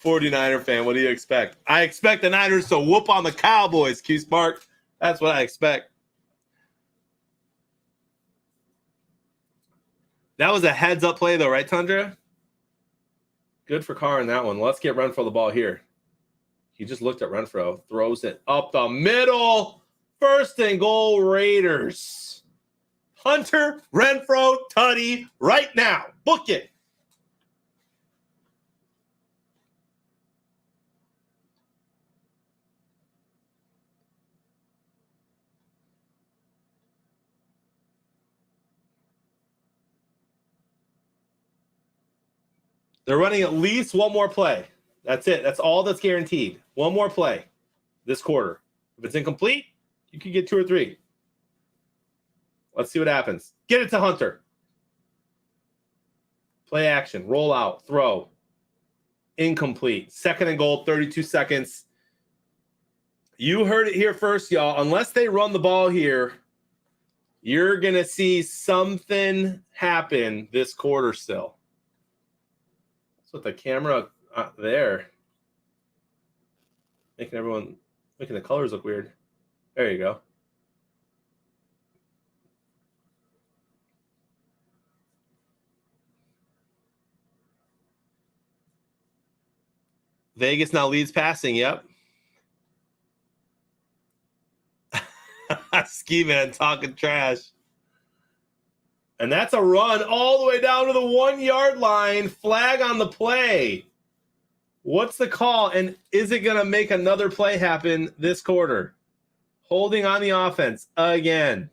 "49er fan, what do you expect?" I expect the Niners to whoop on the Cowboys, Q Spark. That's what I expect. That was a heads-up play, though, right, Tundra? Good for Carr in that one. Let's get Renfro the ball here. He just looked at Renfro, throws it up the middle. 1st and goal, Raiders. Hunter Renfro tutty right now. Book it. They're running at least one more play. That's it. That's all that's guaranteed. One more play this quarter. If it's incomplete, you could get 2 or 3. Let's see what happens. Get it to Hunter. Play action. Roll out. Throw. Incomplete. 2nd and goal. 32 seconds. You heard it here first, y'all. Unless they run the ball here, you're going to see something happen this quarter still. That's what the camera there. Making the colors look weird. There you go. Vegas now leads passing. Yep. Ski Man talking trash. And that's a run all the way down to the 1-yard line. Flag on the play. What's the call? And is it going to make another play happen this quarter? Holding on the offense again.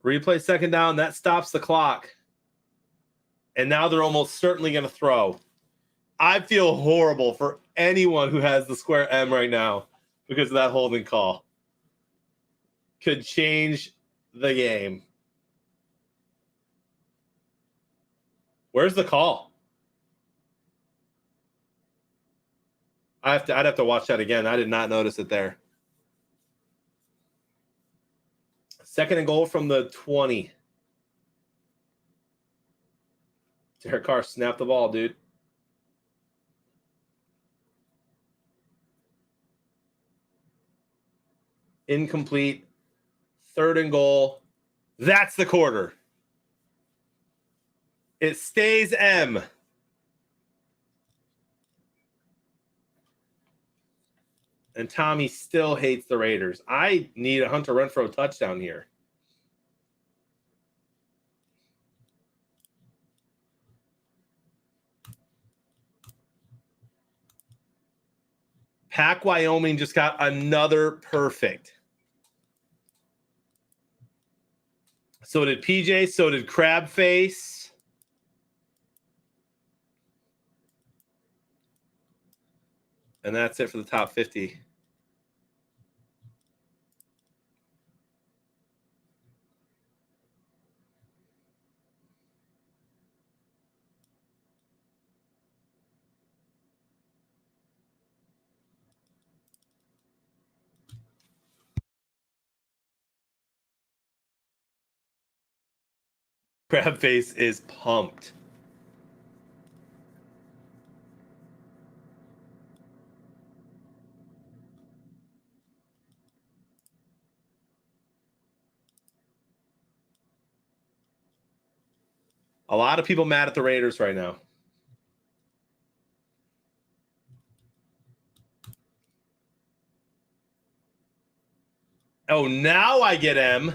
Replay 2nd down. That stops the clock. And now they're almost certainly going to throw. I feel horrible for anyone who has the square M right now because of that holding call. Could change the game. Where's the call? I'd have to watch that again. I did not notice it there. 2nd and goal from the 20. Derek Carr snapped the ball, dude. Incomplete. 3rd and goal. That's the quarter. It stays M. And Tommy still hates the Raiders. I need a Hunter Renfro touchdown here. Pack Wyoming just got another perfect. So did PJ. So did Crabface. And that's it for the top 50. Crabface is pumped. A lot of people mad at the Raiders right now. Oh, now I get M.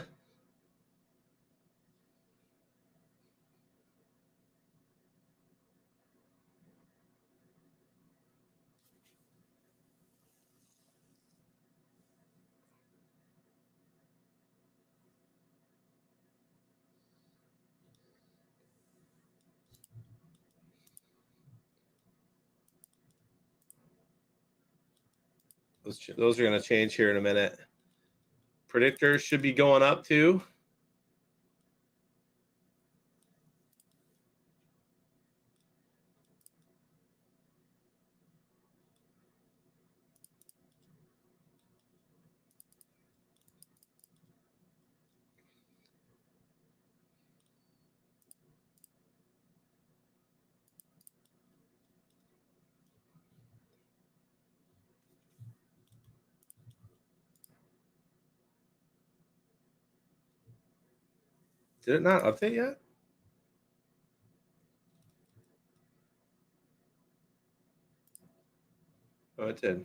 Those are going to change here in a minute. Predictors should be going up too. Did it not update yet? Oh, it did.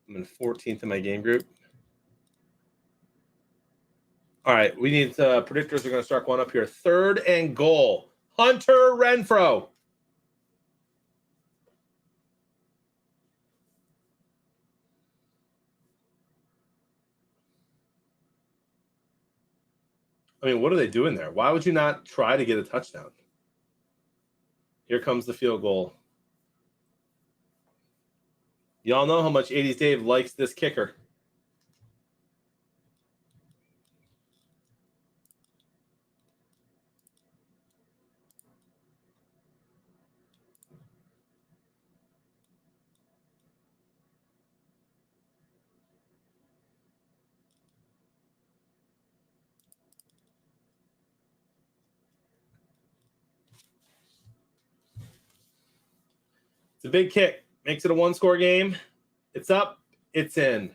I'm in 14th in my game group. All right, we need predictors are going to start going up here. 3rd and goal. Hunter Renfrow. I mean, what are they doing there? Why would you not try to get a touchdown? Here comes the field goal. Y'all know how much 80s Dave likes this kicker. It's a big kick. Makes it a 1-score game. It's up. It's in.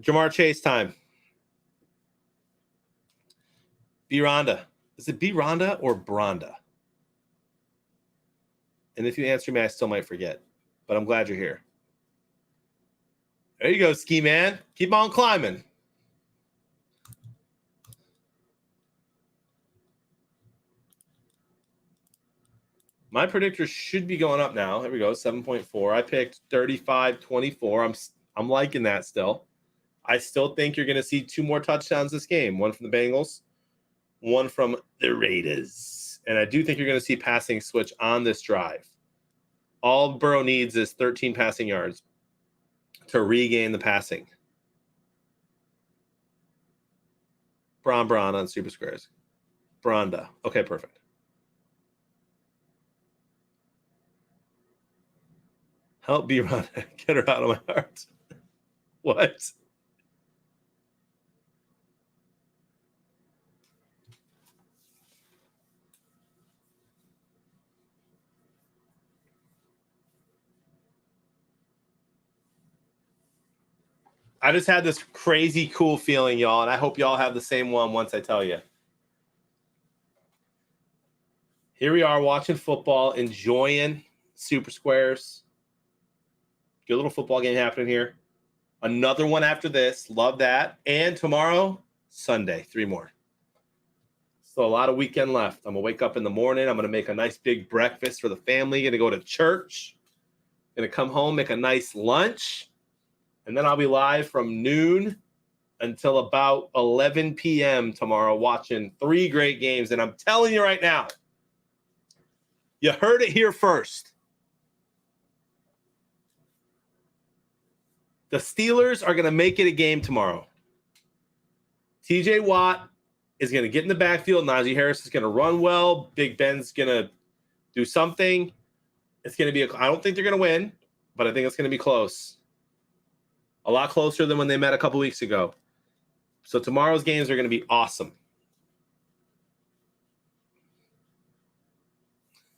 Jamar Chase time. B. Rhonda. Is it B. Rhonda or Bronda? And if you answer me, I still might forget. But I'm glad you're here. There you go, Ski Man. Keep on climbing. My predictors should be going up now. There we go, 7.4. I picked 35-24. I'm liking that still. I still think you're going to see 2 more touchdowns this game. One from the Bengals, one from the Raiders. And I do think you're going to see passing switch on this drive. All Burrow needs is 13 passing yards to regain the passing. Bron on SuperSquares. Bronda. Okay, perfect. Help B. Rhonda. Get her out of my heart. What? I just had this crazy cool feeling, y'all, and I hope y'all have the same one once I tell you. Here we are watching football, enjoying SuperSquares. Good little football game happening here. Another one after this. Love that. And tomorrow, Sunday, 3 more. So a lot of weekend left. I'm going to wake up in the morning. I'm going to make a nice big breakfast for the family. Going to go to church. Going to come home, make a nice lunch. And then I'll be live from noon until about 11 p.m. tomorrow watching 3 great games. And I'm telling you right now, you heard it here first. The Steelers are going to make it a game tomorrow. TJ Watt is going to get in the backfield. Najee Harris is going to run well. Big Ben's going to do something. It's going to be I don't think they're going to win, but I think it's going to be close. A lot closer than when they met a couple weeks ago. So tomorrow's games are going to be awesome.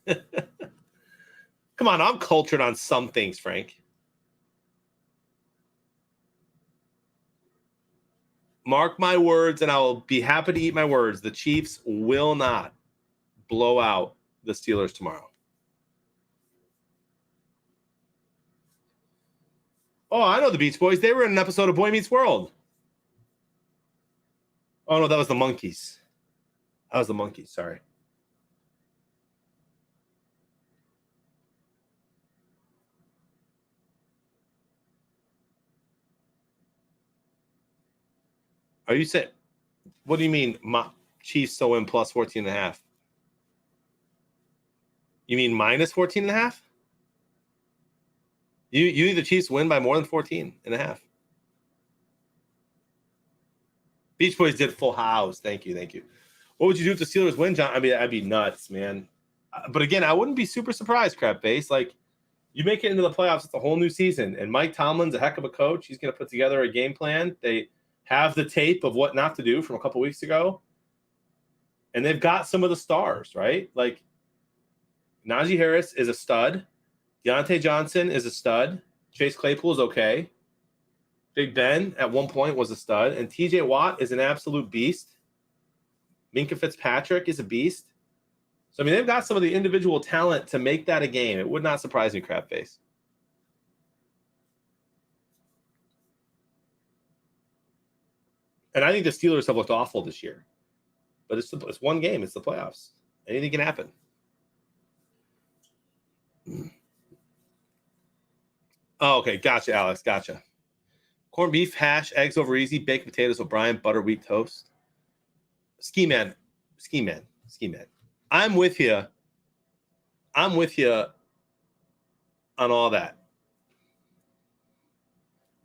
Come on, I'm cultured on some things, Frank. Mark my words, and I will be happy to eat my words. The Chiefs will not blow out the Steelers tomorrow. Oh, I know the Beach Boys. They were in an episode of Boy Meets World. Oh, no, that was the Monkees. That was the Monkees, sorry. Are you saying? What do you mean? Chiefs still win plus 14.5? You mean minus 14.5? You need the Chiefs win by more than 14.5. Beach Boys did full house. Thank you. What would you do if the Steelers win, John? I mean, I'd be nuts, man. But again, I wouldn't be super surprised, crap face. Like, you make it into the playoffs, it's a whole new season. And Mike Tomlin's a heck of a coach. He's going to put together a game plan. They have the tape of what not to do from a couple weeks ago. And they've got some of the stars, right? Like, Najee Harris is a stud. Deontay Johnson is a stud. Chase Claypool is okay. Big Ben at one point was a stud. And TJ Watt is an absolute beast. Minka Fitzpatrick is a beast. So, I mean, they've got some of the individual talent to make that a game. It would not surprise me, crap face. And I think the Steelers have looked awful this year. But it's one game. It's the playoffs. Anything can happen. Oh, okay. Gotcha, Alex. Gotcha. Corned beef, hash, eggs over easy, baked potatoes, O'Brien, butter, wheat toast. Ski man. I'm with you on all that.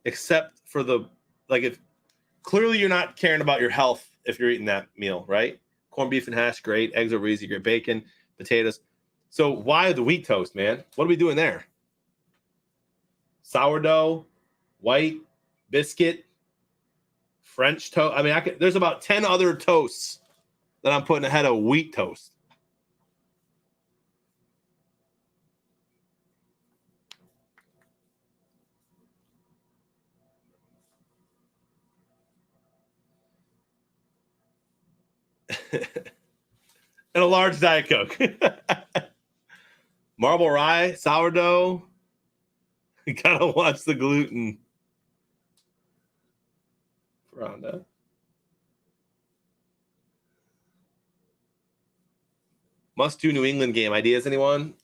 Except for if clearly you're not caring about your health if you're eating that meal, right? Corned beef and hash, great. Eggs over easy, great. Bacon, potatoes. So why the wheat toast, man? What are we doing there? Sourdough, white, biscuit, French toast. I mean, there's about 10 other toasts that I'm putting ahead of wheat toast. And a large Diet Coke. Marble rye, sourdough. You gotta watch the gluten. Rhonda. Must do New England game. Ideas, anyone?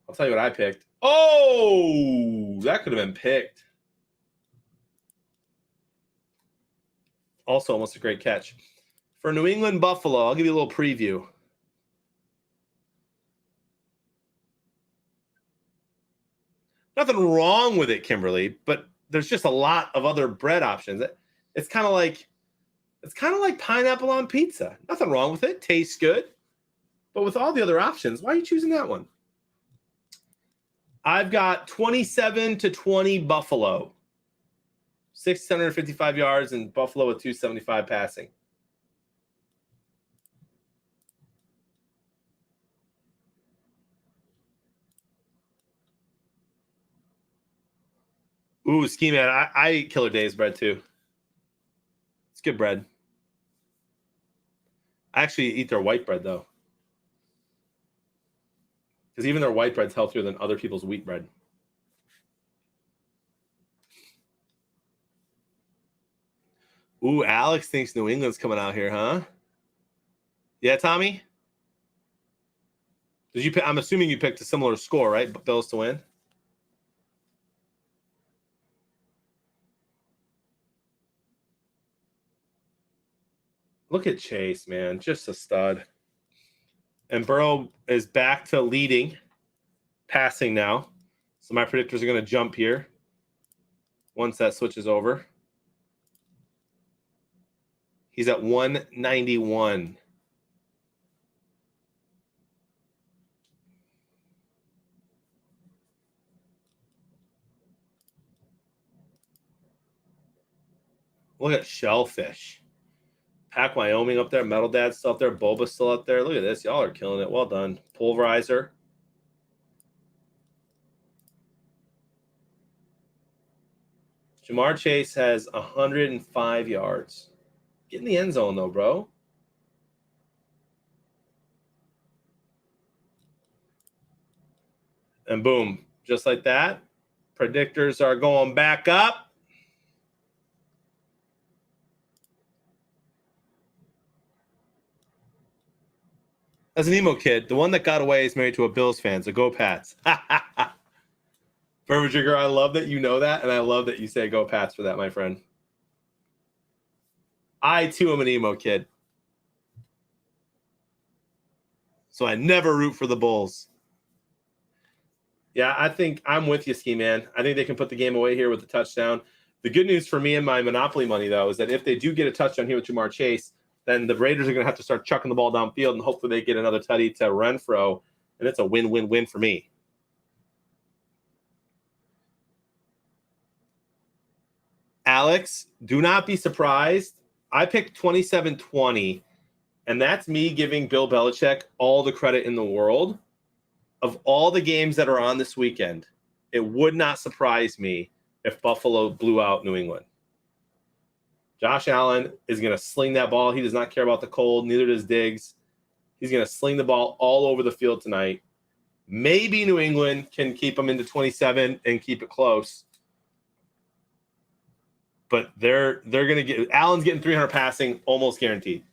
I'll tell you what I picked. Oh, that could have been picked. Also, almost a great catch. For New England Buffalo, I'll give you a little preview. Nothing wrong with it, Kimberly, but there's just a lot of other bread options. It's kind of like pineapple on pizza. Nothing wrong with it. Tastes good. But with all the other options, why are you choosing that one? I've got 27-20 Buffalo. 655 yards and Buffalo with 275 passing. Ooh, Ski Man. I eat Killer Days bread too. It's good bread. I actually eat their white bread though. Because even their white bread's healthier than other people's wheat bread. Ooh, Alex thinks New England's coming out here, huh? Yeah, Tommy? Did you pick? I'm assuming you picked a similar score, right? Bills to win. Look at Chase, man. Just a stud. And Burrow is back to leading passing now. So my predictors are going to jump here once that switches over. He's at 191. Look at Shellfish. Pack Wyoming up there. Metal Dad's still up there. Boba's still up there. Look at this. Y'all are killing it. Well done. Pulverizer. Jamar Chase has 105 yards. Get in the end zone, though, bro. And boom. Just like that. Predictors are going back up. As an emo kid, the one that got away is married to a Bills fan, so go Pats. Perfect Trigger, I love that you know that, and I love that you say go Pats for that, my friend. I too am an emo kid. So I never root for the Bulls. Yeah, I think I'm with you, Ski Man. I think they can put the game away here with the touchdown. The good news for me and my Monopoly money, though, is that if they do get a touchdown here with Jamar Chase, then the Raiders are going to have to start chucking the ball downfield, and hopefully they get another tutty to Renfro, and it's a win-win-win for me. Alex, do not be surprised. I picked 27-20, and that's me giving Bill Belichick all the credit in the world. Of all the games that are on this weekend, it would not surprise me if Buffalo blew out New England. Josh Allen is going to sling that ball. He does not care about the cold. Neither does Diggs. He's going to sling the ball all over the field tonight. Maybe New England can keep them into 27 and keep it close. But they're going to get – Allen's getting 300 passing, almost guaranteed.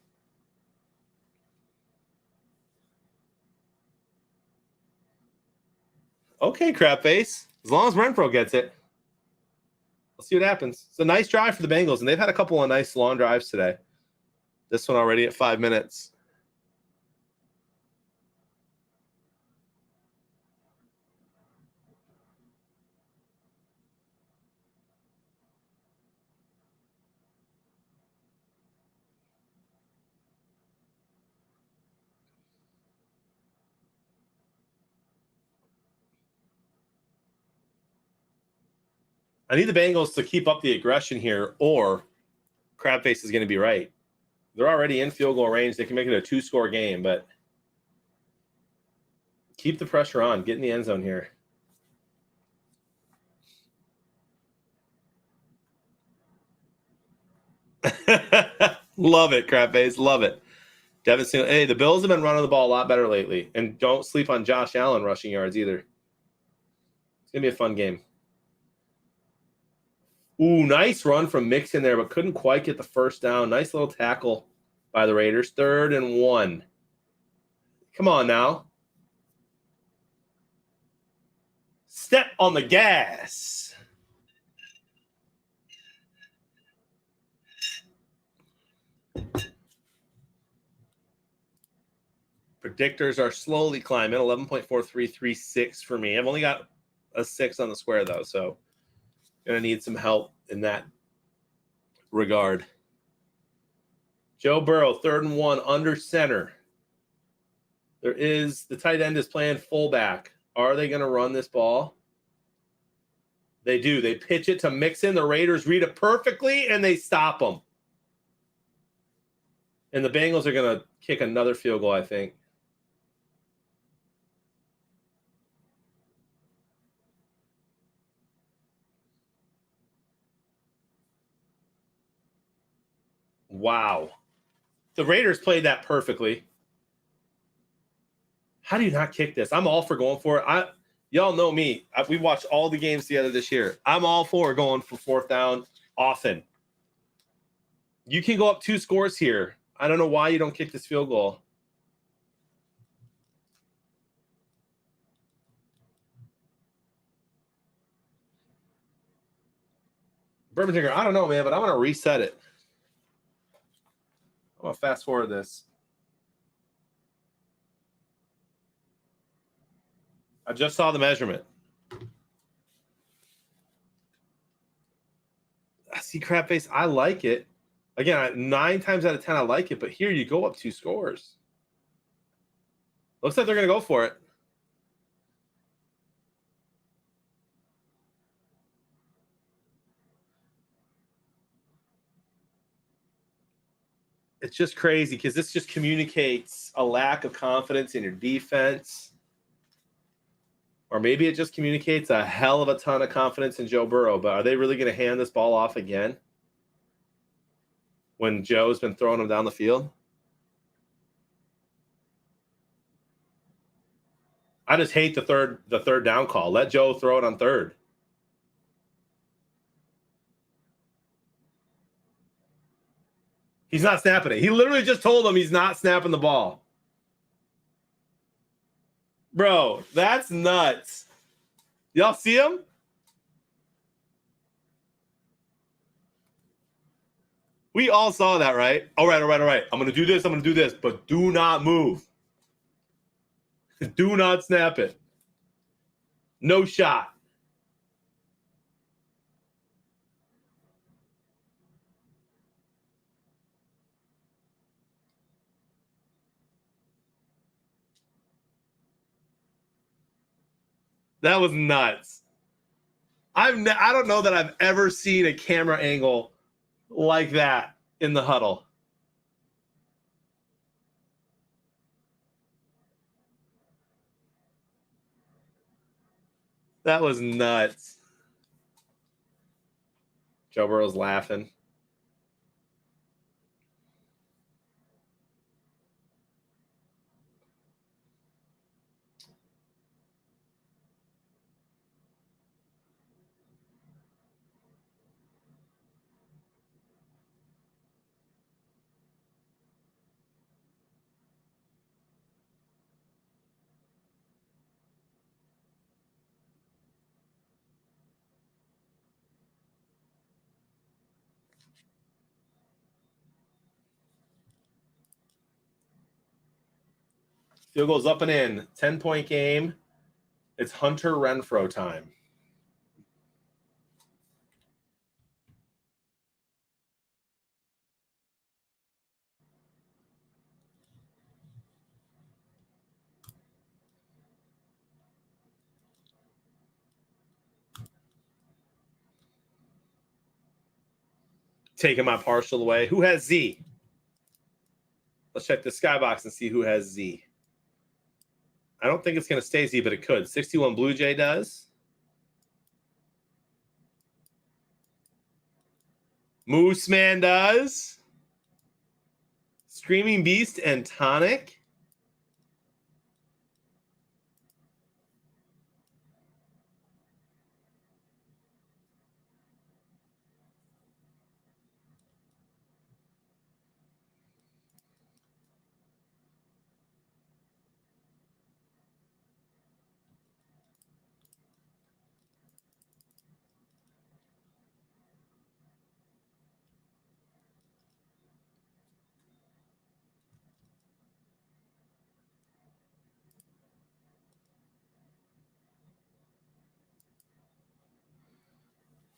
Okay, crap face. As long as Renfro gets it. Let's see what happens. It's a nice drive for the Bengals, and they've had a couple of nice long drives today. This one already at 5 minutes. I need the Bengals to keep up the aggression here, or Crabface is going to be right. They're already in field goal range. They can make it a 2-score game, but keep the pressure on. Get in the end zone here. Love it, Crabface. Love it. Devin Singletary. Hey, the Bills have been running the ball a lot better lately. And don't sleep on Josh Allen rushing yards either. It's going to be a fun game. Ooh, nice run from Mixon there, but couldn't quite get the first down. Nice little tackle by the Raiders. 3rd and 1. Come on now. Step on the gas. Predictors are slowly climbing. 11.4336 for me. I've only got a 6 on the square, though, so going to need some help in that regard. Joe Burrow, 3rd and 1, under center. The tight end is playing fullback. Are they going to run this ball? They do. They pitch it to Mixon. The Raiders read it perfectly, and they stop them. And the Bengals are going to kick another field goal, I think. Wow. The Raiders played that perfectly. How do you not kick this? I'm all for going for it. Y'all know me. We watched all the games together this year. I'm all for going for 4th down often. You can go up 2 scores here. I don't know why you don't kick this field goal. Bourbon Drinker, I don't know, man, but I'm going to reset it. I'm going to fast forward this. I just saw the measurement. See, crap face, I like it. Again, 9 times out of 10, I like it, but here you go up 2 scores. Looks like they're going to go for it. It's just crazy because this just communicates a lack of confidence in your defense. Or maybe it just communicates a hell of a ton of confidence in Joe Burrow. But are they really going to hand this ball off again when Joe's been throwing them down the field? I just hate the third down call. Let Joe throw it on 3rd. He's not snapping it. He literally just told him he's not snapping the ball. Bro, that's nuts. Y'all see him? All We all saw that, right? All right. I'm going to do this, but do not move. Do not snap it. No shot. That was nuts. I don't know that I've ever seen a camera angle like that in the huddle. That was nuts. Joe Burrow's laughing. Field goes up and in. 10-point game. It's Hunter Renfrow time. Taking my partial away. Who has Z? Let's check the skybox and see who has Z. I don't think it's going to stay Z, but it could. 61 Blue Jay does. Moose Man does. Screaming Beast and Tonic.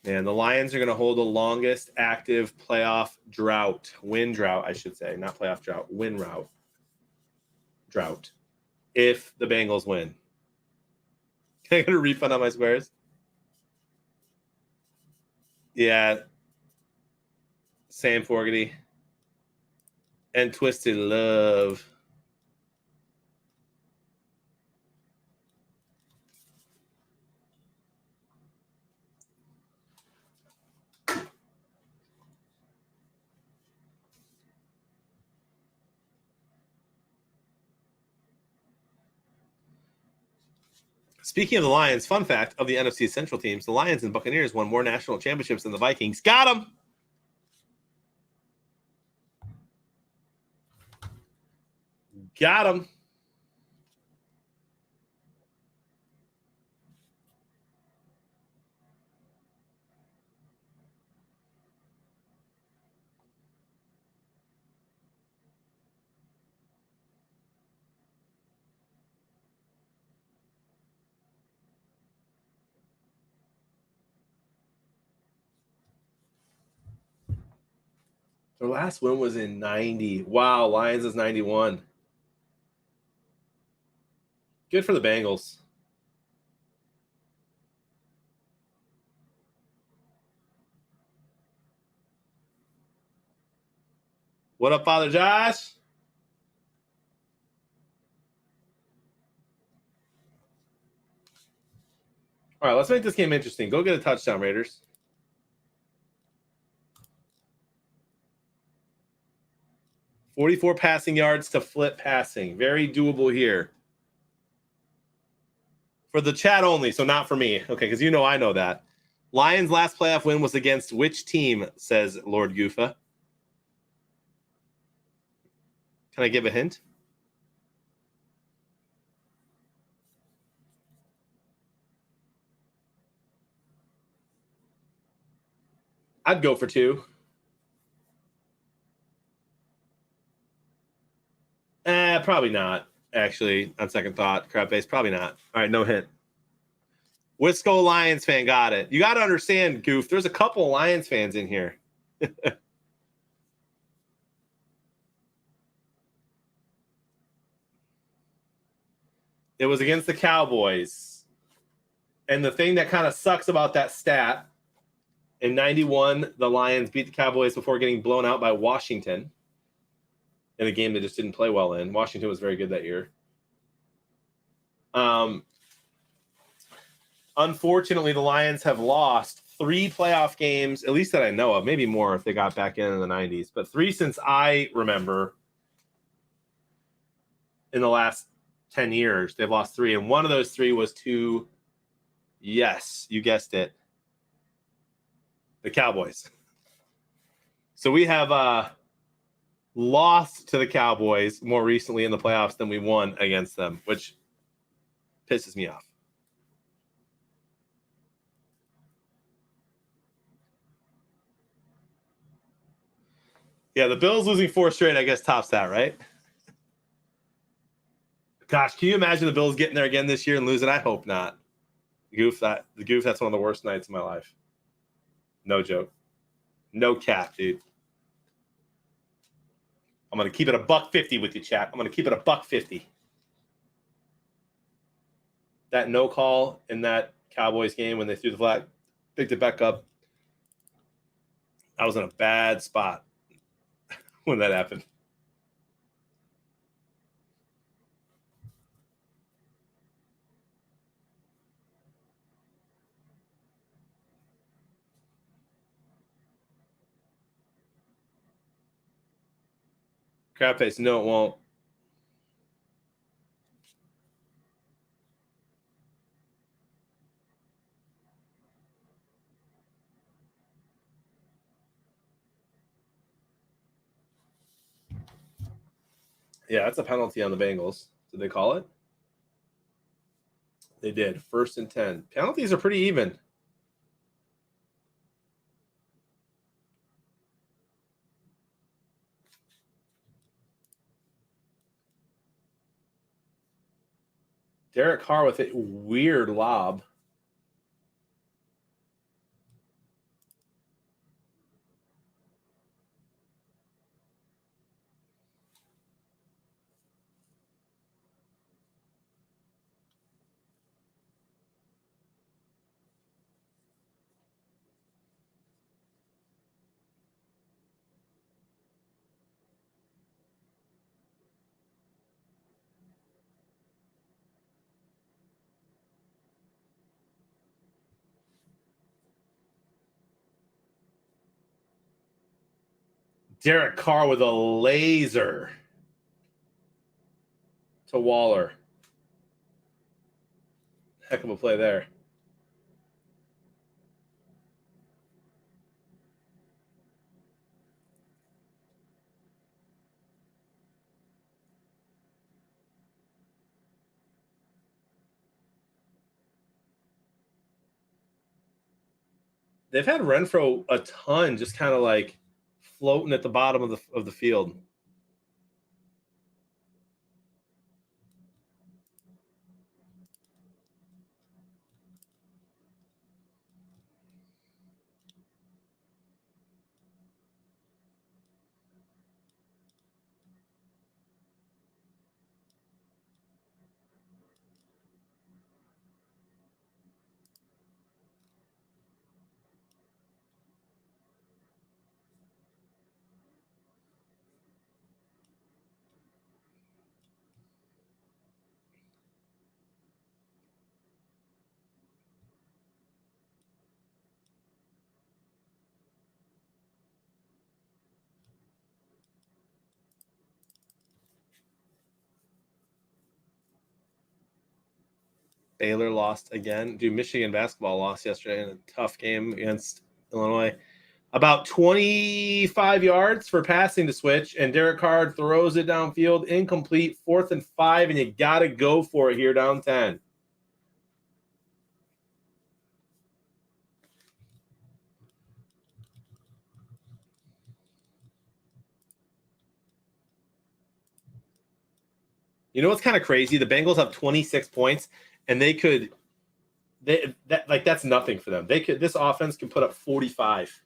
And the Lions are going to hold the longest active playoff win drought, I should say, not playoff drought, win drought, if the Bengals win. Can I get a refund on my squares? Yeah. Sam Fogarty. And Twisted Love. Speaking of the Lions, fun fact of the NFC Central teams, the Lions and Buccaneers won more national championships than the Vikings. Got them! Got them! Their last win was in 90. Wow, Lions is 91. Good for the Bengals. What up, Father Josh? All right, let's make this game interesting. Go get a touchdown, Raiders. 44 passing yards to flip passing. Very doable here. For the chat only, so not for me. Okay, because I know that. Lions' last playoff win was against which team, says Lord Goofa. Can I give a hint? I'd go for 2. Probably not. Actually, on second thought, crap face, probably not. All right, no hint. Wisco Lions fan got it. You got to understand, Goof. There's a couple Lions fans in here. It was against the Cowboys. And the thing that kind of sucks about that stat, in 91, the Lions beat the Cowboys before getting blown out by Washington in a game they just didn't play well in. Washington was very good that year. Unfortunately, the Lions have lost 3 playoff games, at least that I know of, maybe more if they got back in the 90s, but 3 since I remember in the last 10 years. They've lost 3, and one of those 3 was to, yes, you guessed it, the Cowboys. So we have lost to the Cowboys more recently in the playoffs than we won against them, which pisses me off. Yeah, the Bills losing 4 straight, I guess, tops that, right? Gosh, can you imagine the Bills getting there again this year and losing? I hope not. Goof, that's one of the worst nights of my life. No joke. No cap, dude. I'm going to keep it $1.50 with you, chat. I'm going to keep it $1.50. That no call in that Cowboys game when they threw the flag, picked it back up. I was in a bad spot when that happened. Crab face, no, it won't. Yeah, that's a penalty on the Bengals. Did they call it? They did. 1st and 10. Penalties are pretty even. Derek Carr with a weird lob. Derek Carr with a laser to Waller. Heck of a play there. They've had Renfro a ton, just kind of like floating at the bottom of the field. Baylor lost again. Dude, Michigan basketball lost yesterday in a tough game against Illinois. About 25 yards for passing to switch, and Derek Carr throws it downfield, incomplete, 4th and 5, and you got to go for it here down 10. You know what's kind of crazy? The Bengals have 26 points, and that's nothing for them. This offense can put up 45.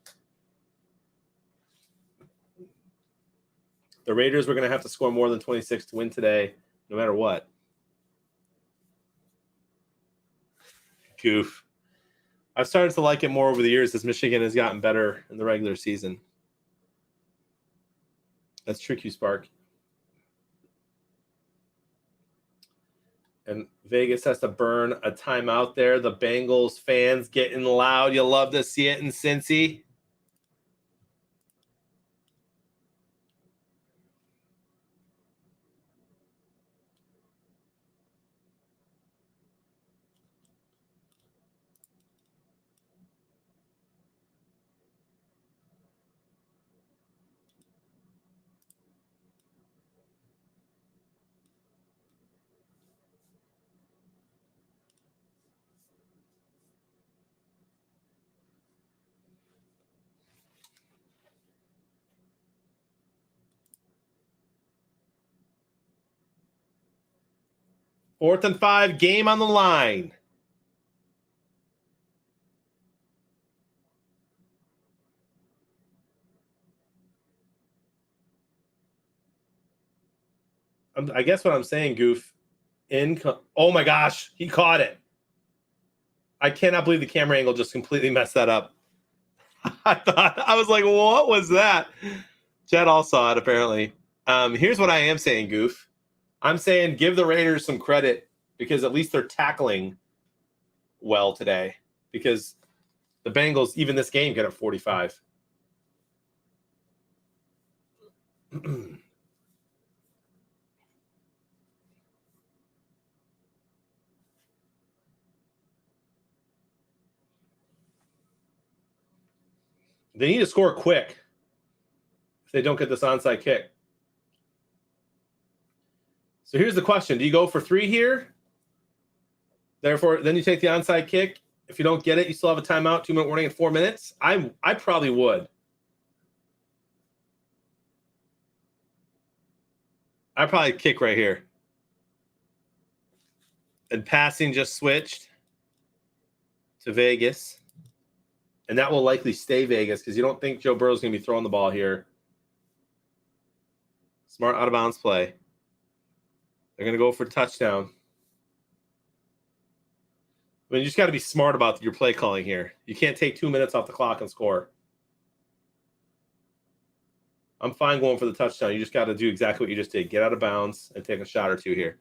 The Raiders were going to have to score more than 26 to win today, no matter what. Goof. I've started to like it more over the years as Michigan has gotten better in the regular season. That's trick you, Spark. And Vegas has to burn a timeout there. The Bengals fans getting loud. You love to see it in Cincy. Fourth and 5, game on the line. I guess what I'm saying, Goof. Oh my gosh, he caught it. I cannot believe the camera angle just completely messed that up. I was like, what was that? Jed all saw it, apparently. Here's what I am saying, Goof. I'm saying give the Raiders some credit because at least they're tackling well today. Because the Bengals, even this game, get up 45. They need to score quick if they don't get this onside kick. So here's the question. Do you go for 3 here? Therefore, then you take the onside kick. If you don't get it, you still have a timeout, 2-minute warning in 4 minutes. I probably would. I'd probably kick right here. And passing just switched to Vegas. And that will likely stay Vegas because you don't think Joe Burrow's going to be throwing the ball here. Smart out-of-bounds play. They're going to go for touchdown. I mean, you just got to be smart about your play calling here. You can't take 2 minutes off the clock and score. I'm fine going for the touchdown. You just got to do exactly what you just did. Get out of bounds and take a shot or two here.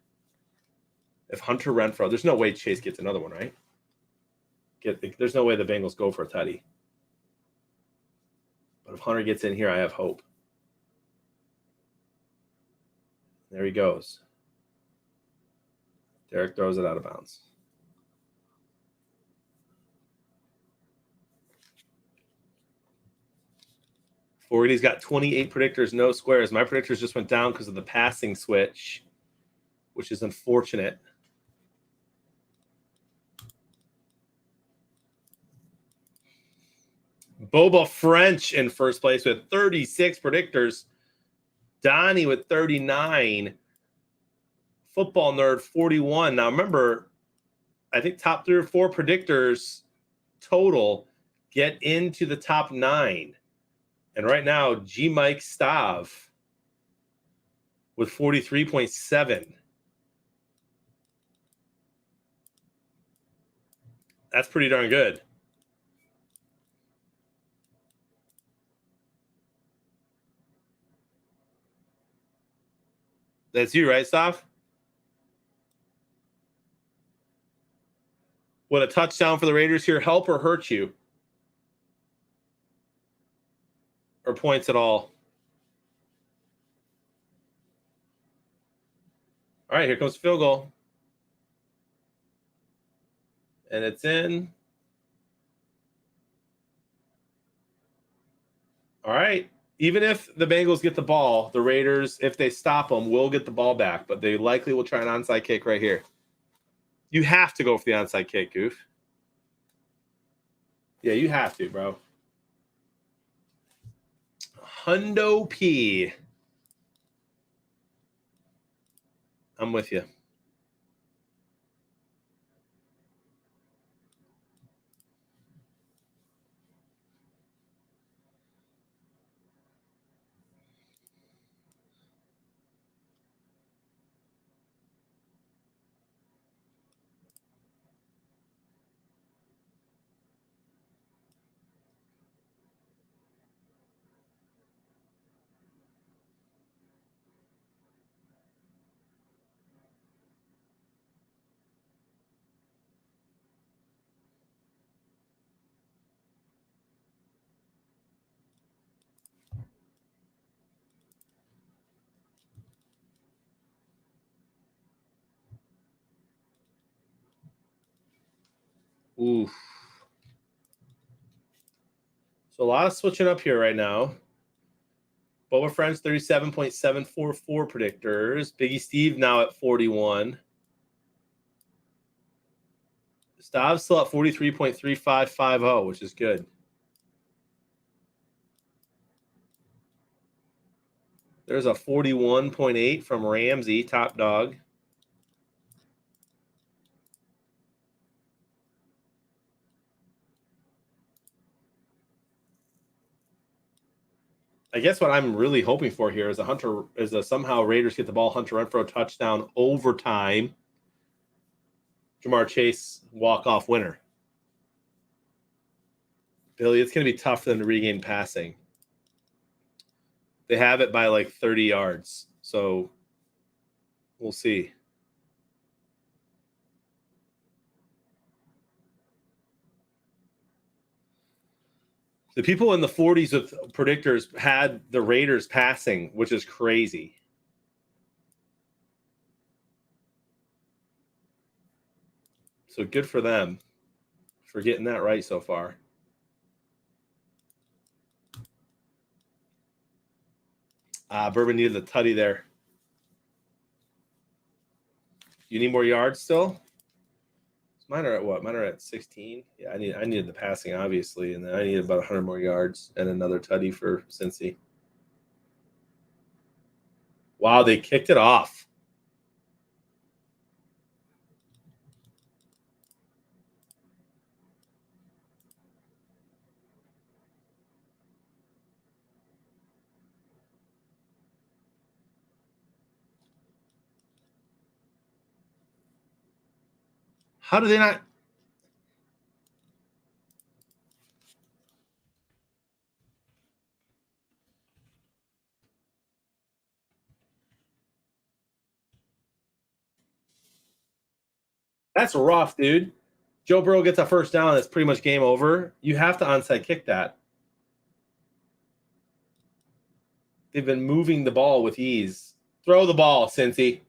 If Hunter Renfrow, there's no way Chase gets another one, right? There's no way the Bengals go for a tutty. But if Hunter gets in here, I have hope. There he goes. Derek throws it out of bounds. Forty's got 28 predictors, no squares. My predictors just went down because of the passing switch, which is unfortunate. Boba French in first place with 36 predictors. Donnie with 39. Football Nerd 41. Now remember, I think top 3 or 4 predictors total get into the top 9. And right now, G. Mike Stav with 43.7. That's pretty darn good. That's you, right, Stav? Would a touchdown for the Raiders here help or hurt you? Or points at all? All right, here comes the field goal. And it's in. All right. Even if the Bengals get the ball, the Raiders, if they stop them, will get the ball back. But they likely will try an onside kick right here. You have to go for the onside kick, Goof. Yeah, you have to, bro. Hundo P. I'm with you. Oof. So a lot of switching up here right now. Boba Friends 37.744 predictors. Biggie Steve now at 41. Stav's still at 43.3550, which is good. There's a 41.8 from Ramsey, top dog. I guess what I'm really hoping for here is somehow Raiders get the ball, Hunter run for a touchdown, overtime. Jamar Chase walk-off winner. Billy, it's going to be tough for them to regain passing. They have it by like 30 yards, so we'll see. The people in the 40s with predictors had the Raiders passing, which is crazy. So good for them for getting that right so far. Bourbon needed the tutty there. You need more yards still? Mine are at what? Mine are at 16. Yeah, I needed the passing, obviously, and then I need about 100 more yards and another tutty for Cincy. Wow, they kicked it off. How do they not? That's rough, dude. Joe Burrow gets a first down. That's pretty much game over. You have to onside kick that. They've been moving the ball with ease. Throw the ball, Cincy.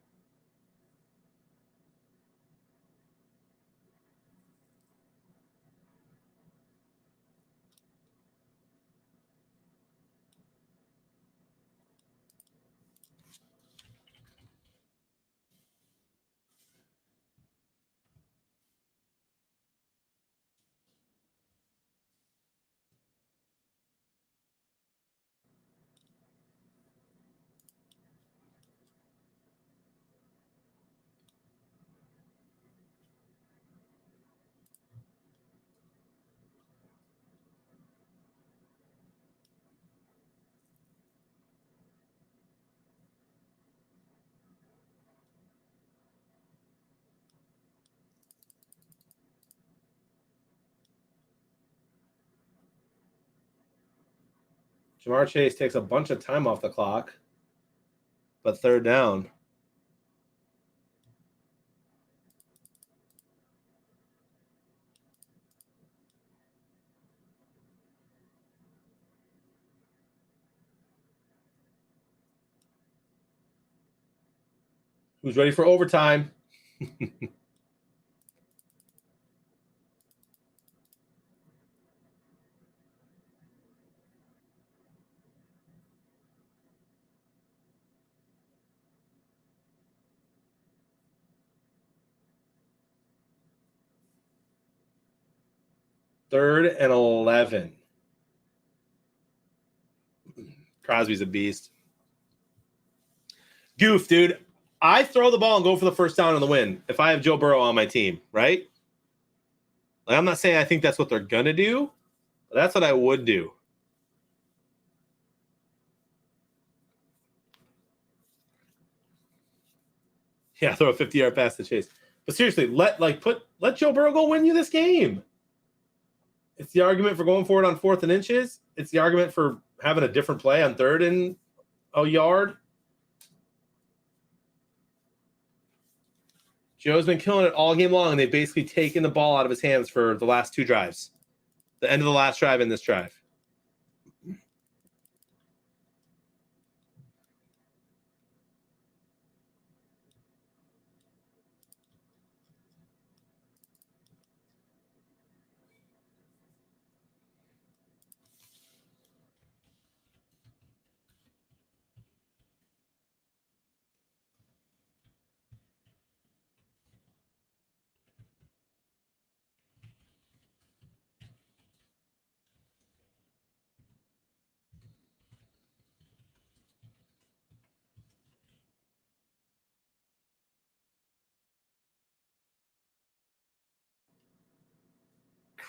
Jamar Chase takes a bunch of time off the clock, but third down. Who's ready for overtime? Third and 11. Crosby's a beast. Goof, dude. I throw the ball and go for the first down and the win if I have Joe Burrow on my team, right? Like, I'm not saying I think that's what they're going to do, but that's what I would do. Yeah, throw a 50-yard pass to Chase. But seriously, let Joe Burrow go win you this game. It's the argument for going for it on 4th and inches. It's the argument for having a different play on 3rd and a yard. Joe's been killing it all game long, and they've basically taken the ball out of his hands for the last 2 drives. The end of the last drive and this drive.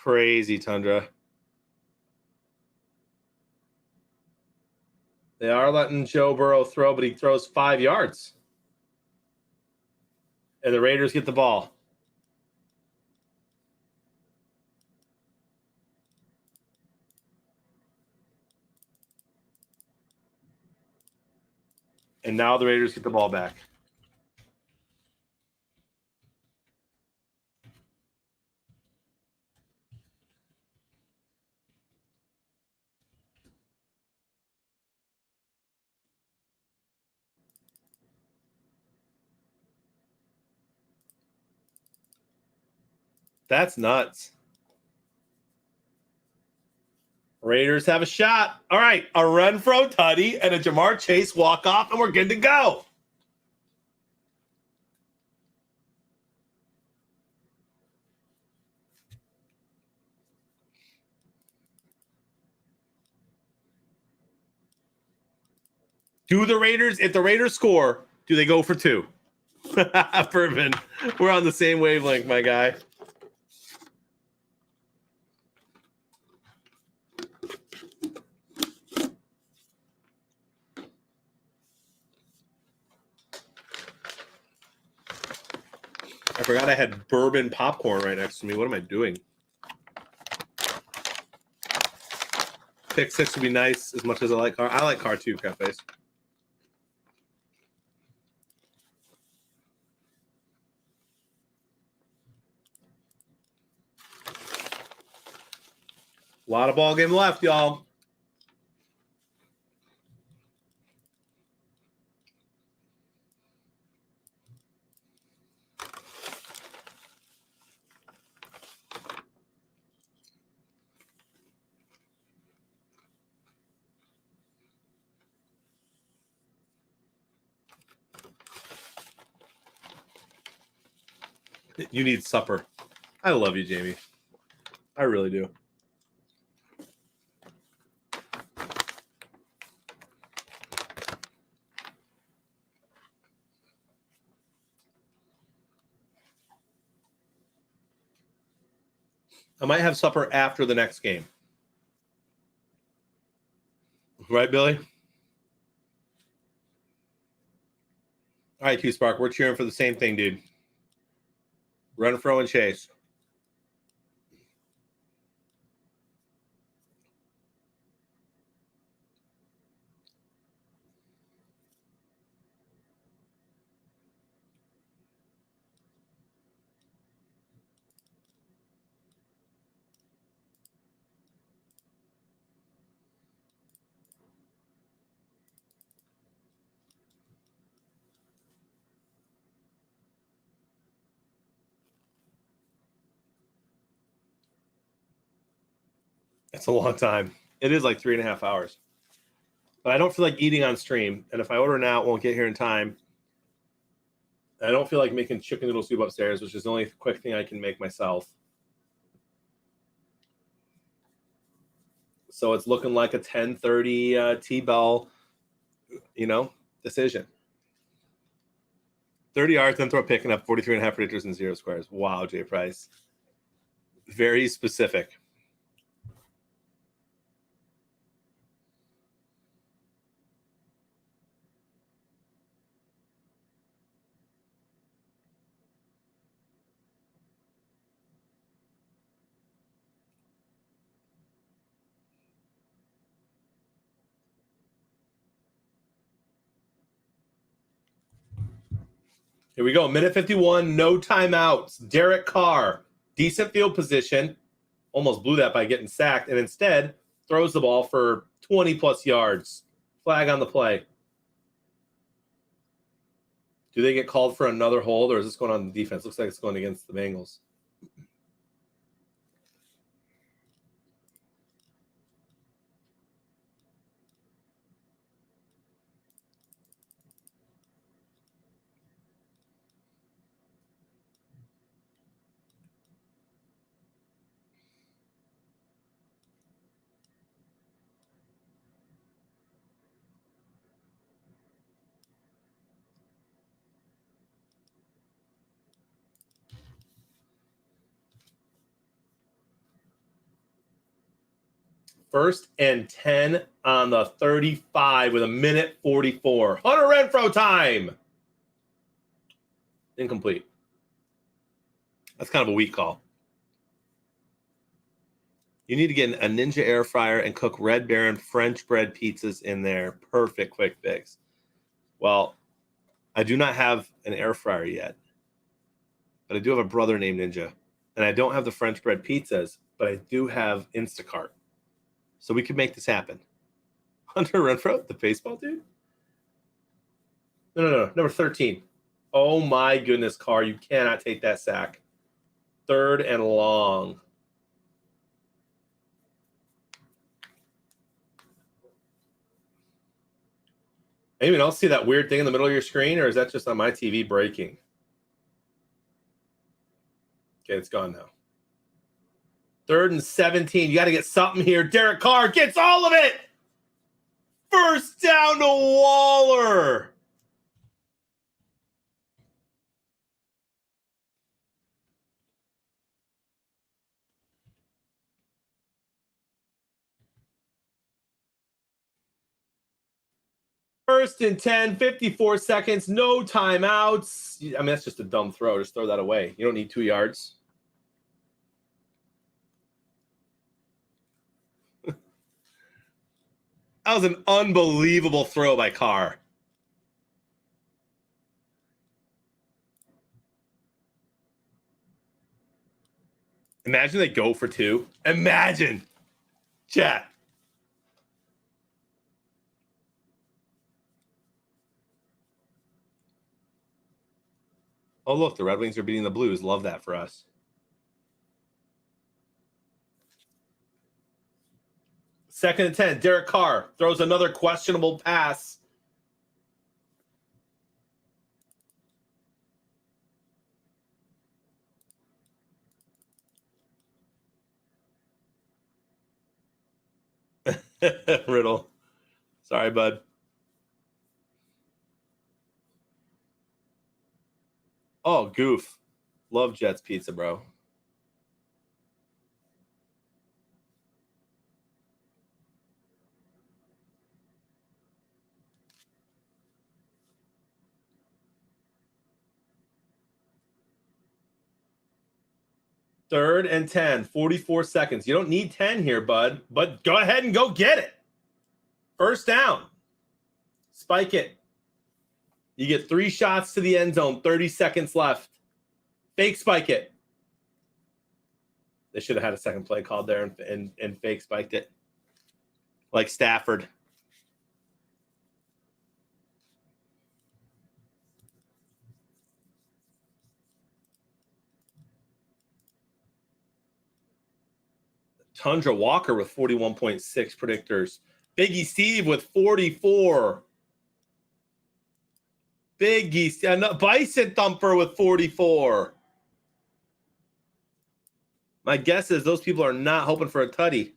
Crazy, Tundra. They are letting Joe Burrow throw, but he throws 5 yards. And the Raiders get the ball. And now the Raiders get the ball back. That's nuts. Raiders have a shot. All right, a run from Tutty and a Jamar Chase walk-off, and we're good to go. If the Raiders score, do they go for 2? Bourbon, we're on the same wavelength, my guy. I forgot I had bourbon popcorn right next to me. What am I doing? Pick 6 would be nice as much as I like car. I like car too, Cafes. A lot of ball game left, y'all. You need supper. I love you, Jamie. I really do. I might have supper after the next game. Right, Billy? All right, Q-Spark. We're cheering for the same thing, dude. Renfro and Chase. It's a long time. It is like 3.5 hours. But I don't feel like eating on stream. And if I order now, it won't get here in time. I don't feel like making chicken noodle soup upstairs, which is the only quick thing I can make myself. So it's looking like a 10:30 T-Bell, decision. 30 yards, then throw a pick and have 43.5 predictors and 0 squares. Wow, Jay Price. Very specific. Here we go. Minute 51, no timeouts. Derek Carr, decent field position. Almost blew that by getting sacked, and instead throws the ball for 20-plus yards. Flag on the play. Do they get called for another hold, or is this going on the defense? Looks like it's going against the Bengals. First and 10 on the 35 with a minute 44. Hunter Renfrow time. Incomplete. That's kind of a weak call. You need to get a Ninja air fryer and cook Red Baron French bread pizzas in there. Perfect quick fix. Well, I do not have an air fryer yet, but I do have a brother named Ninja. And I don't have the French bread pizzas, but I do have Instacart. So we could make this happen. Hunter Renfrow, the baseball dude? No. Number 13. Oh my goodness, Carr. You cannot take that sack. 3rd and long. Anyone else see that weird thing in the middle of your screen, or is that just on my TV breaking? Okay, it's gone now. 3rd and 17. You got to get something here. Derek Carr gets all of it. First down to Waller. First and 10, 54 seconds, no timeouts. I mean, that's just a dumb throw. Just throw that away. You don't need 2 yards. That was an unbelievable throw by Carr. Imagine they go for 2. Imagine. Chat. Oh, look, the Red Wings are beating the Blues. Love that for us. Second and 10. Derek Carr throws another questionable pass. Riddle. Sorry, bud. Oh, goof. Love Jets pizza, bro. Third and 10, 44 seconds. You don't need 10 here, bud, but go ahead and go get it. First down. Spike it. You get 3 shots to the end zone, 30 seconds left. Fake spike it. They should have had a second play called there and fake spiked it. Like Stafford. Tundra Walker with 41.6 predictors. Biggie Steve with 44. Biggie Bison Thumper with 44. My guess is those people are not hoping for a tutty.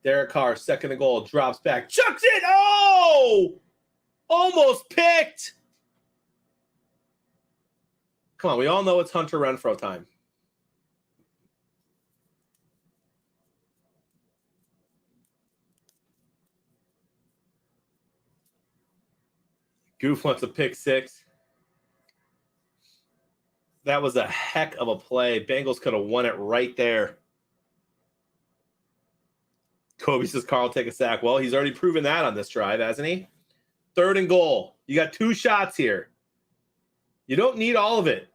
Derek Carr, second and goal, drops back, chucks it. Oh! Almost picked. Come on, we all know it's Hunter Renfrow time. Goof wants a pick six. That was a heck of a play. Bengals could have won it right there. Kobe says Carl take a sack. Well, he's already proven that on this drive, hasn't he? Third and goal. You got 2 shots here. You don't need all of it.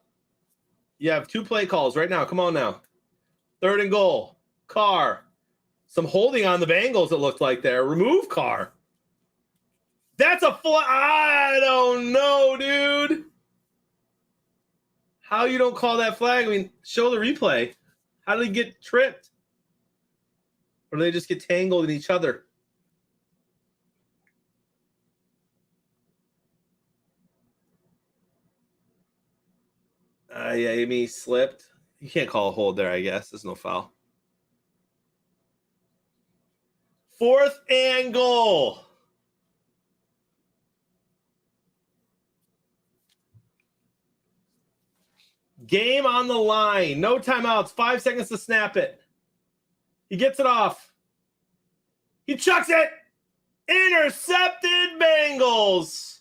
You have 2 play calls right now. Come on now. Third and goal. Carr. Some holding on the Bengals, it looked like there. Remove Carr. That's a flag. I don't know, dude. How you don't call that flag? I mean, show the replay. How did he get tripped? Or do they just get tangled in each other? Yeah, Amy slipped. You can't call a hold there, I guess. There's no foul. 4th and goal. Game on the line. No timeouts. 5 seconds to snap it. He gets it off. He chucks it. Intercepted Bengals.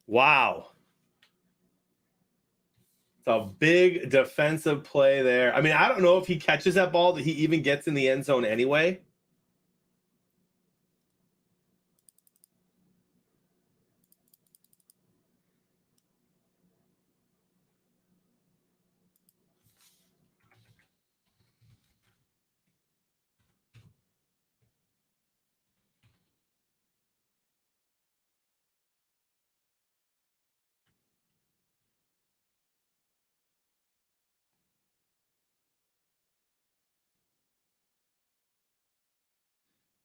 Wow. It's a big defensive play there. I mean, I don't know if he catches that ball that he even gets in the end zone anyway.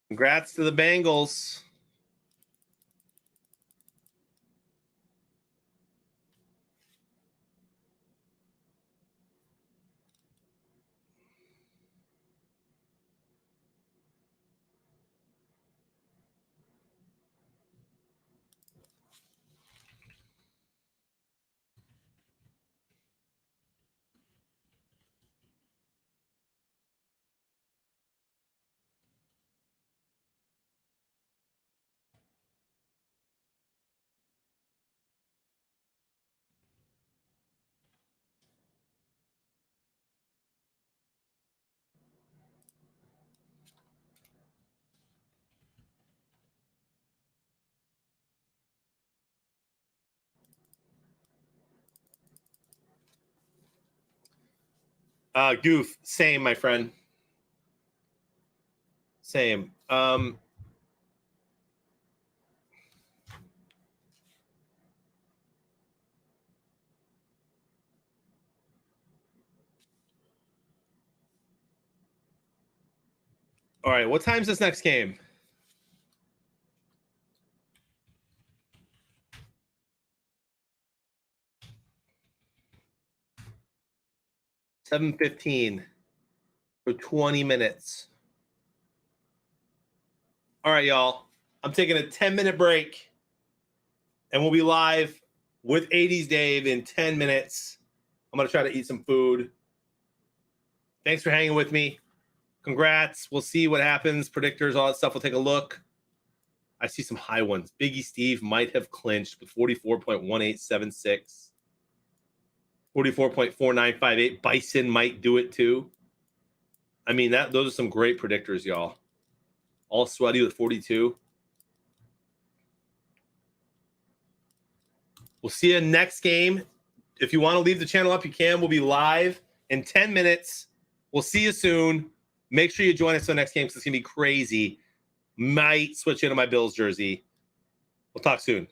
Congrats to the Bengals. Goof, same, my friend. Same. All right, what time's this next game? 7:15 for 20 minutes. All right, y'all. I'm taking a 10-minute break, and we'll be live with 80s Dave in 10 minutes. I'm going to try to eat some food. Thanks for hanging with me. Congrats. We'll see what happens. Predictors, all that stuff. We'll take a look. I see some high ones. Biggie Steve might have clinched with 44.1876. 44.4958. Bison might do it too. I mean, those are some great predictors, y'all. All sweaty with 42. We'll see you next game. If you want to leave the channel up, you can. We'll be live in 10 minutes. We'll see you soon. Make sure you join us for the next game because it's going to be crazy. Might switch into my Bills jersey. We'll talk soon.